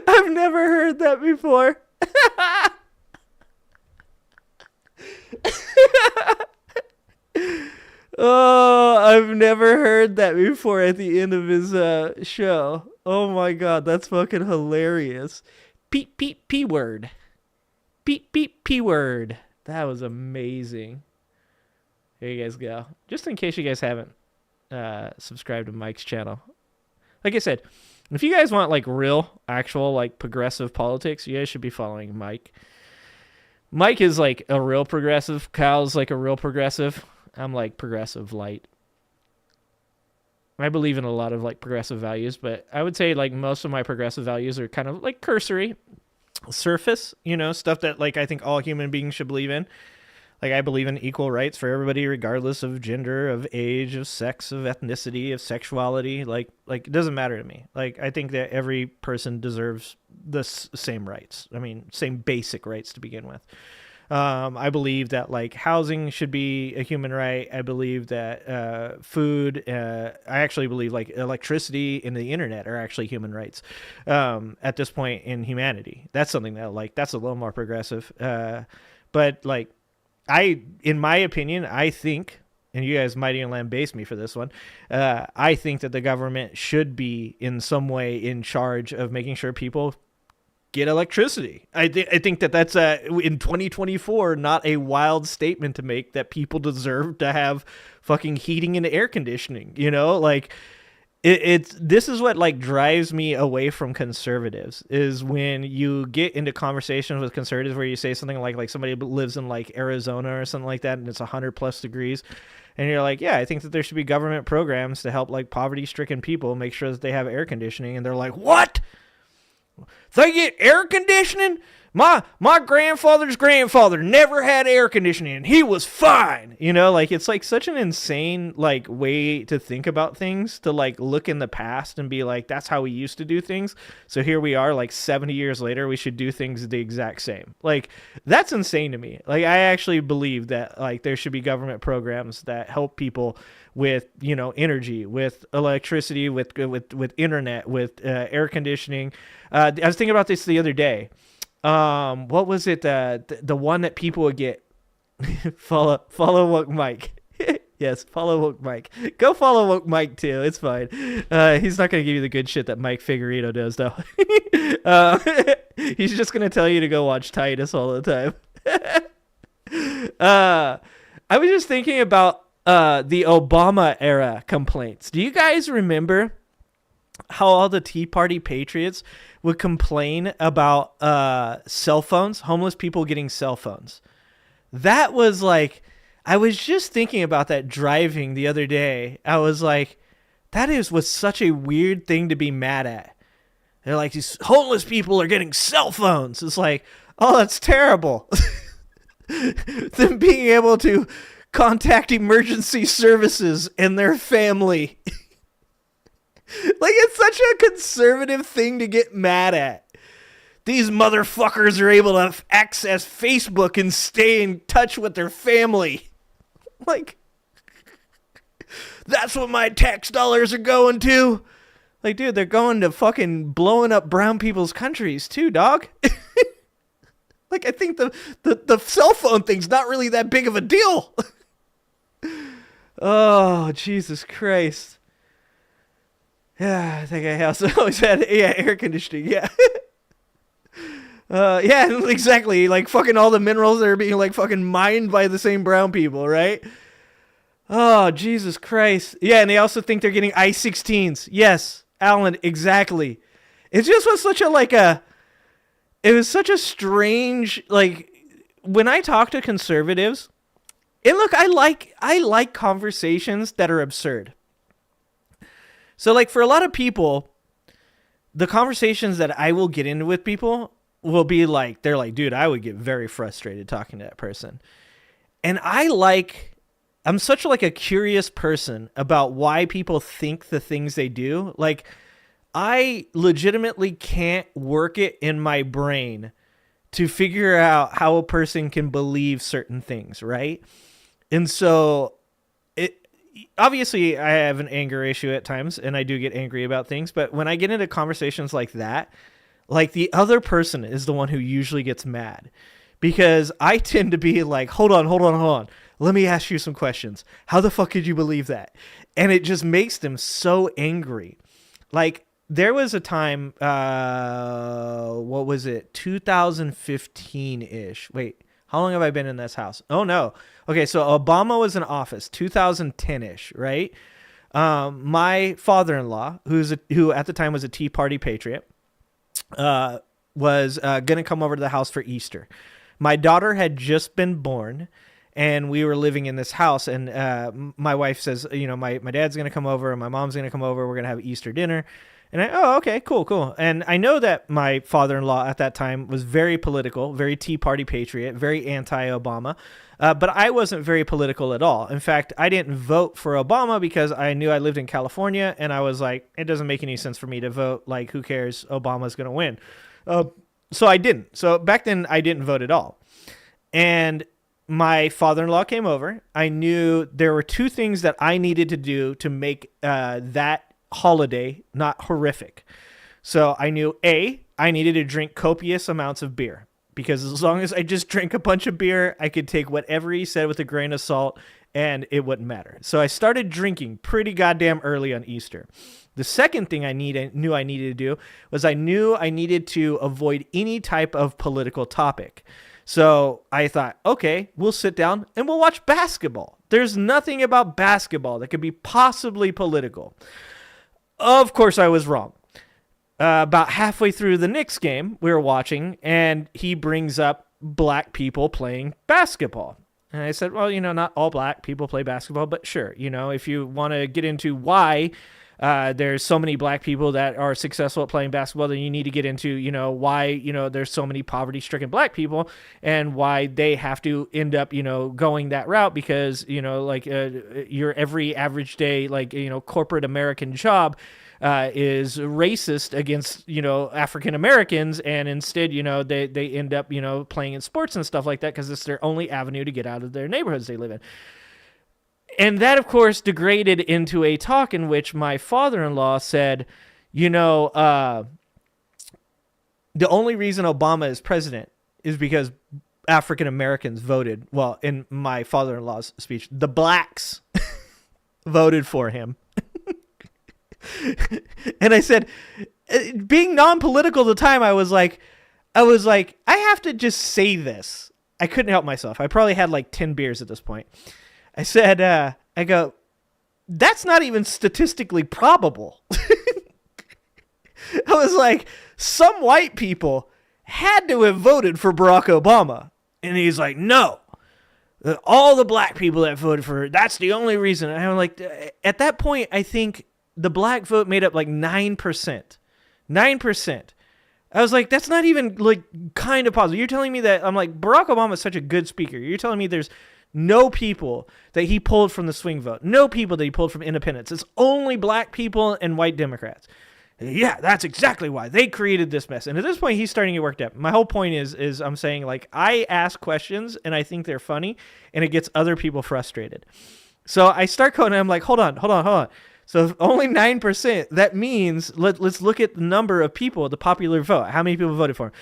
I've never heard that before. Oh, I've never heard that before at the end of his show. Oh my god, that's fucking hilarious. P-word. P-word. That was amazing. Here you guys go. Just in case you guys haven't subscribed to Mike's channel. Like I said, if you guys want like real, actual, like progressive politics, you guys should be following Mike. Mike is like a real progressive. Kyle's like a real progressive. I'm like progressive light. I believe in a lot of like progressive values, but I would say like most of my progressive values are kind of like cursory, surface, stuff that like I think all human beings should believe in. Like I believe in equal rights for everybody, regardless of gender, of age, of sex, of ethnicity, of sexuality. Like it doesn't matter to me. Like I think that every person deserves the same rights. I mean, same basic rights to begin with. I believe that like housing should be a human right. I believe that food. I actually believe like electricity and the internet are actually human rights. At this point in humanity, that's something that like that's a little more progressive. But like in my opinion, I think, and you guys might even lambaste me for this one, I think that the government should be in some way in charge of making sure people get electricity. I think that that's in 2024 not a wild statement to make, that people deserve to have fucking heating and air conditioning. Like this is what like drives me away from conservatives, is when you get into conversations with conservatives where you say something like somebody lives in like Arizona or something like that and it's 100+ degrees. And you're like, yeah, I think that there should be government programs to help like poverty-stricken people make sure that they have air conditioning. And they're like, what? They get air conditioning? My grandfather's grandfather never had air conditioning and he was fine. Like it's like such an insane like way to think about things, to like look in the past and be like, that's how we used to do things. So here we are like 70 years later, we should do things the exact same. Like that's insane to me. Like I actually believe that like there should be government programs that help people with, energy, with electricity, with internet, with air conditioning. I was thinking about this the other day. What was it? The one that people would get. follow Woke Mike. Yes, follow Woke Mike. Go follow Woke Mike too. It's fine. He's not gonna give you the good shit that Mike Figueredo does though. He's just gonna tell you to go watch Titus all the time. I was just thinking about the Obama era complaints. Do you guys remember how all the Tea Party patriots would complain about cell phones, homeless people getting cell phones? That was like, I was just thinking about that driving the other day. I was like, was such a weird thing to be mad at. They're like, these homeless people are getting cell phones. It's like, oh, that's terrible. Them being able to contact emergency services and their family. Like, it's such a conservative thing to get mad at. These motherfuckers are able to access Facebook and stay in touch with their family. Like, that's what my tax dollars are going to. Like, dude, they're going to fucking blowing up brown people's countries too, dog. Like, I think the cell phone thing's not really that big of a deal. Oh, Jesus Christ. Yeah, I think I also always had air conditioning. Yeah. Yeah, exactly. Like fucking all the minerals that are being like fucking mined by the same brown people, right? Oh, Jesus Christ. Yeah, and they also think they're getting I-16s. Yes, Alan, exactly. It just was such a it was such a strange, like, when I talk to conservatives, and look, I like conversations that are absurd. So, like, for a lot of people, the conversations that I will get into with people will be like, they're like, dude, I would get very frustrated talking to that person. And I'm such like a curious person about why people think the things they do. Like, I legitimately can't work it in my brain to figure out how a person can believe certain things, right? And so obviously I have an anger issue at times and I do get angry about things, but when I get into conversations like that, like the other person is the one who usually gets mad because I tend to be like, hold on. Let me ask you some questions. How the fuck could you believe that? And it just makes them so angry. Like there was a time, what was it? 2015-ish. Wait, how long have I been in this house? Oh no. Okay, so Obama was in office, 2010-ish, right? My father-in-law, who at the time was a Tea Party patriot, was going to come over to the house for Easter. My daughter had just been born, and we were living in this house, and my wife says, my dad's going to come over and my mom's going to come over. We're going to have Easter dinner. And okay, cool. And I know that my father-in-law at that time was very political, very Tea Party patriot, very anti-Obama. But I wasn't very political at all. In fact, I didn't vote for Obama because I knew I lived in California, and I was like, it doesn't make any sense for me to vote. Like, who cares? Obama's going to win. So I didn't. So back then, I didn't vote at all. And my father-in-law came over. I knew there were two things that I needed to do to make that holiday not horrific. So I knew I needed to drink copious amounts of beer, because as long as I just drank a bunch of beer, I could take whatever he said with a grain of salt and it wouldn't matter. So I started drinking pretty goddamn early on Easter. The second thing I knew I needed to do was I knew I needed to avoid any type of political topic. So I thought, okay, we'll sit down and we'll watch basketball. There's nothing about basketball that could be possibly political. Of course, I was wrong. About halfway through the Knicks game we were watching, and he brings up black people playing basketball. And I said, well, not all black people play basketball, but sure, if you want to get into why there's so many black people that are successful at playing basketball, then you need to get into, why, there's so many poverty-stricken black people and why they have to end up, going that route because, your every average day, corporate American job is racist against, African Americans. And instead, they end up, playing in sports and stuff like that because it's their only avenue to get out of their neighborhoods they live in. And that, of course, degraded into a talk in which my father-in-law said, the only reason Obama is president is because African Americans voted. Well, in my father-in-law's speech, the blacks voted for him. And I said, being non-political at the time, I was like, I have to just say this. I couldn't help myself. I probably had like 10 beers at this point. I said, I go, that's not even statistically probable. I was like, some white people had to have voted for Barack Obama. And he's like, no, all the black people that voted for her, that's the only reason. And I'm like, at that point, I think the black vote made up like 9%. 9%. I was like, that's not even like kind of possible. You're telling me that, I'm like, Barack Obama is such a good speaker. You're telling me there's no people that he pulled from the swing vote. No people that he pulled from independents. It's only black people and white Democrats. Yeah, that's exactly why they created this mess. And at this point, he's starting to get worked up. My whole point is I'm saying, like, I ask questions and I think they're funny and it gets other people frustrated. So I start going and I'm like, hold on. So if only 9%, that means let's look at the number of people, the popular vote. How many people voted for him?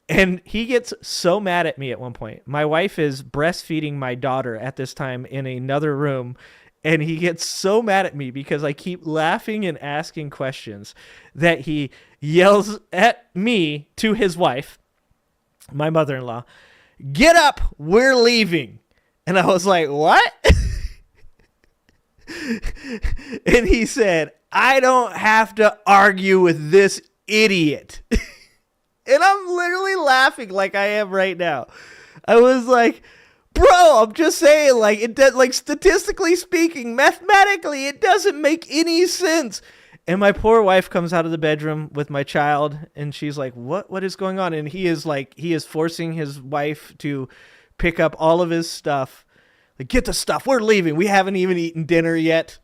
And he gets so mad at me at one point. My wife is breastfeeding my daughter at this time in another room. And he gets so mad at me because I keep laughing and asking questions that he yells at me to his wife, my mother-in-law, "Get up, we're leaving." And I was like, what? And he said, "I don't have to argue with this idiot." And I'm literally laughing like I am right now. I was like, bro, I'm just saying, like, it does, like, statistically speaking, mathematically, it doesn't make any sense. And my poor wife comes out of the bedroom with my child, and she's like, what is going on? And he is forcing his wife to pick up all of his stuff. Like, get the stuff. We're leaving. We haven't even eaten dinner yet.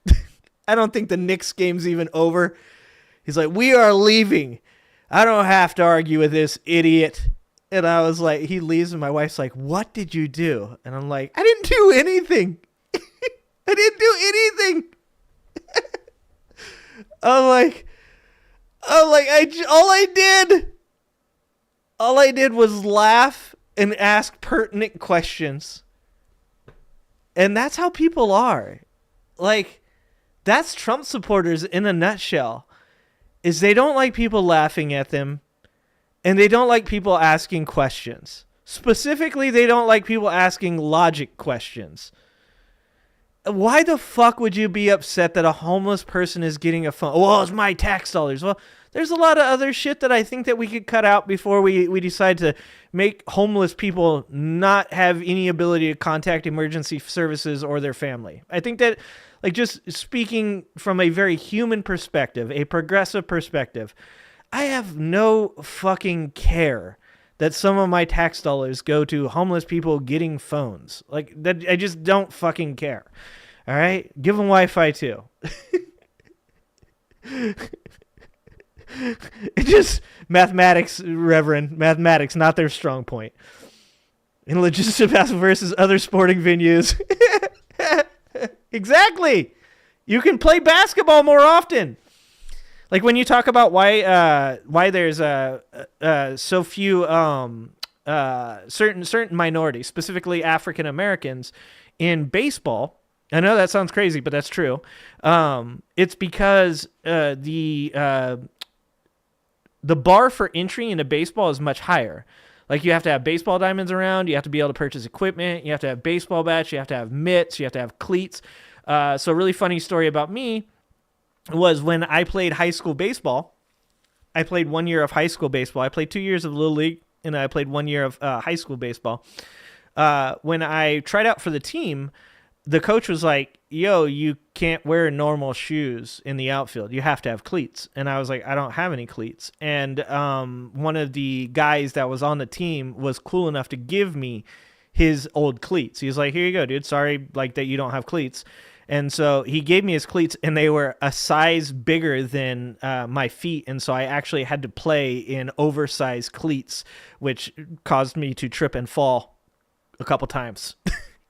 I don't think the Knicks game's even over. He's like, we are leaving. I don't have to argue with this idiot. And I was like, he leaves and my wife's like, what did you do? And I'm like, I didn't do anything. I didn't do anything. all I did was laugh and ask pertinent questions. And that's how people are. Like, that's Trump supporters in a nutshell. Is they don't like people laughing at them. And they don't like people asking questions. Specifically, they don't like people asking logic questions. Why the fuck would you be upset that a homeless person is getting a phone? Well, it's my tax dollars. Well, There's a lot of other shit that I think that we could cut out before we decide to make homeless people not have any ability to contact emergency services or their family. I think that, like, just speaking from a very human perspective, a progressive perspective, I have no fucking care that some of my tax dollars go to homeless people getting phones. Like, that, I just don't fucking care. All right? Give them Wi-Fi too. It just, mathematics, Reverend, mathematics, not their strong point. In logistics versus other sporting venues. Exactly. You can play basketball more often. Like when you talk about why there's so few certain minorities, specifically African Americans, in baseball. I know that sounds crazy, but that's true. It's because the bar for entry into baseball is much higher. Like, you have to have baseball diamonds around, you have to be able to purchase equipment, you have to have baseball bats, you have to have mitts, you have to have cleats. So a really funny story about me was when I played high school baseball. I played 1 year of high school baseball. I played 2 years of Little League, and I played 1 year of high school baseball. When I tried out for the team, the coach was like, yo, you can't wear normal shoes in the outfield. You have to have cleats. And I was like, I don't have any cleats. And one of the guys that was on the team was cool enough to give me his old cleats. He was like, here you go, dude. Sorry, like, that you don't have cleats. And so he gave me his cleats, and they were a size bigger than my feet. And so I actually had to play in oversized cleats, which caused me to trip and fall a couple times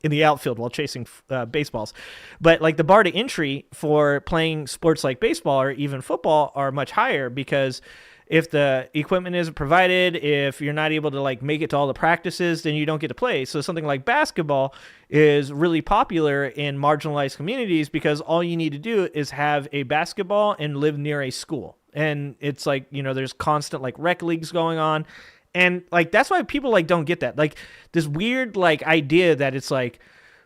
in the outfield while chasing baseballs. But like, the bar to entry for playing sports like baseball or even football are much higher, because if the equipment isn't provided, if you're not able to like make it to all the practices, then you don't get to play. So something like basketball is really popular in marginalized communities because all you need to do is have a basketball and live near a school. And it's like, you know, there's constant like rec leagues going on. And like, that's why people like don't get that. Like, this weird like idea that it's like,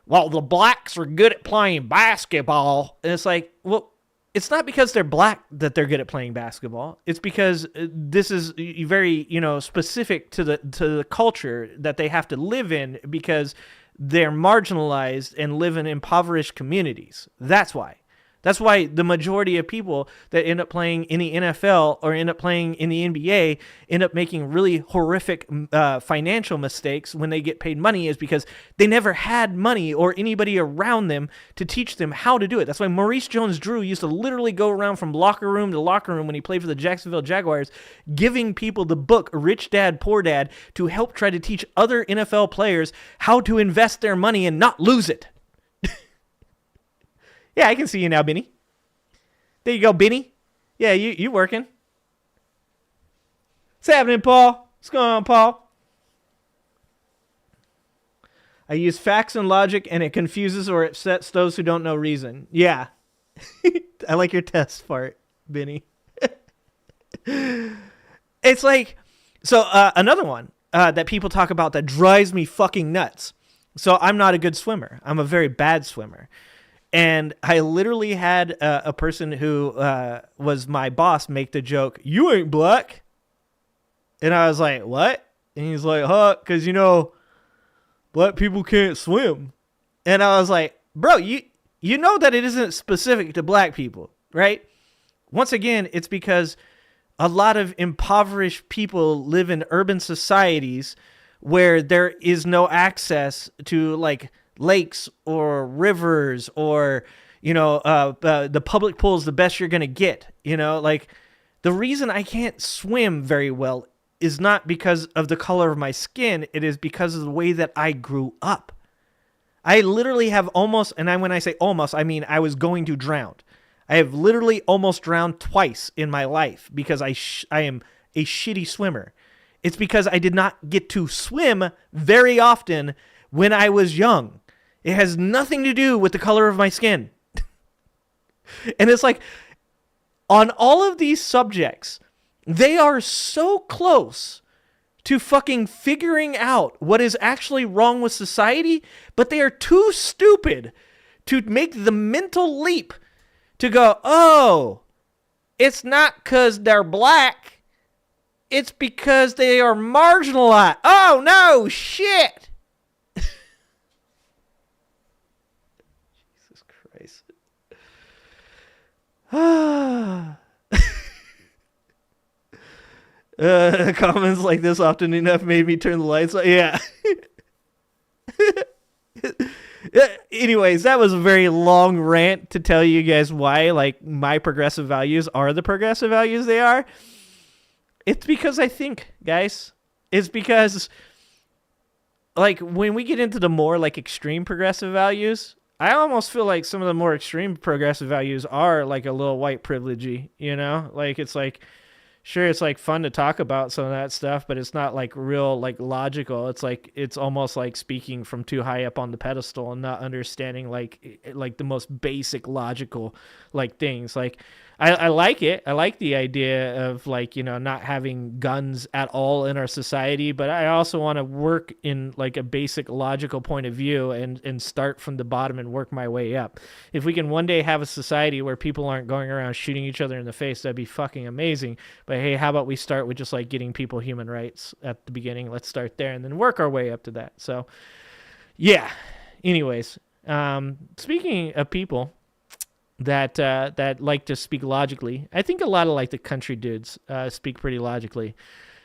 well, the blacks are good at playing basketball. And it's like, well, it's not because they're black that they're good at playing basketball. It's because this is very, you know, specific to the culture that they have to live in, because they're marginalized and live in impoverished communities. That's why. That's why the majority of people that end up playing in the NFL or end up playing in the NBA end up making really horrific financial mistakes when they get paid money, is because they never had money or anybody around them to teach them how to do it. That's why Maurice Jones-Drew used to literally go around from locker room to locker room when he played for the Jacksonville Jaguars, giving people the book Rich Dad, Poor Dad to help try to teach other NFL players how to invest their money and not lose it. Yeah, I can see you now, Benny. There you go, Benny. Yeah, you working. What's happening, Paul? What's going on, Paul? I use facts and logic, and it confuses or upsets those who don't know reason. Yeah. I like your test part, Benny. It's like, so another one that people talk about that drives me fucking nuts. So I'm not a good swimmer. I'm a very bad swimmer. And I literally had a person who was my boss make the joke, "You ain't black." And I was like, what? And he's like, huh, because, you know, black people can't swim. And I was like, bro, you know that it isn't specific to black people, right? Once again, it's because a lot of impoverished people live in urban societies where there is no access to, like, lakes or rivers or, you know, the public pool is the best you're going to get. You know, like, the reason I can't swim very well is not because of the color of my skin. It is because of the way that I grew up. I literally have almost, and when I say almost, I mean I was going to drown. I have literally almost drowned twice in my life because I am a shitty swimmer. It's because I did not get to swim very often when I was young. It has nothing to do with the color of my skin. And it's like, on all of these subjects, they are so close to fucking figuring out what is actually wrong with society, but they are too stupid to make the mental leap to go, oh, it's not because they're black. It's because they are marginalized. Oh, no, shit. Jesus Christ. Comments like this often enough made me turn the lights on. Yeah. Anyways, that was a very long rant to tell you guys why, like, my progressive values are the progressive values they are. It's because I think, guys. It's because, like, when we get into the more, like, extreme progressive values, I almost feel like some of the more extreme progressive values are, like, a little white privilege-y, you know? Like, it's like, sure, it's like fun to talk about some of that stuff, but it's not like real, like, logical. It's like, it's almost like speaking from too high up on the pedestal and not understanding like the most basic logical, like, things. Like, I like it. I like the idea of, like, you know, not having guns at all in our society, but I also want to work in, like, a basic logical point of view and start from the bottom and work my way up. If we can one day have a society where people aren't going around shooting each other in the face, that'd be fucking amazing. But hey, how about we start with just, like, getting people human rights at the beginning? Let's start there and then work our way up to that. So, yeah. Anyways, speaking of people that like to speak logically, I think a lot of, like, the country dudes speak pretty logically.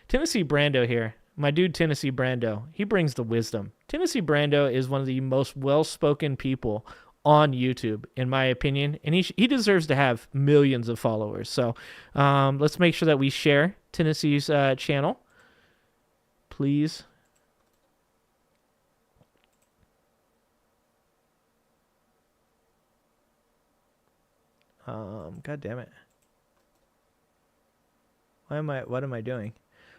Tennessee Brando here, my dude Tennessee Brando, he brings the wisdom. Tennessee Brando is one of the most well-spoken people on YouTube, in my opinion, and he deserves to have millions of followers. So let's make sure that we share Tennessee's channel, please. God damn it. What am I doing?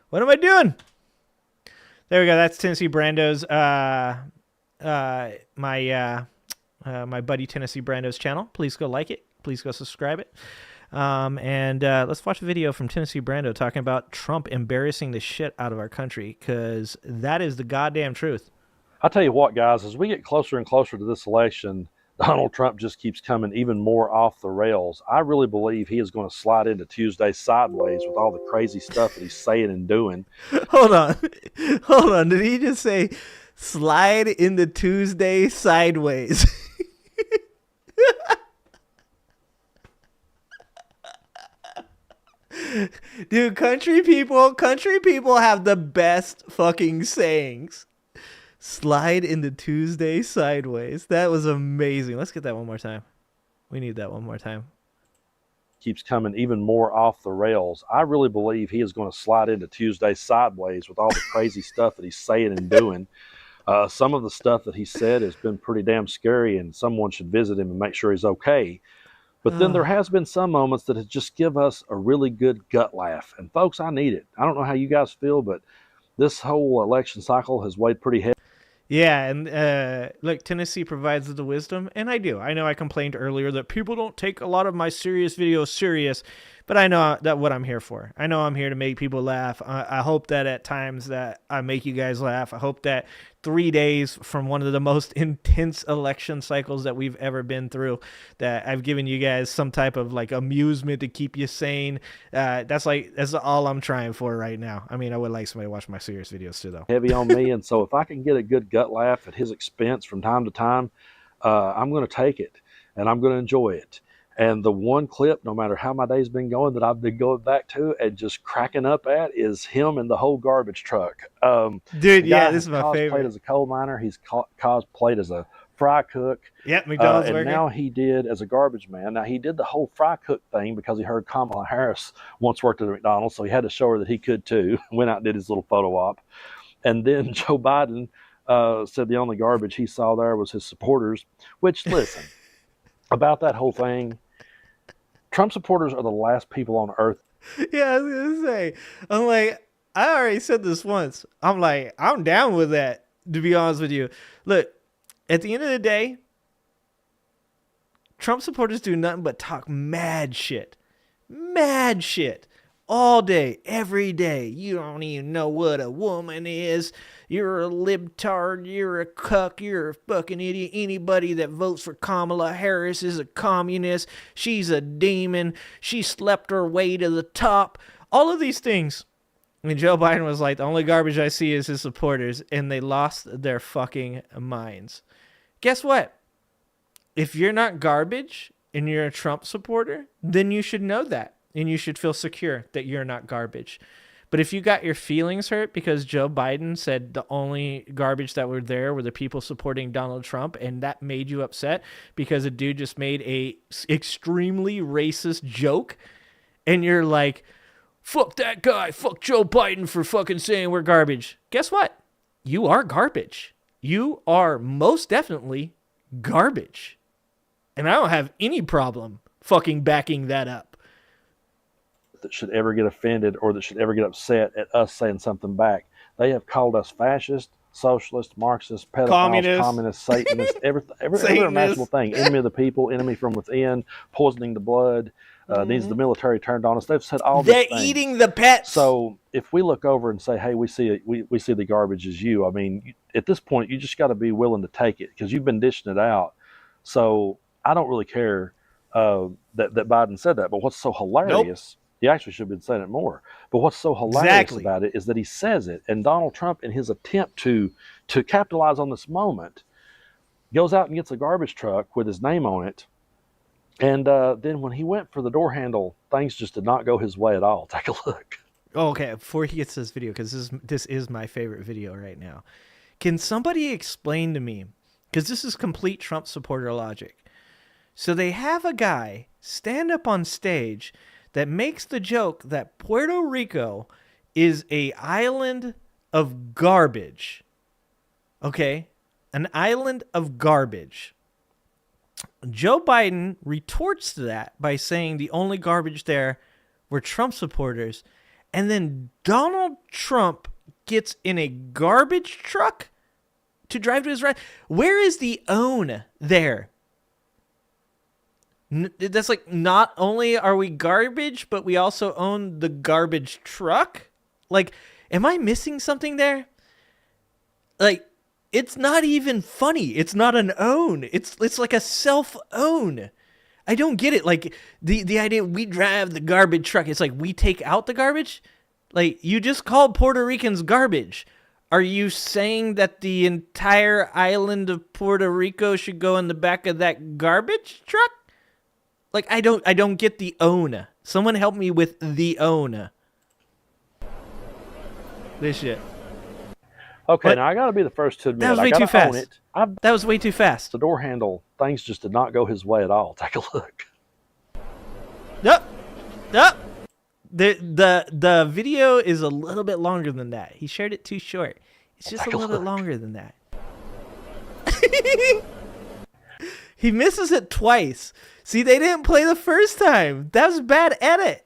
What am I doing? There we go. That's Tennessee Brando's, my buddy Tennessee Brando's channel. Please go like it. Please go subscribe it. And let's watch a video from Tennessee Brando talking about Trump embarrassing the shit out of our country, because that is the goddamn truth. I'll tell you what, guys, as we get closer and closer to this election, Donald Trump just keeps coming even more off the rails. I really believe he is going to slide into Tuesday sideways with all the crazy stuff that he's saying and doing. Hold on. Did he just say slide into Tuesday sideways? Dude, country people have the best fucking sayings. Slide into Tuesday sideways. That was amazing. Let's get that one more time. We need that one more time. Keeps coming even more off the rails. I really believe he is going to slide into Tuesday sideways with all the crazy stuff that he's saying and doing. Some of the stuff that he said has been pretty damn scary, and someone should visit him and make sure he's okay. But then there has been some moments that have just give us a really good gut laugh. And folks, I need it. I don't know how you guys feel, but this whole election cycle has weighed pretty heavy. Yeah, and look, Tennessee provides the wisdom, and I do. I know I complained earlier that people don't take a lot of my serious videos serious, but I know that what I'm here for. I know I'm here to make people laugh. I hope that at times that I make you guys laugh. I hope that 3 days from one of the most intense election cycles that we've ever been through, that I've given you guys some type of, like, amusement to keep you sane. That's all I'm trying for right now. I mean, I would like somebody to watch my serious videos too, though. Heavy on me, and so if I can get a good gut laugh at his expense from time to time, I'm going to take it, and I'm going to enjoy it. And the one clip, no matter how my day's been going, that I've been going back to and just cracking up at is him and the whole garbage truck. Dude, yeah, this is my favorite. He's cosplayed as a coal miner. He's cosplayed as a fry cook. Yep, McDonald's worker. And now he did as a garbage man. Now, he did the whole fry cook thing because he heard Kamala Harris once worked at McDonald's, so he had to show her that he could too. Went out and did his little photo op. And then Joe Biden said the only garbage he saw there was his supporters, which, listen, about that whole thing, Trump supporters are the last people on earth. Yeah, I was going to say, I'm like, I already said this once. I'm like, I'm down with that, to be honest with you. Look, at the end of the day, Trump supporters do nothing but talk mad shit. Mad shit. all day, every day. You don't even know what a woman is. You're a libtard. You're a cuck. You're a fucking idiot. Anybody that votes for Kamala Harris is a communist. She's a demon. She slept her way to the top. All of these things. And Joe Biden was like, the only garbage I see is his supporters, and they lost their fucking minds. Guess what? If you're not garbage and you're a Trump supporter, then you should know that, and you should feel secure that you're not garbage. But if you got your feelings hurt because Joe Biden said the only garbage that were there were the people supporting Donald Trump, and that made you upset because a dude just made a extremely racist joke, and you're like, fuck that guy, fuck Joe Biden for fucking saying we're garbage. Guess what? You are garbage. You are most definitely garbage. And I don't have any problem fucking backing that up. That should ever get offended or that should ever get upset at us saying something back. They have called us fascist, socialist, Marxist, pedophiles, communist, Satanist, every imaginable thing. Enemy of the people, enemy from within, poisoning the blood, needs the military turned on us. They've said all these things. They're eating the pets. So if we look over and say, hey, we see the garbage as you, I mean, at this point, you just got to be willing to take it because you've been dishing it out. So I don't really care that Biden said that. But what's so hilarious, he actually should have been saying it more. But what's so hilarious about it is that he says it. And Donald Trump, in his attempt to capitalize on this moment, goes out and gets a garbage truck with his name on it. And then when he went for the door handle, things just did not go his way at all. Take a look. Oh, okay, before he gets this video, because this is my favorite video right now. Can somebody explain to me, because this is complete Trump supporter logic. So they have a guy stand up on stage that makes the joke that Puerto Rico is an island of garbage. Okay? An island of garbage. Joe Biden retorts to that by saying the only garbage there were Trump supporters. And then Donald Trump gets in a garbage truck to drive to his rally. Where is the own there? That's like, not only are we garbage, but we also own the garbage truck? Like, am I missing something there? Like, it's not even funny. It's not an own. It's like a self-own. I don't get it. Like, the idea we drive the garbage truck, it's like we take out the garbage? Like, you just called Puerto Ricans garbage. Are you saying that the entire island of Puerto Rico should go in the back of that garbage truck? Like, I don't get the own. Someone help me with the own. This shit. Okay, now I got to be the first to admit that was way I too fast. own it. That was way too fast. The door handle, things just did not go his way at all. Take a look. Nope. Nope. The video is a little bit longer than that. He shared it too short. It's just a little bit longer than that. He misses it twice. See, they didn't play the first time. That was a bad edit.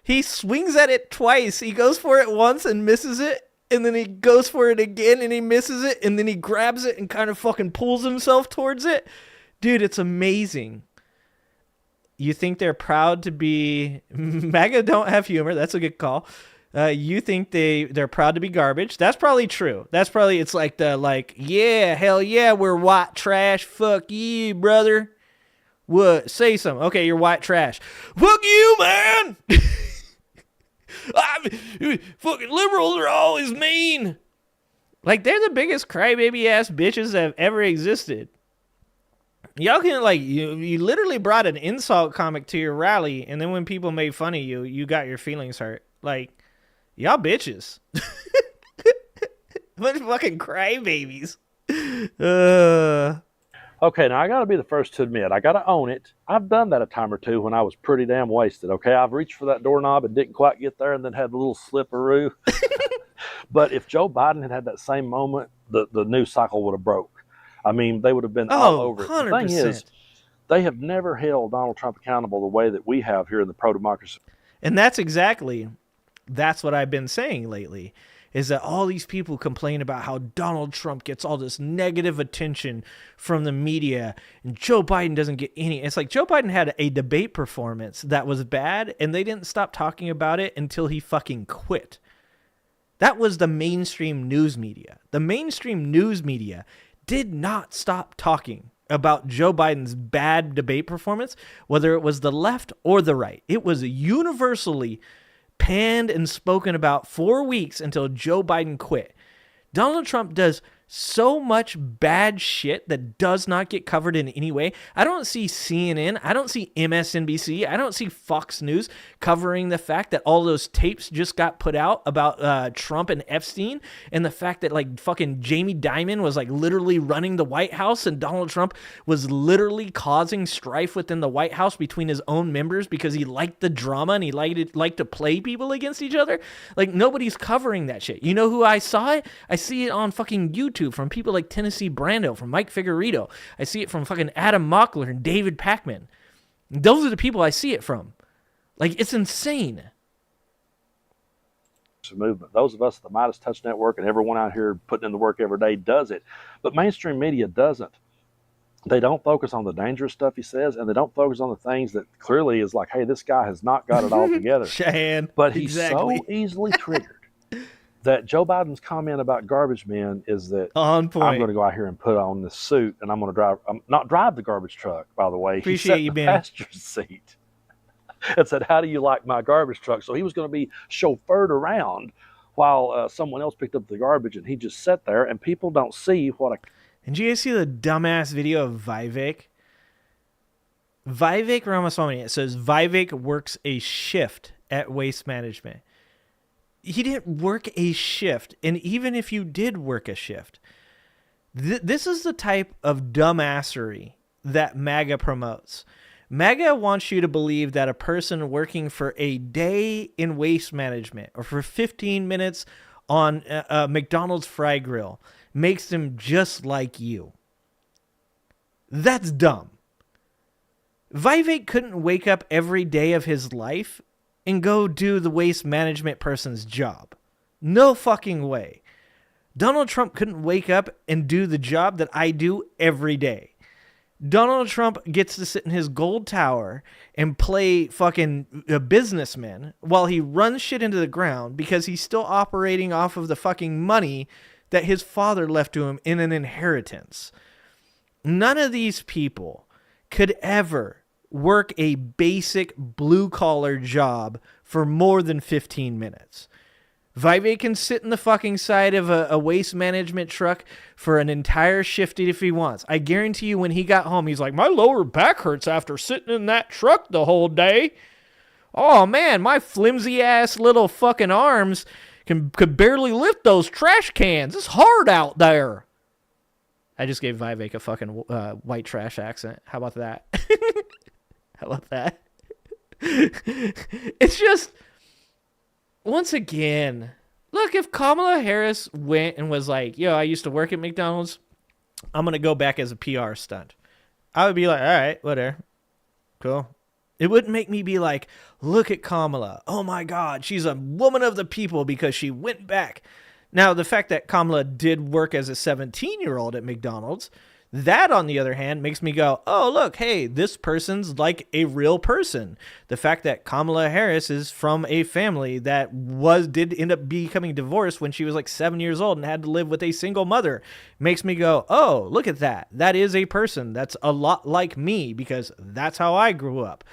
He swings at it twice. He goes for it once and misses it. And then he goes for it again and he misses it. And then he grabs it and kind of fucking pulls himself towards it. Dude, it's amazing. You think they're proud to be... MAGA don't have humor. That's a good call. You think they're proud to be garbage. That's probably true. That's probably... It's like yeah, hell yeah, we're white trash. Fuck you, brother. What? Say something. Okay, you're white trash. Fuck you, man! Fucking liberals are always mean. Like, they're the biggest crybaby ass bitches that have ever existed. Y'all can, like, you literally brought an insult comic to your rally, and then when people made fun of you, you got your feelings hurt. Like, y'all bitches. Bunch of fucking crybabies. Okay, now I got to be the first to admit, I got to own it. I've done that a time or two when I was pretty damn wasted, okay? I've reached for that doorknob and didn't quite get there and then had a little slipperoo. But if Joe Biden had had that same moment, the news cycle would have broke. I mean, they would have been all over it. 100%. The thing is, they have never held Donald Trump accountable the way that we have here in the pro-democracy. And that's what I've been saying lately. is that all these people complain about how Donald Trump gets all this negative attention from the media and Joe Biden doesn't get any. It's like Joe Biden had a debate performance that was bad and they didn't stop talking about it until he fucking quit. That was the mainstream news media. The mainstream news media did not stop talking about Joe Biden's bad debate performance, whether it was the left or the right. It was universally panned and spoken about for weeks until Joe Biden quit. Donald Trump does so much bad shit that does not get covered in any way. I don't see CNN, I don't see MSNBC, I don't see Fox News covering the fact that all those tapes just got put out about Trump and Epstein, and the fact that like fucking Jamie Dimon was like literally running the White House and Donald Trump was literally causing strife within the White House between his own members because he liked the drama and he liked to play people against each other. Like, nobody's covering that shit. You know who I saw it? I see it on fucking YouTube from people like Tennessee Brando, from Mike Figueredo. I see it from fucking Adam Mockler and David Pakman. Those are the people I see it from. Like, it's insane. Movement. Those of us at the Midas Touch Network and everyone out here putting in the work every day does it. But mainstream media doesn't. They don't focus on the dangerous stuff he says, and they don't focus on the things that clearly is like, hey, this guy has not got it all together. Cheyenne. But he's so easily triggered that Joe Biden's comment about garbage men is that on point. I'm going to go out here and put on this suit and I'm going to drive, not drive the garbage truck, by the way. Appreciate he you, sat in Ben. the passenger seat and said, how do you like my garbage truck? So he was going to be chauffeured around while someone else picked up the garbage, and he just sat there, and people don't see what a... And did you guys see the dumbass video of Vivek? Vivek Ramaswamy. It says Vivek works a shift at Waste Management. He didn't work a shift. And even if you did work a shift, this is the type of dumbassery that MAGA promotes. MAGA wants you to believe that a person working for a day in Waste Management or for 15 minutes on a McDonald's fry grill makes them just like you. That's dumb. Vivek couldn't wake up every day of his life and go do the waste management person's job. No fucking way. Donald Trump couldn't wake up and do the job that I do every day. Donald Trump gets to sit in his gold tower and play fucking a businessman while he runs shit into the ground because he's still operating off of the fucking money that his father left to him in an inheritance. None of these people could ever work a basic blue-collar job for more than 15 minutes. Vivek can sit in the fucking side of a waste management truck for an entire shift if he wants. I guarantee you when he got home, he's like, my lower back hurts after sitting in that truck the whole day. Oh, man, my flimsy-ass little fucking arms could barely lift those trash cans. It's hard out there. I just gave Vivek a fucking white trash accent. How about that? How about that? It's just, once again, look, if Kamala Harris went and was like, yo, I used to work at McDonald's, I'm going to go back as a PR stunt, I would be like, all right, whatever. Cool. It wouldn't make me be like, look at Kamala. Oh my God, she's a woman of the people because she went back. Now, the fact that Kamala did work as a 17-year-old at McDonald's, that, on the other hand, makes me go, oh, look, hey, this person's like a real person. The fact that Kamala Harris is from a family that did end up becoming divorced when she was like 7 years old and had to live with a single mother makes me go, oh, look at that. That is a person that's a lot like me because that's how I grew up.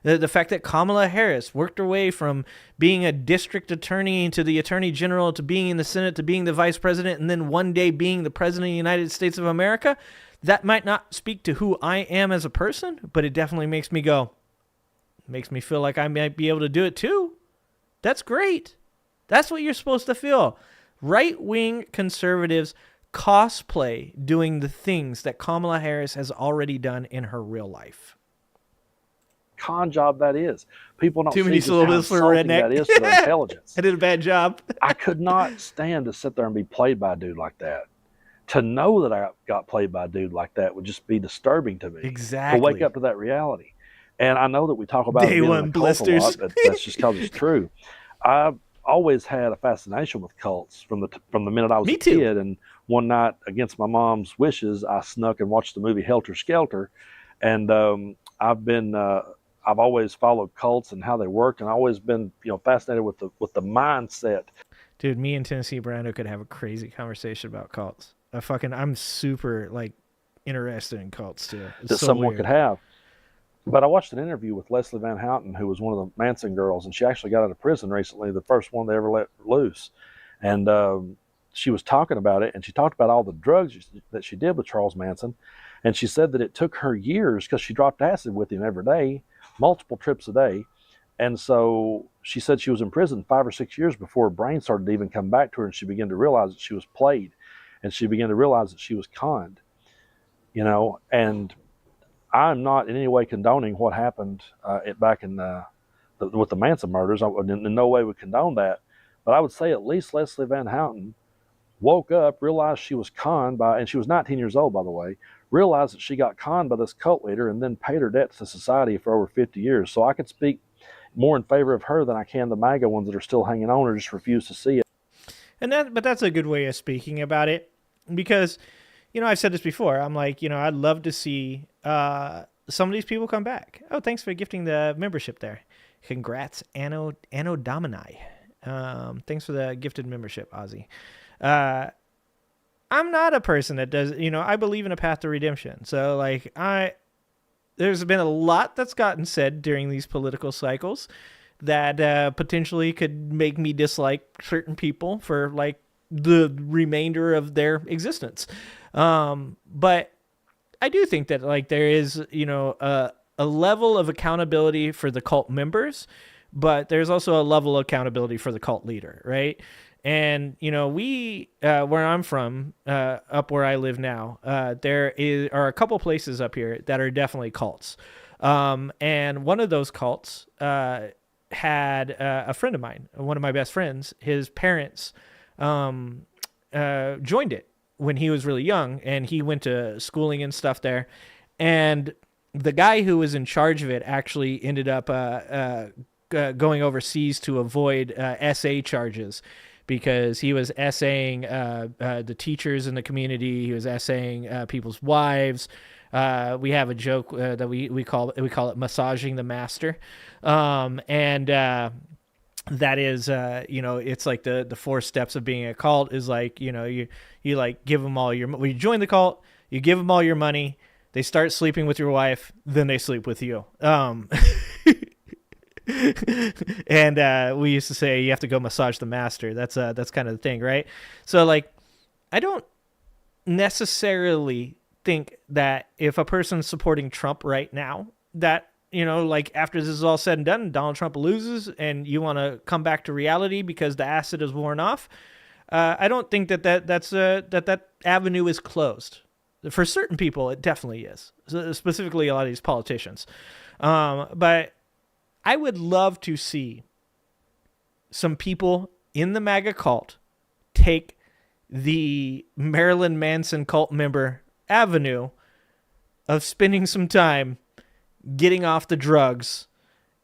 The fact that Kamala Harris worked her way from being a district attorney to the attorney general to being in the Senate to being the vice president and then one day being the president of the United States of America, that might not speak to who I am as a person, but it definitely makes me feel like I might be able to do it too. That's great. That's what you're supposed to feel. Right-wing conservatives cosplay doing the things that Kamala Harris has already done in her real life. Con job that is. People don't Too many see just how syllables for a insulting redneck. that is to their intelligence. I did a bad job. I could not stand to sit there and be played by a dude like that. To know that I got played by a dude like that would just be disturbing to me. Exactly. To wake up to that reality. And I know that we talk about Day it being one in the cult blisters. a lot, but that's just because it's true. I always had a fascination with cults from the minute I was a kid. And one night, against my mom's wishes, I snuck and watched the movie Helter Skelter. And I've always followed cults and how they work, and I've always been, fascinated with the mindset. Dude, me and Tennessee Brando could have a crazy conversation about cults. I'm super interested in cults too. It's that so someone weird. could have. But I watched an interview with Leslie Van Houten, who was one of the Manson girls, and she actually got out of prison recently, the first one they ever let loose. And she was talking about it, and she talked about all the drugs that she did with Charles Manson. And she said that it took her years, because she dropped acid with him every day, multiple trips a day. And so she said she was in prison 5 or 6 years before her brain started to even come back to her, and she began to realize that she was played, and she began to realize that she was conned, and I'm not in any way condoning what happened back in with the Manson murders. I in no way would condone that, but I would say at least Leslie Van Houten woke up, realized she was conned and she was 19 years old, by the way, realized that she got conned by this cult leader, and then paid her debts to society for over 50 years. So I could speak more in favor of her than I can the MAGA ones that are still hanging on or just refuse to see it. But that's a good way of speaking about it, because, I've said this before. I'm like, I'd love to see some of these people come back. Oh, thanks for gifting the membership there. Congrats, Anno Domini. Thanks for the gifted membership, Ozzy. I'm not a person that does, I believe in a path to redemption. So there's been a lot that's gotten said during these political cycles that potentially could make me dislike certain people for the remainder of their existence. But I do think that there is, a level of accountability for the cult members, but there's also a level of accountability for the cult leader, right? And, we, where I'm from, up where I live now, there are a couple places up here that are definitely cults. And one of those cults had a friend of mine, one of my best friends, his parents joined it when he was really young, and he went to schooling and stuff there. And the guy who was in charge of it actually ended up going overseas to avoid SA charges, because he was essaying the teachers in the community. He was essaying people's wives. We have a joke that we call it massaging the master, and that is it's like the 4 steps of being a cult is you give them all when you join the cult, you give them all your money, they start sleeping with your wife, then they sleep with you. And we used to say you have to go massage the master. That's kind of the thing, right? So I don't necessarily think that if a person's supporting Trump right now, that after this is all said and done, Donald Trump loses and you want to come back to reality because the acid is worn off. I don't think that avenue is closed. For certain people, it definitely is. Specifically, a lot of these politicians. But I would love to see some people in the MAGA cult take the Marilyn Manson cult member avenue of spending some time getting off the drugs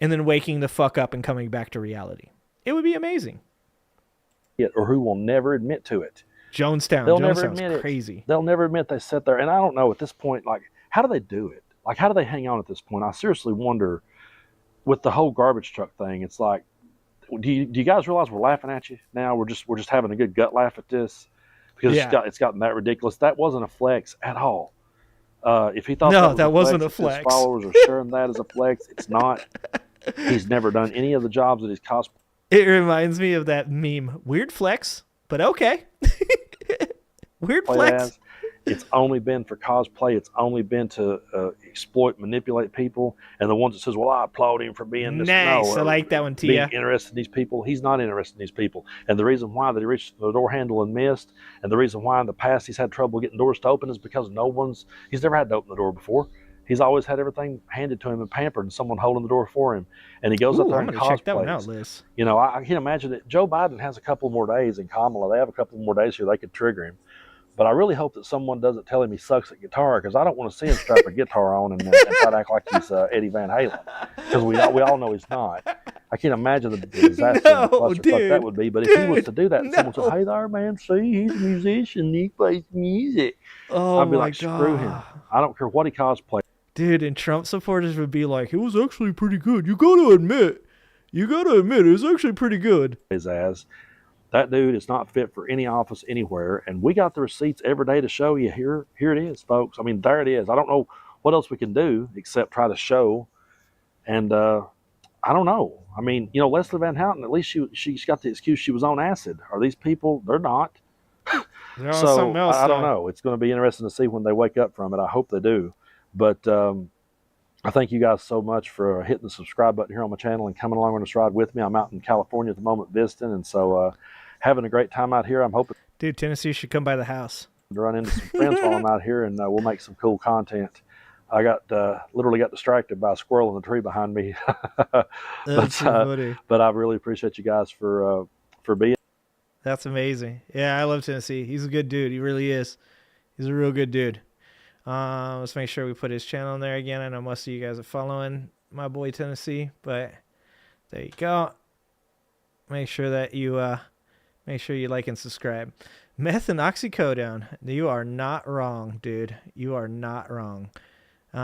and then waking the fuck up and coming back to reality. It would be amazing. Or who will never admit to it. Jonestown. They'll never Jonestown's admit crazy. It. They'll never admit they sit there. And I don't know at this point, how do they do it? How do they hang on at this point? I seriously wonder with the whole garbage truck thing. It's do you guys realize we're laughing at you now? We're just having a good gut laugh at this because it's gotten that ridiculous. That wasn't a flex at all. If he thought that wasn't a flex, his followers are sharing that as a flex. It's not. He's never done any of the jobs that he's cosplayed. It reminds me of that meme. Weird flex, but okay. Weird flex. It's only been for cosplay. It's only been to exploit, manipulate people. And the ones that says, well, I applaud him for being this. Nice. I like that one, Tia. Being interested in these people. He's not interested in these people. And the reason why that he reached the door handle and missed, and the reason why in the past he's had trouble getting doors to open is because he's never had to open the door before. He's always had everything handed to him and pampered and someone holding the door for him. And he goes up there and cosplays. Check that one out, Liz. I can imagine that Joe Biden has a couple more days and Kamala, they have a couple more days here they could trigger him. But I really hope that someone doesn't tell him he sucks at guitar, because I don't want to see him strap a guitar on and try to act like he's Eddie Van Halen, because we all know he's not. I can't imagine the disaster and the clusterfuck that would be. But if he was to do that and someone said, hey there, man, see, he's a musician. He plays music. I'd be like, screw him. I don't care what he cosplays. Dude, and Trump supporters would be like, it was actually pretty good. You got to admit, it was actually pretty good. As that dude is not fit for any office anywhere. And we got the receipts every day to show you. Here it is, folks. I mean, there it is. I don't know what else we can do except try to show. And I don't know. I mean, you know, Leslie Van Houten, at least she's got the excuse she was on acid. Are these people? They're not. They're on So something else, I don't though. know. It's going to be interesting to see when they wake up from it. I hope they do. But I thank you guys so much for hitting the subscribe button here on my channel and coming along on this ride with me. I'm out in California at the moment visiting, and so having a great time out here. I'm hoping, dude, Tennessee should come by the house to run into some friends while I'm out here, and we'll make some cool content. I got literally got distracted by a squirrel in the tree behind me. That's so funny. But I really appreciate you guys for being. That's amazing. Yeah, I love Tennessee. He's a good dude. He really is. He's a real good dude. Let's make sure we put his channel in there again. I know most of you guys are following my boy Tennessee, but there you go. Make sure that you like and subscribe. Meth and oxycodone. You are not wrong, dude. You are not wrong. Yeah,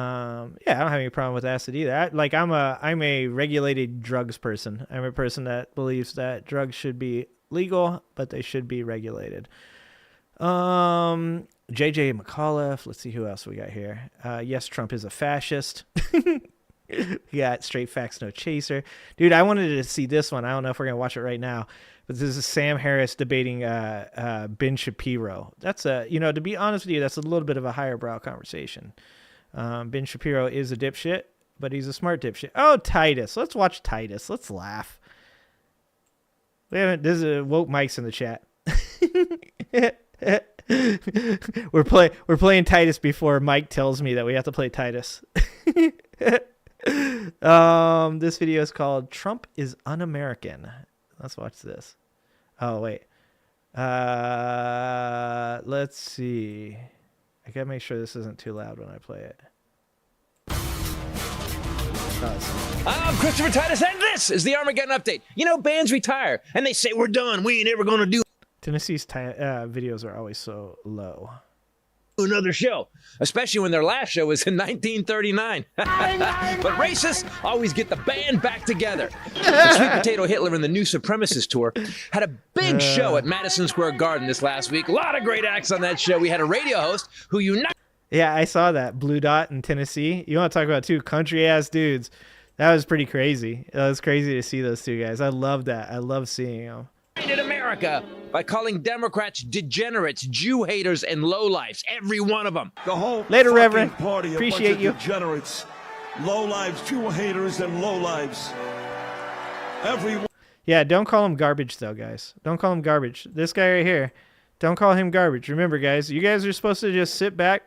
I don't have any problem with acid either. I'm a regulated drugs person. I'm a person that believes that drugs should be legal, but they should be regulated. JJ McAuliffe. Let's see who else we got here. Yes, Trump is a fascist. We got Straight Facts No Chaser. Dude, I wanted to see this one. I don't know if we're going to watch it right now. But this is Sam Harris debating Ben Shapiro. That's to be honest with you, that's a little bit of a higher brow conversation. Ben Shapiro is a dipshit, but he's a smart dipshit. Oh, Titus. Let's watch Titus. Let's laugh. There's a woke mics in the chat. We're playing Titus before Mike tells me that we have to play Titus. This video is called Trump is Un-American. Let's watch this. Oh, wait. Let's see. I gotta make sure this isn't too loud when I play it. I'm Christopher Titus, and this is the Armageddon Update. You know, bands retire, and they say, we're done. We ain't ever going to do Tennessee's videos are always so low. Another show, especially when their last show was in 1939. But racists always get the band back together. The Sweet Potato Hitler and the New Supremacist Tour had a big show at Madison Square Garden this last week. A lot of great acts on that show. We had a radio host who united. Yeah, I saw that. Blue Dot in Tennessee. You want to talk about two country-ass dudes. That was pretty crazy. It was crazy to see those two guys. I love that. I love seeing them. America by calling Democrats degenerates, Jew haters, and lowlifes. Every one of them. The whole later, Reverend. Party, appreciate you. Degenerates, lowlives, Jew haters, and lowlives. Everyone. Yeah, don't call him garbage, though, guys. Don't call him garbage. This guy right here, don't call him garbage. Remember, guys, you guys are supposed to just sit back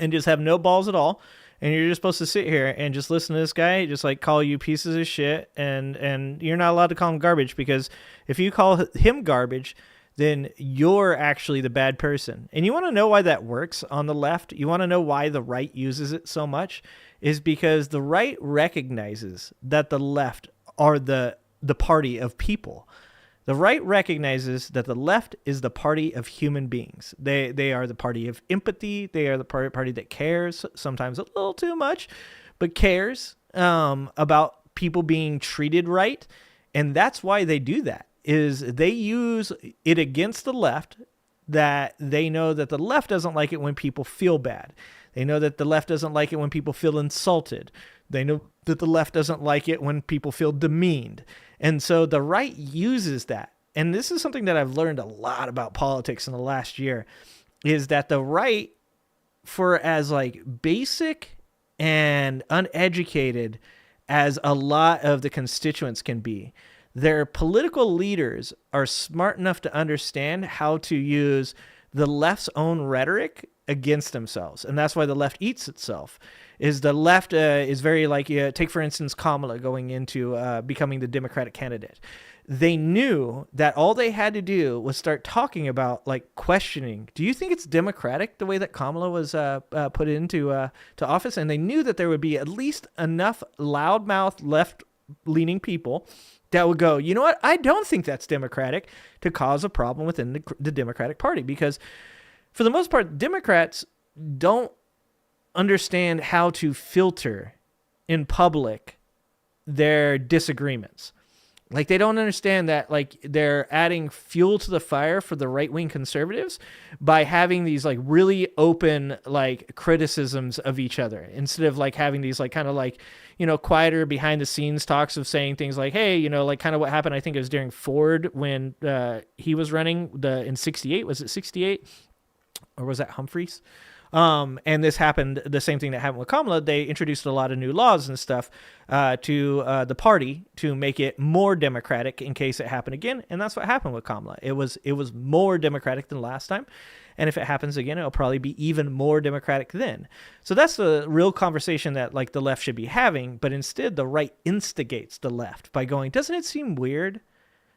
and just have no balls at all. And you're just supposed to sit here and just listen to this guy, just like call you pieces of shit, and you're not allowed to call him garbage, because if you call him garbage, then you're actually the bad person. And you want to know why that works on the left? You want to know why the right uses it so much? Is because the right recognizes that the left are the party of people. The right recognizes that the left is the party of human beings. They are the party of empathy. They are the party that cares, sometimes a little too much, but cares about people being treated right. And that's why they do that, is they use it against the left, that they know that the left doesn't like it when people feel bad. They know that the left doesn't like it when people feel insulted. They know that the left doesn't like it when people feel demeaned. And so the right uses that. And this is something that I've learned a lot about politics in the last year, is that the right, for as like basic and uneducated as a lot of the constituents can be, their political leaders are smart enough to understand how to use the left's own rhetoric against themselves. And that's why the left eats itself. Is the left is very like, take for instance Kamala going into becoming the Democratic candidate. They knew that all they had to do was start talking about, like, questioning, do you think it's democratic the way that Kamala was put into to office? And they knew that there would be at least enough loudmouth left leaning people that would go, you know what? I don't think that's democratic, to cause a problem within the Democratic Party, because for the most part, Democrats don't understand how to filter in public their disagreements. Like, they don't understand that, like, they're adding fuel to the fire for the right-wing conservatives by having these, like, really open, like, criticisms of each other, instead of, like, having these, like, kind of, like, you know, quieter behind-the-scenes talks of saying things like, hey, you know, like, kind of what happened, I think it was during Ford when he was running in 68. Was it 68? Or was that Humphreys? And this happened, the same thing that happened with Kamala. They introduced a lot of new laws and stuff to the party to make it more democratic in case it happened again. And that's what happened with Kamala. It was more democratic than last time. And if it happens again, it'll probably be even more democratic then. So that's the real conversation that, like, the left should be having. But instead, the right instigates the left by going, doesn't it seem weird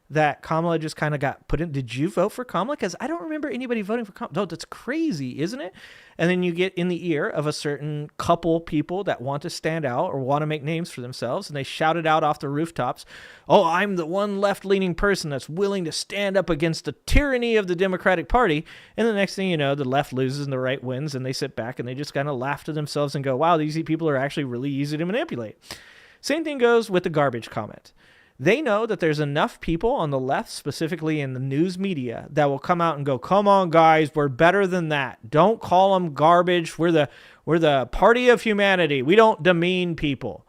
that Kamala just kind of got put in? Did you vote for Kamala? Because I don't remember anybody voting for Kamala. No, that's crazy, isn't it? And then you get in the ear of a certain couple people that want to stand out or want to make names for themselves, and they shout it out off the rooftops, oh, I'm the one left-leaning person that's willing to stand up against the tyranny of the Democratic Party. And the next thing you know, the left loses and the right wins, and they sit back and they just kind of laugh to themselves and go, wow, these people are actually really easy to manipulate. Same thing goes with the garbage comment. They know that there's enough people on the left, specifically in the news media, that will come out and go, come on, guys, we're better than that. Don't call them garbage. We're the party of humanity. We don't demean people.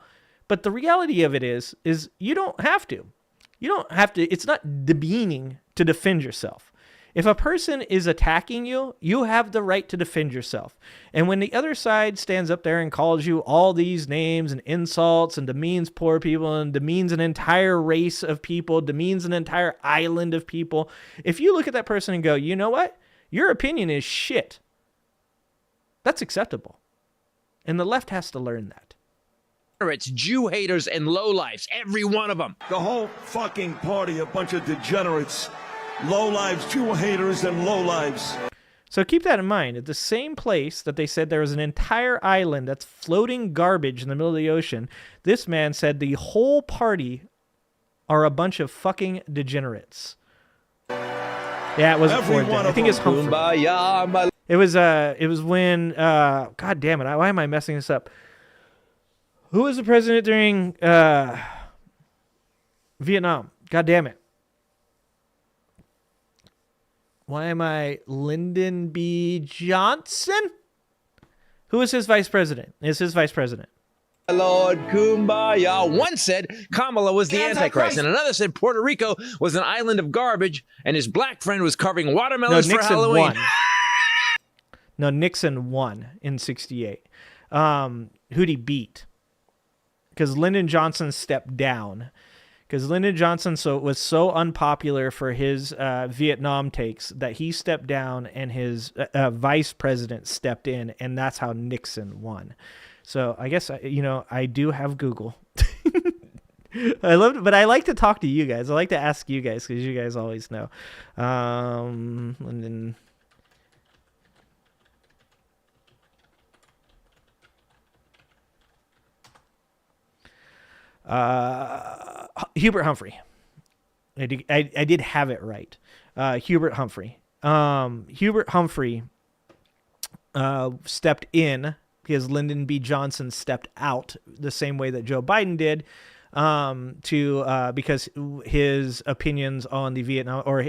But the reality of it is you don't have to. You don't have to. It's not demeaning to defend yourself. If a person is attacking you, you have the right to defend yourself. And when the other side stands up there and calls you all these names and insults and demeans poor people and demeans an entire race of people, demeans an entire island of people, if you look at that person and go, you know what? Your opinion is shit. That's acceptable. And the left has to learn that. It's Jew haters and lowlifes, every one of them. The whole fucking party, a bunch of degenerates. Lowlives, Jew haters, and lowlives. So keep that in mind. At the same place that they said there was an entire island that's floating garbage in the middle of the ocean, this man said the whole party are a bunch of fucking degenerates. Yeah, it wasn't Ford. I think it's Humphrey. It was when, God damn it, why am I messing this up? Who was the president during Vietnam? God damn it. Why am I... Lyndon B. Johnson? Who is his vice president? Is his vice president? Lord Kumbaya. One said Kamala was the Antichrist, and another said Puerto Rico was an island of garbage, and his black friend was carving watermelons for Halloween. Won. No, Nixon won in 68. Who'd he beat? Because Lyndon Johnson stepped down. Because Lyndon Johnson was so unpopular for his Vietnam takes that he stepped down and his vice president stepped in, and that's how Nixon won. So I guess, I do have Google. But I like to talk to you guys. I like to ask you guys because you guys always know. Lyndon. Hubert Humphrey. I did have it right. Hubert Humphrey. Hubert Humphrey stepped in because Lyndon B. Johnson stepped out the same way that Joe Biden did, because his opinions on the Vietnam, or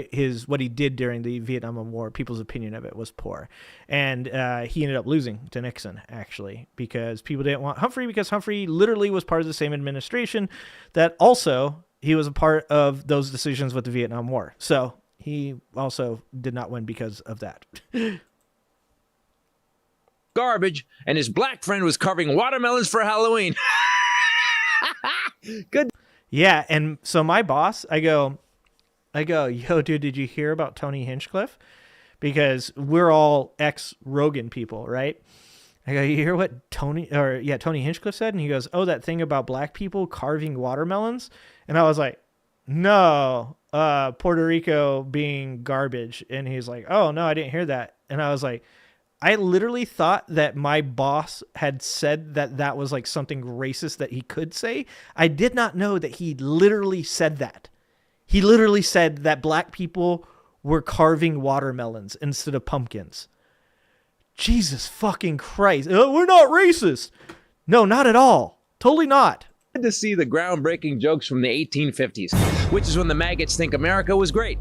what he did during the Vietnam War, people's opinion of it was poor. And he ended up losing to Nixon, actually, because people didn't want Humphrey, because Humphrey literally was part of the same administration that also he was a part of those decisions with the Vietnam War. So he also did not win because of that. Garbage, and his black friend was carving watermelons for Halloween. Good. Yeah, and so my boss, I go, yo, dude, did you hear about Tony Hinchcliffe? Because we're all ex-Rogan people, right? I go, you hear what Tony Hinchcliffe said? And he goes, oh, that thing about black people carving watermelons? And I was like, no, Puerto Rico being garbage. And he's like, oh, no, I didn't hear that. And I was like, I literally thought that my boss had said that that was like something racist that he could say. I did not know that he literally said that. He literally said that black people were carving watermelons instead of pumpkins. Jesus fucking Christ. We're not racist. No, not at all. Totally not. To see the groundbreaking jokes from the 1850s, which is when the maggots think America was great.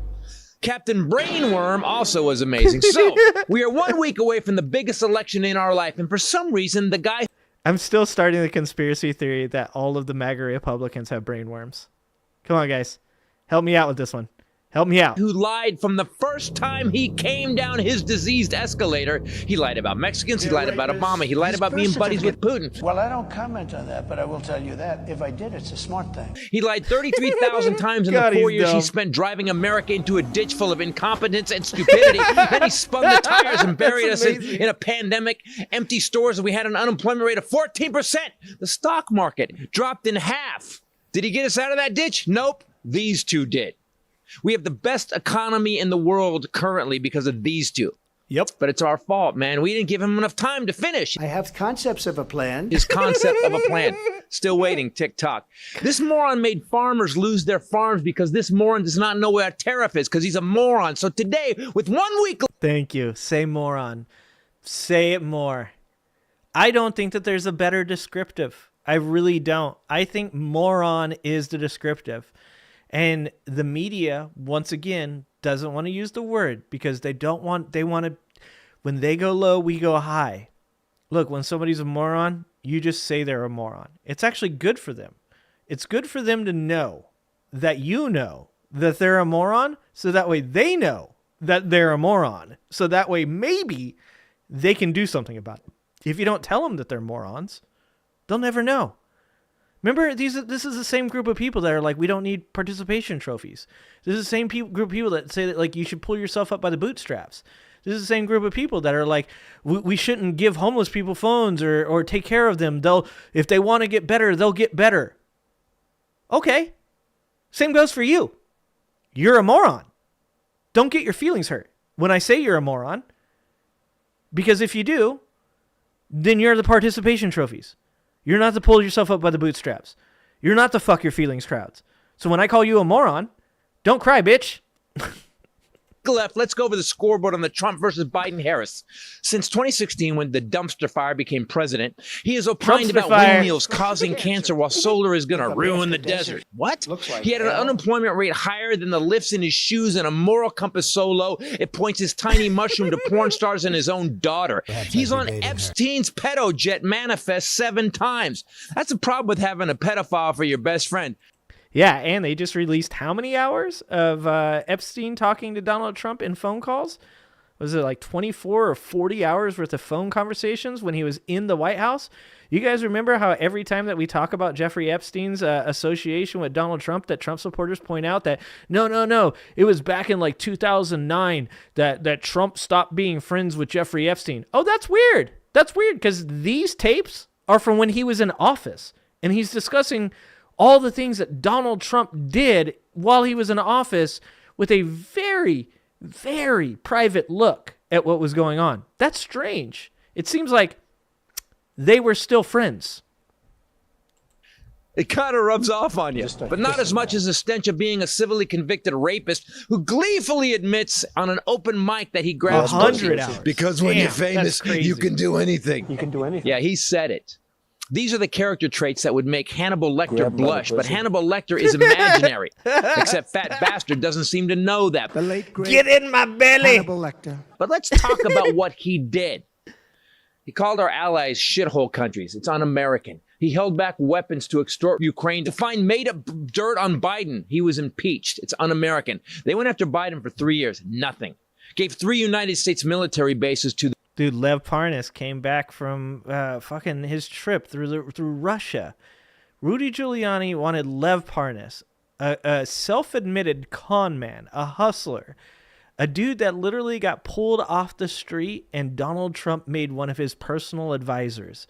Captain Brainworm also was amazing. So, we are 1 week away from the biggest election in our life, and for some reason, the guy... I'm still starting the conspiracy theory that all of the MAGA Republicans have brainworms. Come on, guys. Help me out with this one. Help me out. Who lied from the first time he came down his diseased escalator. He lied about Mexicans. He lied about Obama. He lied about being buddies with Putin. Well, I don't comment on that, but I will tell you that if I did, it's a smart thing. He lied 33,000 times in God, the 4 he's years he dumb. spent driving America into a ditch full of incompetence and stupidity. Then he spun the tires and buried us in a pandemic, empty stores, and we had an unemployment rate of 14%. The stock market dropped in half. Did he get us out of that ditch? Nope. These two did. We have the best economy in the world currently because of these two. Yep. But it's our fault, man. We didn't give him enough time to finish. I have concepts of a plan. His concept of a plan. Still waiting, TikTok. This moron made farmers lose their farms because this moron does not know where a tariff is because he's a moron. So today, with 1 week... Thank you. Say moron. Say it more. I don't think that there's a better descriptive. I really don't. I think moron is the descriptive. And the media, once again, doesn't want to use the word because they want to, when they go low, we go high. Look, when somebody's a moron, you just say they're a moron. It's actually good for them. It's good for them to know that you know that they're a moron, so that way they know that they're a moron. So that way maybe they can do something about it. If you don't tell them that they're morons, they'll never know. Remember, this is the same group of people that are like, we don't need participation trophies. This is the same group of people that say that, like, you should pull yourself up by the bootstraps. This is the same group of people that are like, we shouldn't give homeless people phones or take care of them. If they want to get better, they'll get better. Okay. Same goes for you. You're a moron. Don't get your feelings hurt when I say you're a moron. Because if you do, then you're the participation trophies. You're not to pull yourself up by the bootstraps. You're not to fuck your feelings crowds. So when I call you a moron, don't cry, bitch. Left, let's go over the scoreboard on the Trump versus Biden-Harris. Since 2016, when the dumpster fire became president, he has opined about windmills causing cancer while solar is going to ruin the desert. What? He had an unemployment rate higher than the lifts in his shoes and a moral compass so low, it points his tiny mushroom to porn stars and his own daughter. He's on Epstein's pedo jet manifest 7 times. That's the problem with having a pedophile for your best friend. Yeah, and they just released how many hours of Epstein talking to Donald Trump in phone calls? Was it like 24 or 40 hours worth of phone conversations when he was in the White House? You guys remember how every time that we talk about Jeffrey Epstein's association with Donald Trump, that Trump supporters point out that, no, it was back in like 2009 that Trump stopped being friends with Jeffrey Epstein. Oh, that's weird. That's weird because these tapes are from when he was in office, and he's discussing all the things that Donald Trump did while he was in office with a very, very private look at what was going on. That's strange. It seems like they were still friends. It kind of rubs off on you, but not as much as the stench of being a civilly convicted rapist who gleefully admits on an open mic that he grabs 100 hours. Because when you're famous, you can do anything. You can do anything. Yeah, he said it. These are the character traits that would make Hannibal Lecter blush, but Hannibal Lecter is imaginary. Except Fat Bastard doesn't seem to know that. The late great Get in my belly. Hannibal Lecter. But let's talk about what he did. He called our allies shithole countries. It's un-American. He held back weapons to extort Ukraine to find made-up dirt on Biden. He was impeached. It's un-American. They went after Biden for 3 years. Nothing. Gave 3 United States military bases to the Dude, Lev Parnas came back from fucking his trip through Russia. Rudy Giuliani wanted Lev Parnas, a self-admitted con man, a hustler, a dude that literally got pulled off the street and Donald Trump made one of his personal advisors.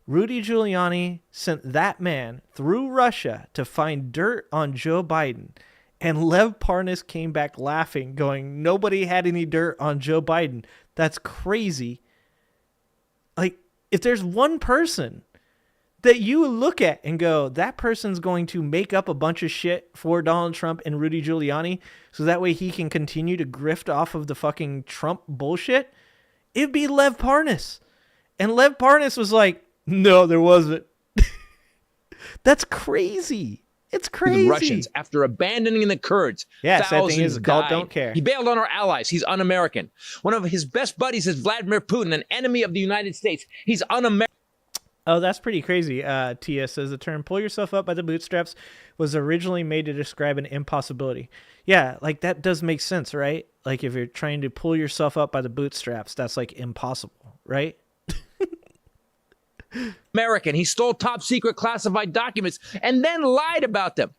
Rudy Giuliani sent that man through Russia to find dirt on Joe Biden. And Lev Parnas came back laughing, going, nobody had any dirt on Joe Biden. That's crazy. if there's one person that you look at and go, that person's going to make up a bunch of shit for Donald Trump and Rudy Giuliani so that way he can continue to grift off of the fucking Trump bullshit, it'd be Lev Parnas. And Lev Parnas was like, no, there wasn't. That's crazy. It's crazy. The Russians, after abandoning the Kurds, thousands died. Don't care. He bailed on our allies. He's un-American. One of his best buddies is Vladimir Putin, an enemy of the United States. He's un-American. Oh, that's pretty crazy. Tia says the term pull yourself up by the bootstraps was originally made to describe an impossibility. Yeah, like that does make sense, right? Like if you're trying to pull yourself up by the bootstraps, that's like impossible, right? American. He stole top secret classified documents and then lied about them.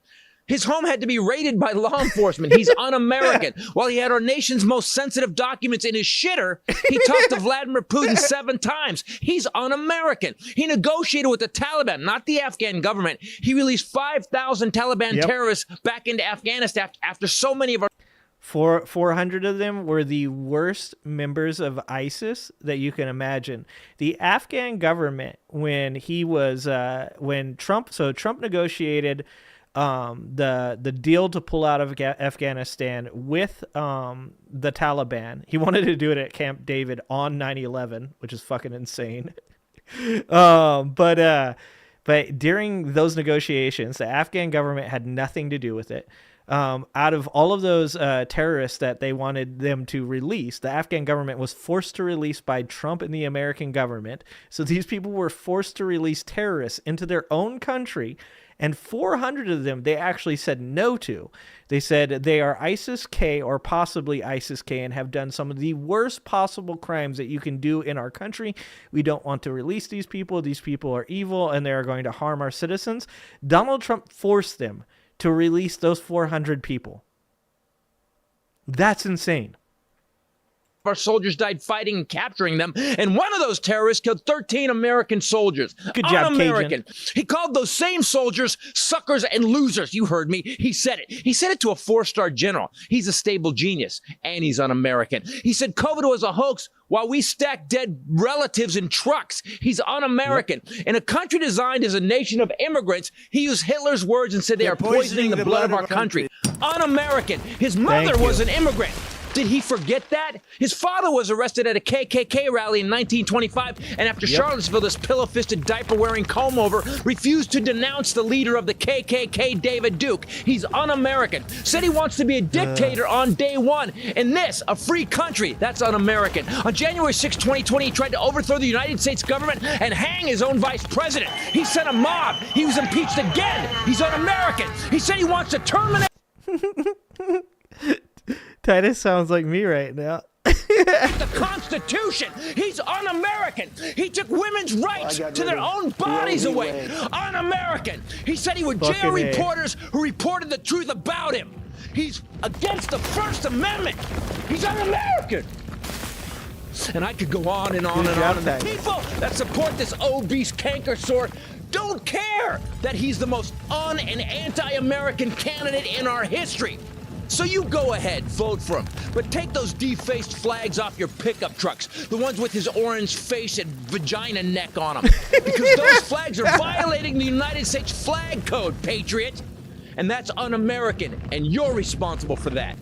His home had to be raided by law enforcement. He's un-American. While he had our nation's most sensitive documents in his shitter, he talked to Vladimir Putin 7 times. He's un-American. He negotiated with the Taliban, not the Afghan government. He released 5,000 Taliban terrorists back into Afghanistan after so many of our... 400 of them were the worst members of ISIS that you can imagine. The Afghan government, when Trump negotiated the deal to pull out of Afghanistan with the Taliban. He wanted to do it at Camp David on 9/11, which is fucking insane. But during those negotiations, the Afghan government had nothing to do with it. Out of all of those terrorists that they wanted them to release, the Afghan government was forced to release by Trump and the American government. So these people were forced to release terrorists into their own country, and 400 of them they actually said no to. They said they are ISIS-K or possibly ISIS-K and have done some of the worst possible crimes that you can do in our country. We don't want to release these people. These people are evil and they are going to harm our citizens. Donald Trump forced them to release those 400 people. That's insane. Our soldiers died fighting and capturing them, and one of those terrorists killed 13 American soldiers. Good job, Un-American. Cajun. He called those same soldiers suckers and losers. You heard me. He said it. He said it to a 4-star general. He's a stable genius, and he's un-American. He said COVID was a hoax while we stacked dead relatives in trucks. He's un-American. Yep. In a country designed as a nation of immigrants, he used Hitler's words and said they are poisoning the blood of our country. Un-American. His mother was an immigrant. Did he forget that? His father was arrested at a KKK rally in 1925, and after Charlottesville, this pillow-fisted, diaper-wearing comb-over refused to denounce the leader of the KKK, David Duke. He's un-American. Said he wants to be a dictator on day one. In this, a free country, that's un-American. On January 6, 2020, he tried to overthrow the United States government and hang his own vice president. He sent a mob. He was impeached again. He's un-American. He said he wants to terminate... Titus sounds like me right now. The Constitution. He's un-American. He took women's rights to their own bodies away. Un-American. He said he would jail reporters who reported the truth about him. He's against the First Amendment. He's un-American. And I could go on and on and on. And the people that support this obese canker sore don't care that he's the most and anti-American candidate in our history. So you go ahead, vote for him, but take those defaced flags off your pickup trucks, the ones with his orange face and vagina neck on them, because those flags are violating the United States flag code, patriot, and that's un-American, and you're responsible for that.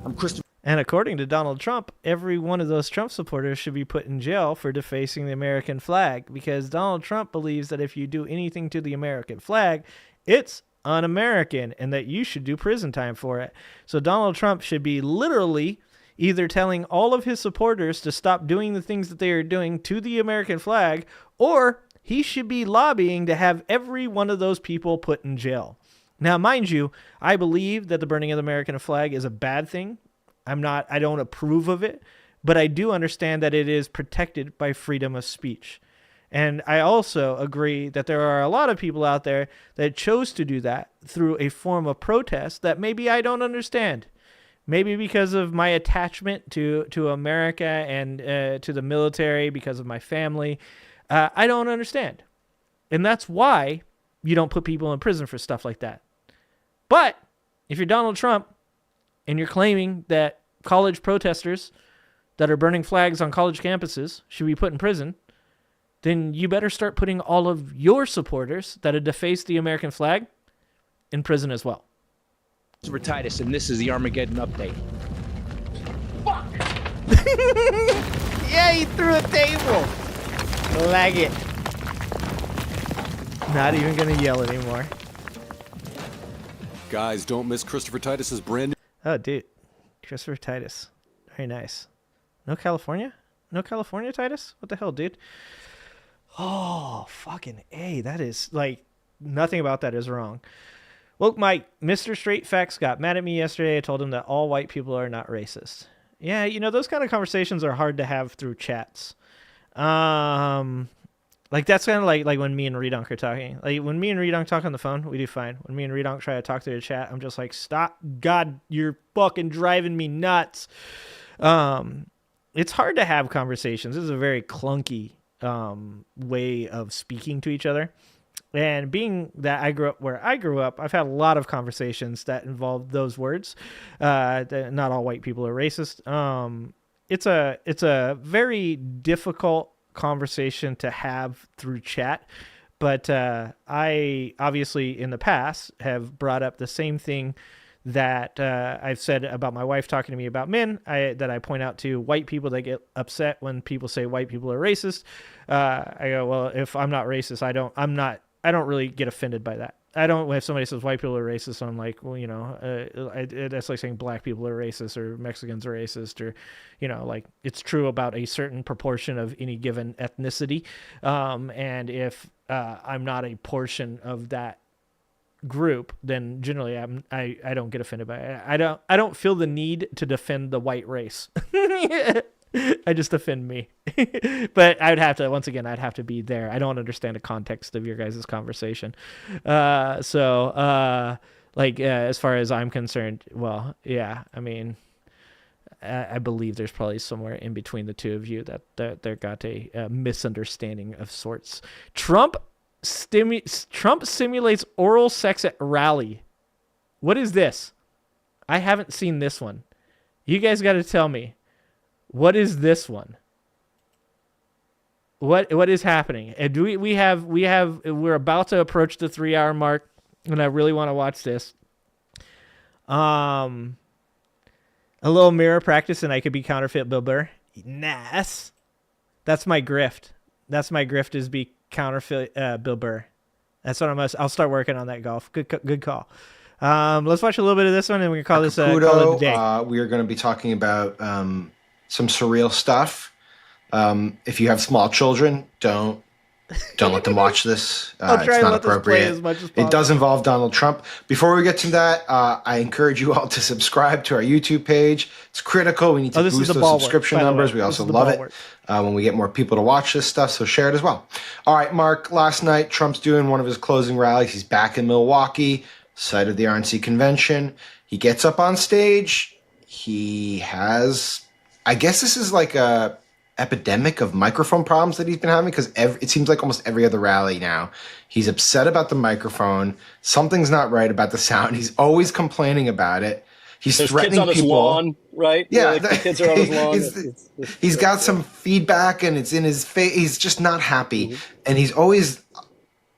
I'm Christopher. And according to Donald Trump, every one of those Trump supporters should be put in jail for defacing the American flag, because Donald Trump believes that if you do anything to the American flag, it's un-American and that you should do prison time for it. So Donald Trump should be literally either telling all of his supporters to stop doing the things that they are doing to the American flag, or he should be lobbying to have every one of those people put in jail. Now, mind you, I believe that the burning of the American flag is a bad thing. I don't approve of it, but I do understand that it is protected by freedom of speech. And I also agree that there are a lot of people out there that chose to do that through a form of protest that maybe I don't understand. Maybe because of my attachment to America and to the military, because of my family. I don't understand. And that's why you don't put people in prison for stuff like that. But if you're Donald Trump and you're claiming that college protesters that are burning flags on college campuses should be put in prison, then you better start putting all of your supporters that have defaced the American flag in prison as well. Christopher Titus, and this is the Armageddon update. Yeah, he threw a table. Lag it. Not even gonna yell anymore. Guys, don't miss Christopher Titus's brand new... Oh, dude. Christopher Titus. Very nice. No California? No California, Titus? What the hell, dude? Oh, fucking A. That is, like, nothing about that is wrong. Look, Mike, Mr. Straight Facts got mad at me yesterday. I told him that all white people are not racist. Yeah, you know, those kind of conversations are hard to have through chats. Like, that's kind of like when me and Redonk are talking. Like, when me and Redonk talk on the phone, we do fine. When me and Redonk try to talk through the chat, I'm just like, stop. God, you're fucking driving me nuts. It's hard to have conversations. This is a very clunky way of speaking to each other. And being that I grew up where I grew up, I've had a lot of conversations that involve those words. That not all white people are racist. It's a very difficult conversation to have through chat. But I obviously in the past have brought up the same thing that I've said about my wife talking to me about men, that I point out to white people that get upset when people say white people are racist. I go, well, if I'm not racist, I don't really get offended by that. I don't, if somebody says white people are racist, I'm like, well, you know, that's like saying black people are racist or Mexicans are racist, or, you know, like it's true about a certain proportion of any given ethnicity. And if I'm not a portion of that group, then generally I don't get offended by it. I don't feel the need to defend the white race. I just defend me. But I'd have to be there. I don't understand the context of your guys' conversation. As far as I'm concerned, well, yeah, I mean, I believe there's probably somewhere in between the two of you that there got a misunderstanding of sorts. Trump simulates oral sex at rally. What is this? I haven't seen this one. You guys got to tell me. What is this one? What is happening? And we're about to approach the 3-hour mark, and I really want to watch this. A little mirror practice, and I could be counterfeit Bill Burr. Nice. That's my grift. Is be counterfeit Bill Burr. That's what I'll start working on that, Golf. Good call. Let's watch a little bit of this one, and we can call this call it a day. We are going to be talking about some surreal stuff. If you have small children, don't let them watch this. It's not appropriate. It does involve Donald Trump. Before we get to that, I encourage you all to subscribe to our YouTube page. It's critical. We need to boost those subscription numbers. We also love it when we get more people to watch this stuff, so share it as well. All right, Mark, last night, Trump's doing one of his closing rallies. He's back in Milwaukee, site of the RNC convention. He gets up on stage. He has, I guess this is like a epidemic of microphone problems that he's been having, because it seems like almost every other rally now, he's upset about the microphone. Something's not right about the sound. He's always complaining about it. He's threatening kids on people. His lawn, right? Yeah, like the kids are on his lawn. He's got some feedback, and it's in his face. He's just not happy, and he's always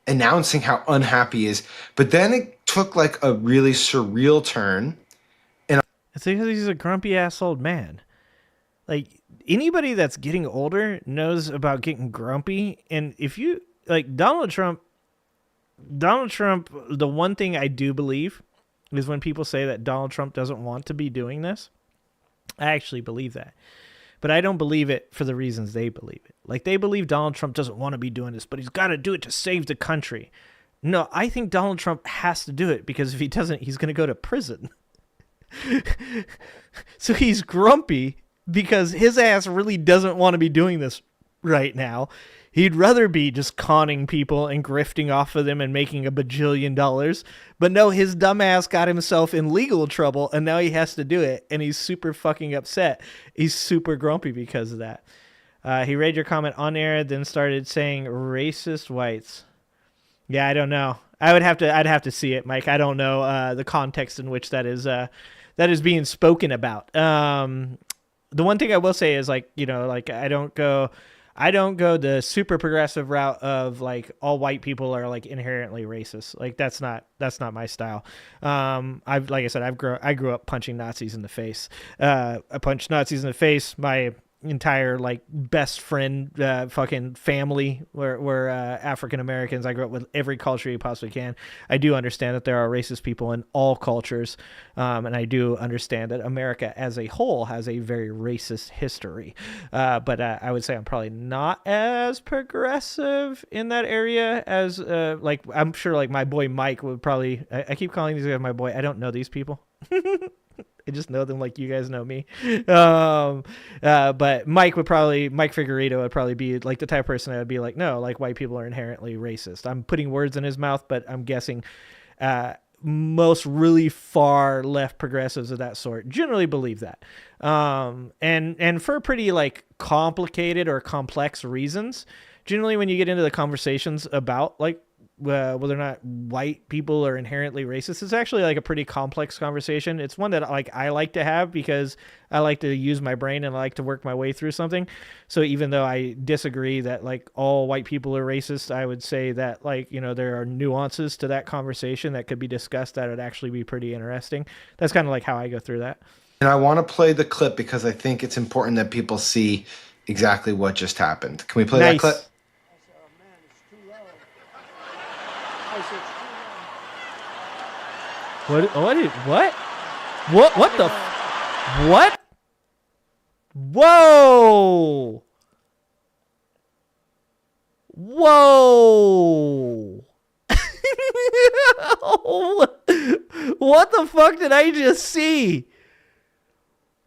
announcing how unhappy he is. But then it took like a really surreal turn. And it's because he's a grumpy ass old man. Like, anybody that's getting older knows about getting grumpy. And if you like Donald Trump, the one thing I do believe is when people say that Donald Trump doesn't want to be doing this, I actually believe that. But I don't believe it for the reasons they believe it. Like, they believe Donald Trump doesn't want to be doing this, but he's got to do it to save the country. No, I think Donald Trump has to do it, because if he doesn't, he's going to go to prison. So he's grumpy because his ass really doesn't want to be doing this right now. He'd rather be just conning people and grifting off of them and making $1 bajillion. But no, his dumb ass got himself in legal trouble, and now he has to do it, and he's super fucking upset. He's super grumpy because of that. He read your comment on air, then started saying racist whites. Yeah, I don't know. I'd have to see it, Mike. I don't know the context in which that is being spoken about. The one thing I will say is, like, you know, like, I don't go, I don't go the super progressive route of like all white people are like inherently racist. Like that's not my style. I grew up punching Nazis in the face. I punched Nazis in the face. My entire like best friend fucking family were African Americans. I grew up with every culture you possibly can. I do understand that there are racist people in all cultures, and I do understand that America as a whole has a very racist history, but I would say I'm probably not as progressive in that area as like I'm sure like my boy Mike would probably. I keep calling these guys my boy. I don't know these people. I just know them like you guys know me. But Mike Figueredo would probably be like the type of person that would be like, no, like white people are inherently racist. I'm putting words in his mouth, but I'm guessing most really far left progressives of that sort generally believe that. And for pretty like complicated or complex reasons, generally when you get into the conversations about like whether or not white people are inherently racist, it's actually like a pretty complex conversation. It's one that like I like to have because I like to use my brain and I like to work my way through something. So even though I disagree that like all white people are racist, I would say that like, you know, there are nuances to that conversation that could be discussed that would actually be pretty interesting. That's kind of like how I go through that. And I want to play the clip because I think it's important that people see exactly what just happened. Can we play that clip? What the what? Whoa! What the fuck did I just see?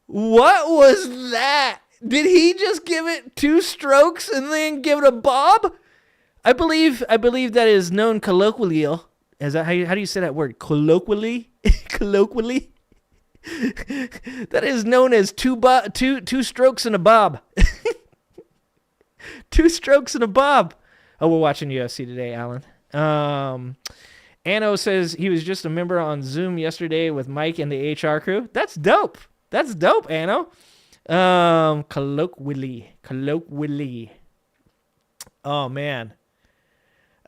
What was that? Did he just give it 2 strokes and then give it a bob? I believe that is known colloquially. Is that how do you say that word? Colloquially? Colloquially? That is known as two strokes and a bob. 2 strokes and a bob. Oh, we're watching UFC today, Alan. Anno says he was just a member on Zoom yesterday with Mike and the HR crew. That's dope. That's dope, Anno. Colloquially. Oh, man.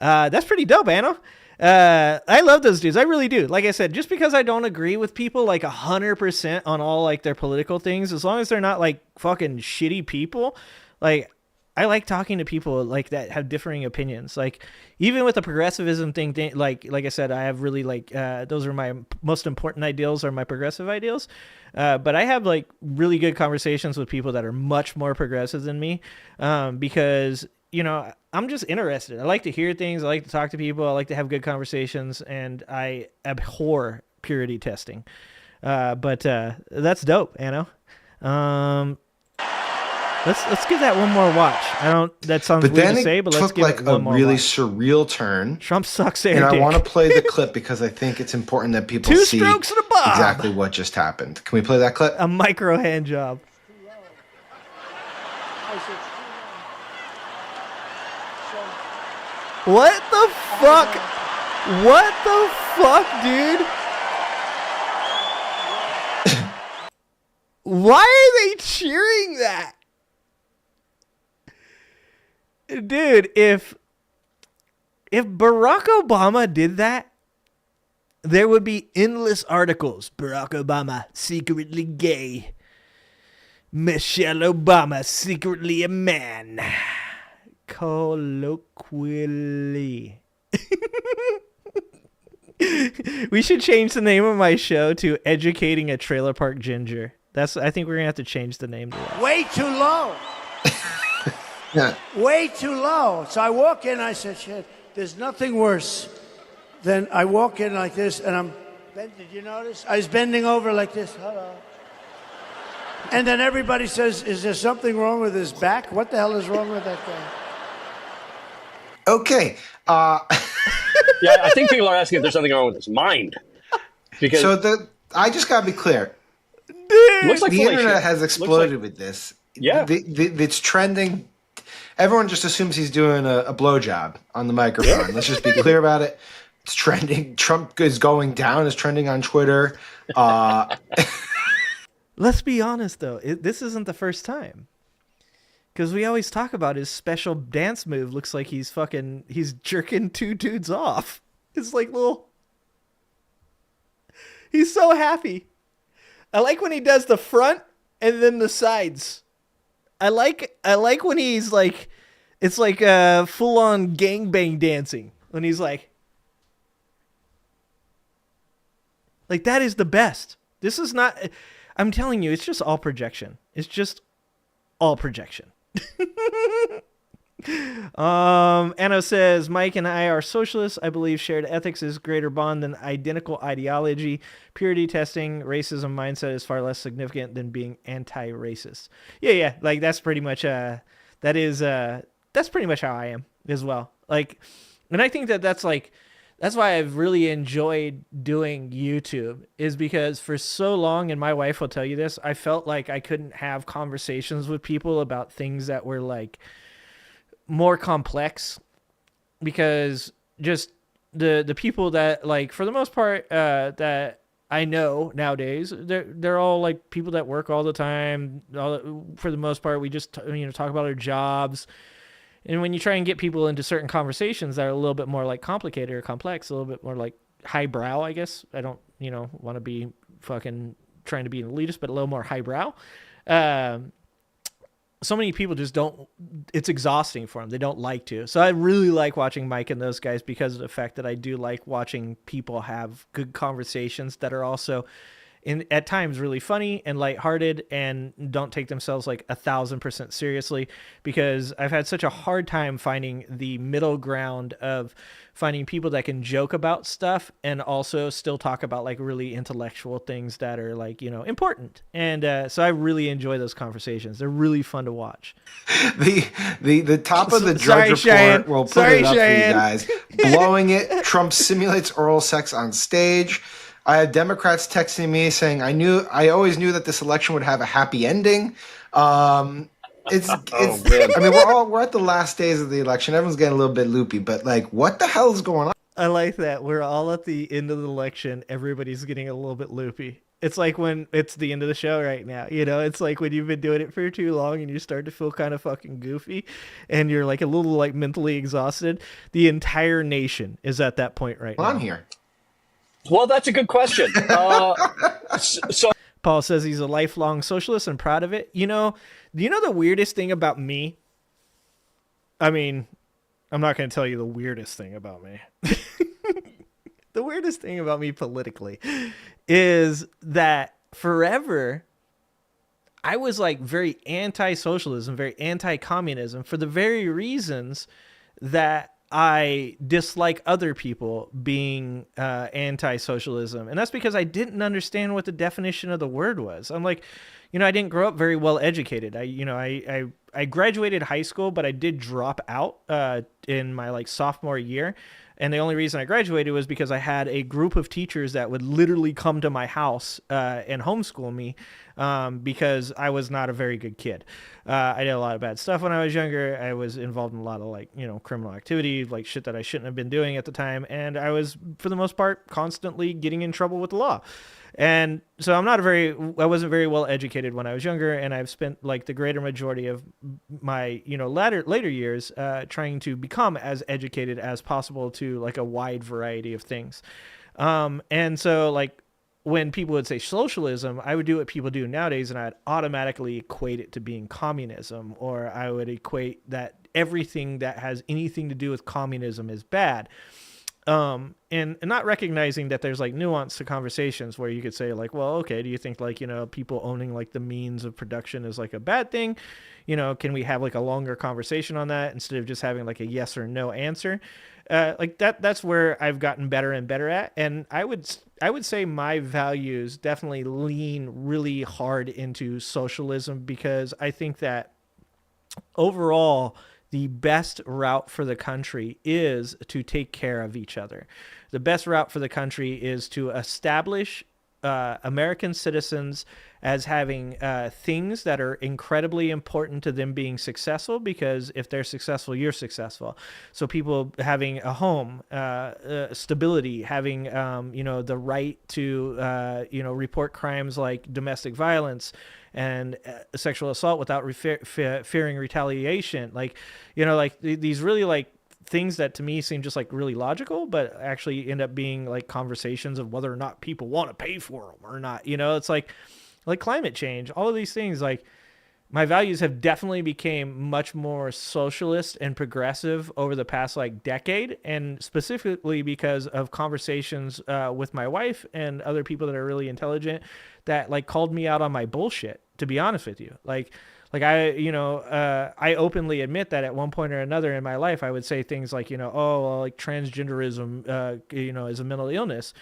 That's pretty dope, Anno. I love those dudes. I really do. Like I said, just because I don't agree with people like 100% on all like their political things, as long as they're not like fucking shitty people, like I like talking to people like that have differing opinions. Like even with the progressivism thing, like I said, I have really like those are my most important ideals, are my progressive ideals. But I have like really good conversations with people that are much more progressive than me, because you know, I'm just interested. I like to hear things. I like to talk to people. I like to have good conversations, and I abhor purity testing. But that's dope, Anno. Let's give that one more watch. That sounds weird to say, but let's give it one more watch. But then it took like a really surreal turn. Trump sucks and I want to play the clip because I think it's important that people 2 see strokes and a bob. Exactly what just happened. Can we play that clip? A micro hand job. What the fuck? What the fuck, dude? Why are they cheering that? Dude, if Barack Obama did that, there would be endless articles. Barack Obama secretly gay. Michelle Obama secretly a man. Colloquially. We should change the name of my show to Educating a Trailer Park Ginger. I think we're gonna have to change the name to that. Way too low. Yeah. Way too low. So I walk in, I said, shit, there's nothing worse than I walk in like this and did you notice? I was bending over like this. Hello. And then everybody says, is there something wrong with his back? What the hell is wrong with that guy? Okay. Yeah, I think people are asking if there's something wrong with his mind. Because I just gotta be clear. Looks like the internet has exploded with this. Yeah. It's trending. Everyone just assumes he's doing a blowjob on the microphone. Let's just be clear about it. It's trending. Trump is going down. It's trending on Twitter. Let's be honest, though. This isn't the first time. Because we always talk about his special dance move. Looks like he's jerking two dudes off. It's like he's so happy. I like when he does the front and then the sides. I like when he's like, it's like full on gangbang dancing. When he's like that is the best. This is not, I'm telling you, it's just all projection. It's just all projection. Anno says, Mike and I are socialists. I believe shared ethics is greater bond than identical ideology. Purity testing, racism mindset is far less significant than being anti-racist. Yeah. Like that's pretty much that's pretty much how I am as well. Like, and I think that's why I've really enjoyed doing YouTube, is because for so long, and my wife will tell you this, I felt like I couldn't have conversations with people about things that were like more complex, because just the people that, like, for the most part, that I know nowadays, they're all like people that work all the time. For the most part, we just talk about our jobs. And when you try and get people into certain conversations that are a little bit more like complicated or complex, a little bit more like highbrow, I guess. I don't, want to be fucking trying to be an elitist, but a little more highbrow. So many people just don't, it's exhausting for them. They don't like to. So I really like watching Mike and those guys because of the fact that I do like watching people have good conversations that are also at times really funny and lighthearted and don't take themselves like 1,000% seriously, because I've had such a hard time finding the middle ground of finding people that can joke about stuff and also still talk about like really intellectual things that are like, important. And so I really enjoy those conversations. They're really fun to watch. The top of the Drudge Report, Cheyenne. we'll put Sorry, it up Cheyenne. for you guys. Blowing it. Trump simulates oral sex on stage. I had Democrats texting me saying, I always knew that this election would have a happy ending. I mean, we're at the last days of the election. Everyone's getting a little bit loopy, but like, what the hell is going on? I like that. We're all at the end of the election. Everybody's getting a little bit loopy. It's like when it's the end of the show right now. It's like when you've been doing it for too long and you start to feel kind of fucking goofy and you're like a little like mentally exhausted. The entire nation is at that point right now. I'm here. Well, that's a good question. So Paul says he's a lifelong socialist and proud of it. Do you know the weirdest thing about me? I mean, I'm not going to tell you the weirdest thing about me. The weirdest thing about me politically is that forever I was like very anti-socialism, very anti-communism for the very reasons that I dislike other people being anti-socialism. And that's because I didn't understand what the definition of the word was. I'm like, I didn't grow up very well educated. I graduated high school, but I did drop out in my like sophomore year. And the only reason I graduated was because I had a group of teachers that would literally come to my house and homeschool me because I was not a very good kid. I did a lot of bad stuff when I was younger. I was involved in a lot of like, criminal activity, like shit that I shouldn't have been doing at the time. And I was, for the most part, constantly getting in trouble with the law. And so I wasn't very well educated when I was younger, and I've spent like the greater majority of my, later years trying to become as educated as possible to like a wide variety of things. And so like when people would say socialism, I would do what people do nowadays, and I'd automatically equate it to being communism, or I would equate that everything that has anything to do with communism is bad. And not recognizing that there's like nuance to conversations where you could say like, well, okay, do you think like, people owning like the means of production is like a bad thing? Can we have like a longer conversation on that instead of just having like a yes or no answer? Like that's where I've gotten better and better at. And I would say my values definitely lean really hard into socialism, because I think that overall, the best route for the country is to take care of each other. The best route for the country is to establish American citizens as having things that are incredibly important to them being successful, because if they're successful, you're successful. So people having a home, stability, having the right to report crimes like domestic violence and sexual assault without fearing retaliation, these really things that to me seem just like really logical, but actually end up being like conversations of whether or not people want to pay for them or not. It's like climate change, all of these things. Like, my values have definitely became much more socialist and progressive over the past decade, and specifically because of conversations with my wife and other people that are really intelligent that called me out on my bullshit, to be honest with you. I openly admit that at one point or another in my life, I would say things like, transgenderism, is a mental illness.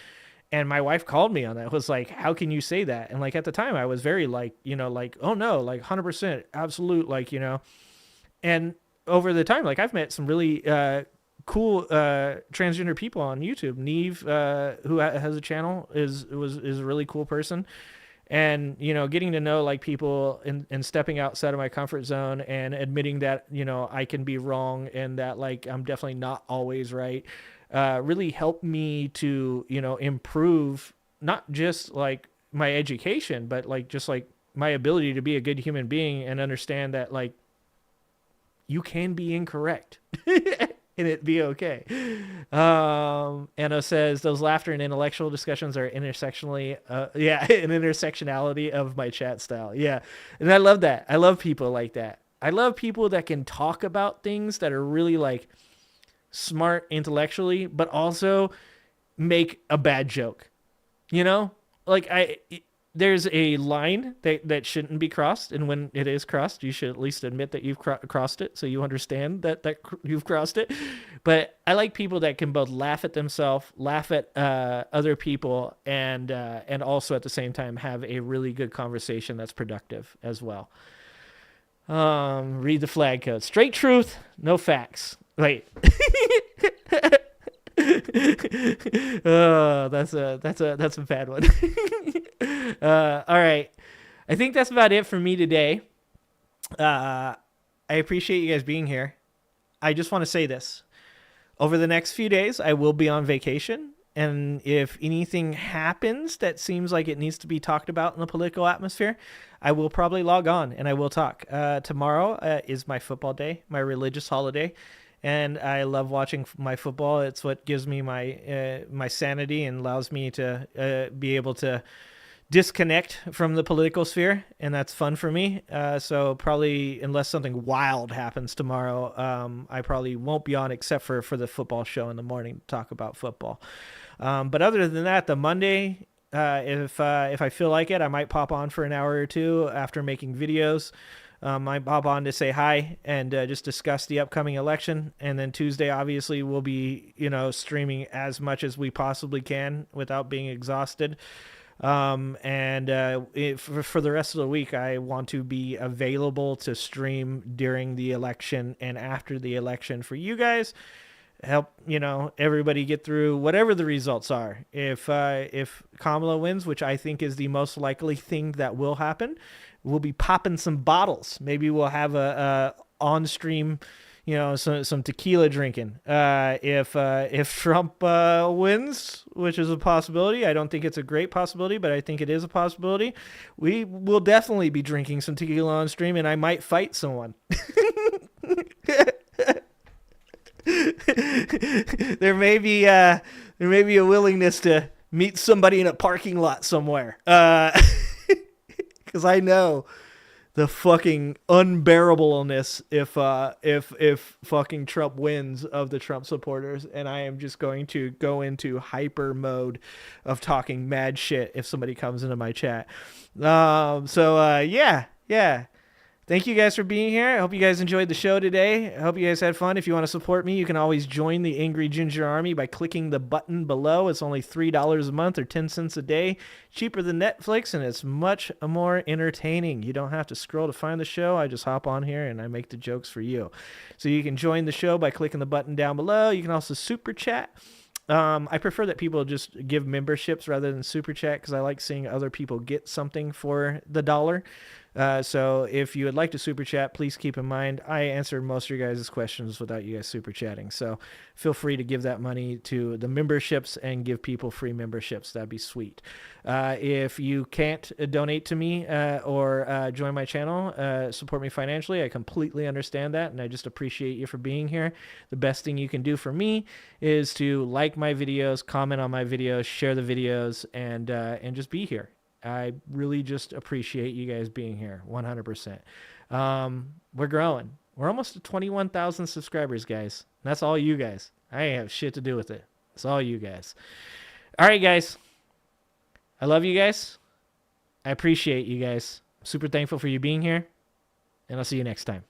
And my wife called me on that. It was like, how can you say that? And at the time I was very oh no, 100% absolute, and over the time, I've met some really cool transgender people on YouTube. Neve, who has a channel, is a really cool person. And, getting to know people and stepping outside of my comfort zone and admitting that, I can be wrong and that I'm definitely not always right, really helped me to, improve not just my education, but just my ability to be a good human being and understand that you can be incorrect and it be okay. Anna says those laughter and intellectual discussions are intersectionally, an intersectionality of my chat style. Yeah. And I love that. I love people like that. I love people that can talk about things that are really smart intellectually, but also make a bad joke. There's a line that shouldn't be crossed, and when it is crossed, you should at least admit that you've crossed it, so you understand that you've crossed it. But I like people that can both laugh at themselves, laugh at other people, and also at the same time have a really good conversation that's productive as well. Read the flag code. Straight truth, no facts. Wait. Oh, that's a bad one. All right, I think that's about it for me today. I appreciate you guys being here. I just want to say this: over the next few days, I will be on vacation, and if anything happens that seems like it needs to be talked about in the political atmosphere, I will probably log on and I will talk. Tomorrow is my football day, my religious holiday. And I love watching my football. It's what gives me my sanity and allows me to be able to disconnect from the political sphere, and that's fun for me. So probably, unless something wild happens tomorrow, I probably won't be on except for the football show in the morning to talk about football. But other than that, the Monday, if I feel like it, I might pop on for an hour or two after making videos. I pop on to say hi and just discuss the upcoming election. And then Tuesday, obviously, we'll be, streaming as much as we possibly can without being exhausted. For the rest of the week, I want to be available to stream during the election and after the election for you guys. Help, everybody get through whatever the results are. If Kamala wins, which I think is the most likely thing that will happen, we'll be popping some bottles. Maybe we'll have a on-stream, some tequila drinking. If Trump wins, which is a possibility, I don't think it's a great possibility, but I think it is a possibility, we will definitely be drinking some tequila on stream, and I might fight someone. There may be a willingness to meet somebody in a parking lot somewhere. Because I know the fucking unbearableness if fucking Trump wins of the Trump supporters, and I am just going to go into hyper mode of talking mad shit if somebody comes into my chat. Yeah. Thank you guys for being here. I hope you guys enjoyed the show today. I hope you guys had fun. If you want to support me, you can always join the Angry Ginger Army by clicking the button below. It's only $3 a month or 10 cents a day. Cheaper than Netflix, and it's much more entertaining. You don't have to scroll to find the show. I just hop on here and I make the jokes for you. So you can join the show by clicking the button down below. You can also super chat. I prefer that people just give memberships rather than super chat because I like seeing other people get something for the dollar. So if you would like to super chat, please keep in mind I answer most of your guys' questions without you guys super chatting. So feel free to give that money to the memberships and give people free memberships. That'd be sweet. If you can't donate to me or join my channel, support me financially, I completely understand that, and I just appreciate you for being here. The best thing you can do for me is to like my videos, comment on my videos, share the videos, and just be here. I really just appreciate you guys being here 100%. We're growing. We're almost at 21,000 subscribers, guys. That's all you guys. I ain't have shit to do with it. It's all you guys. All right, guys. I love you guys. I appreciate you guys. I'm super thankful for you being here. And I'll see you next time.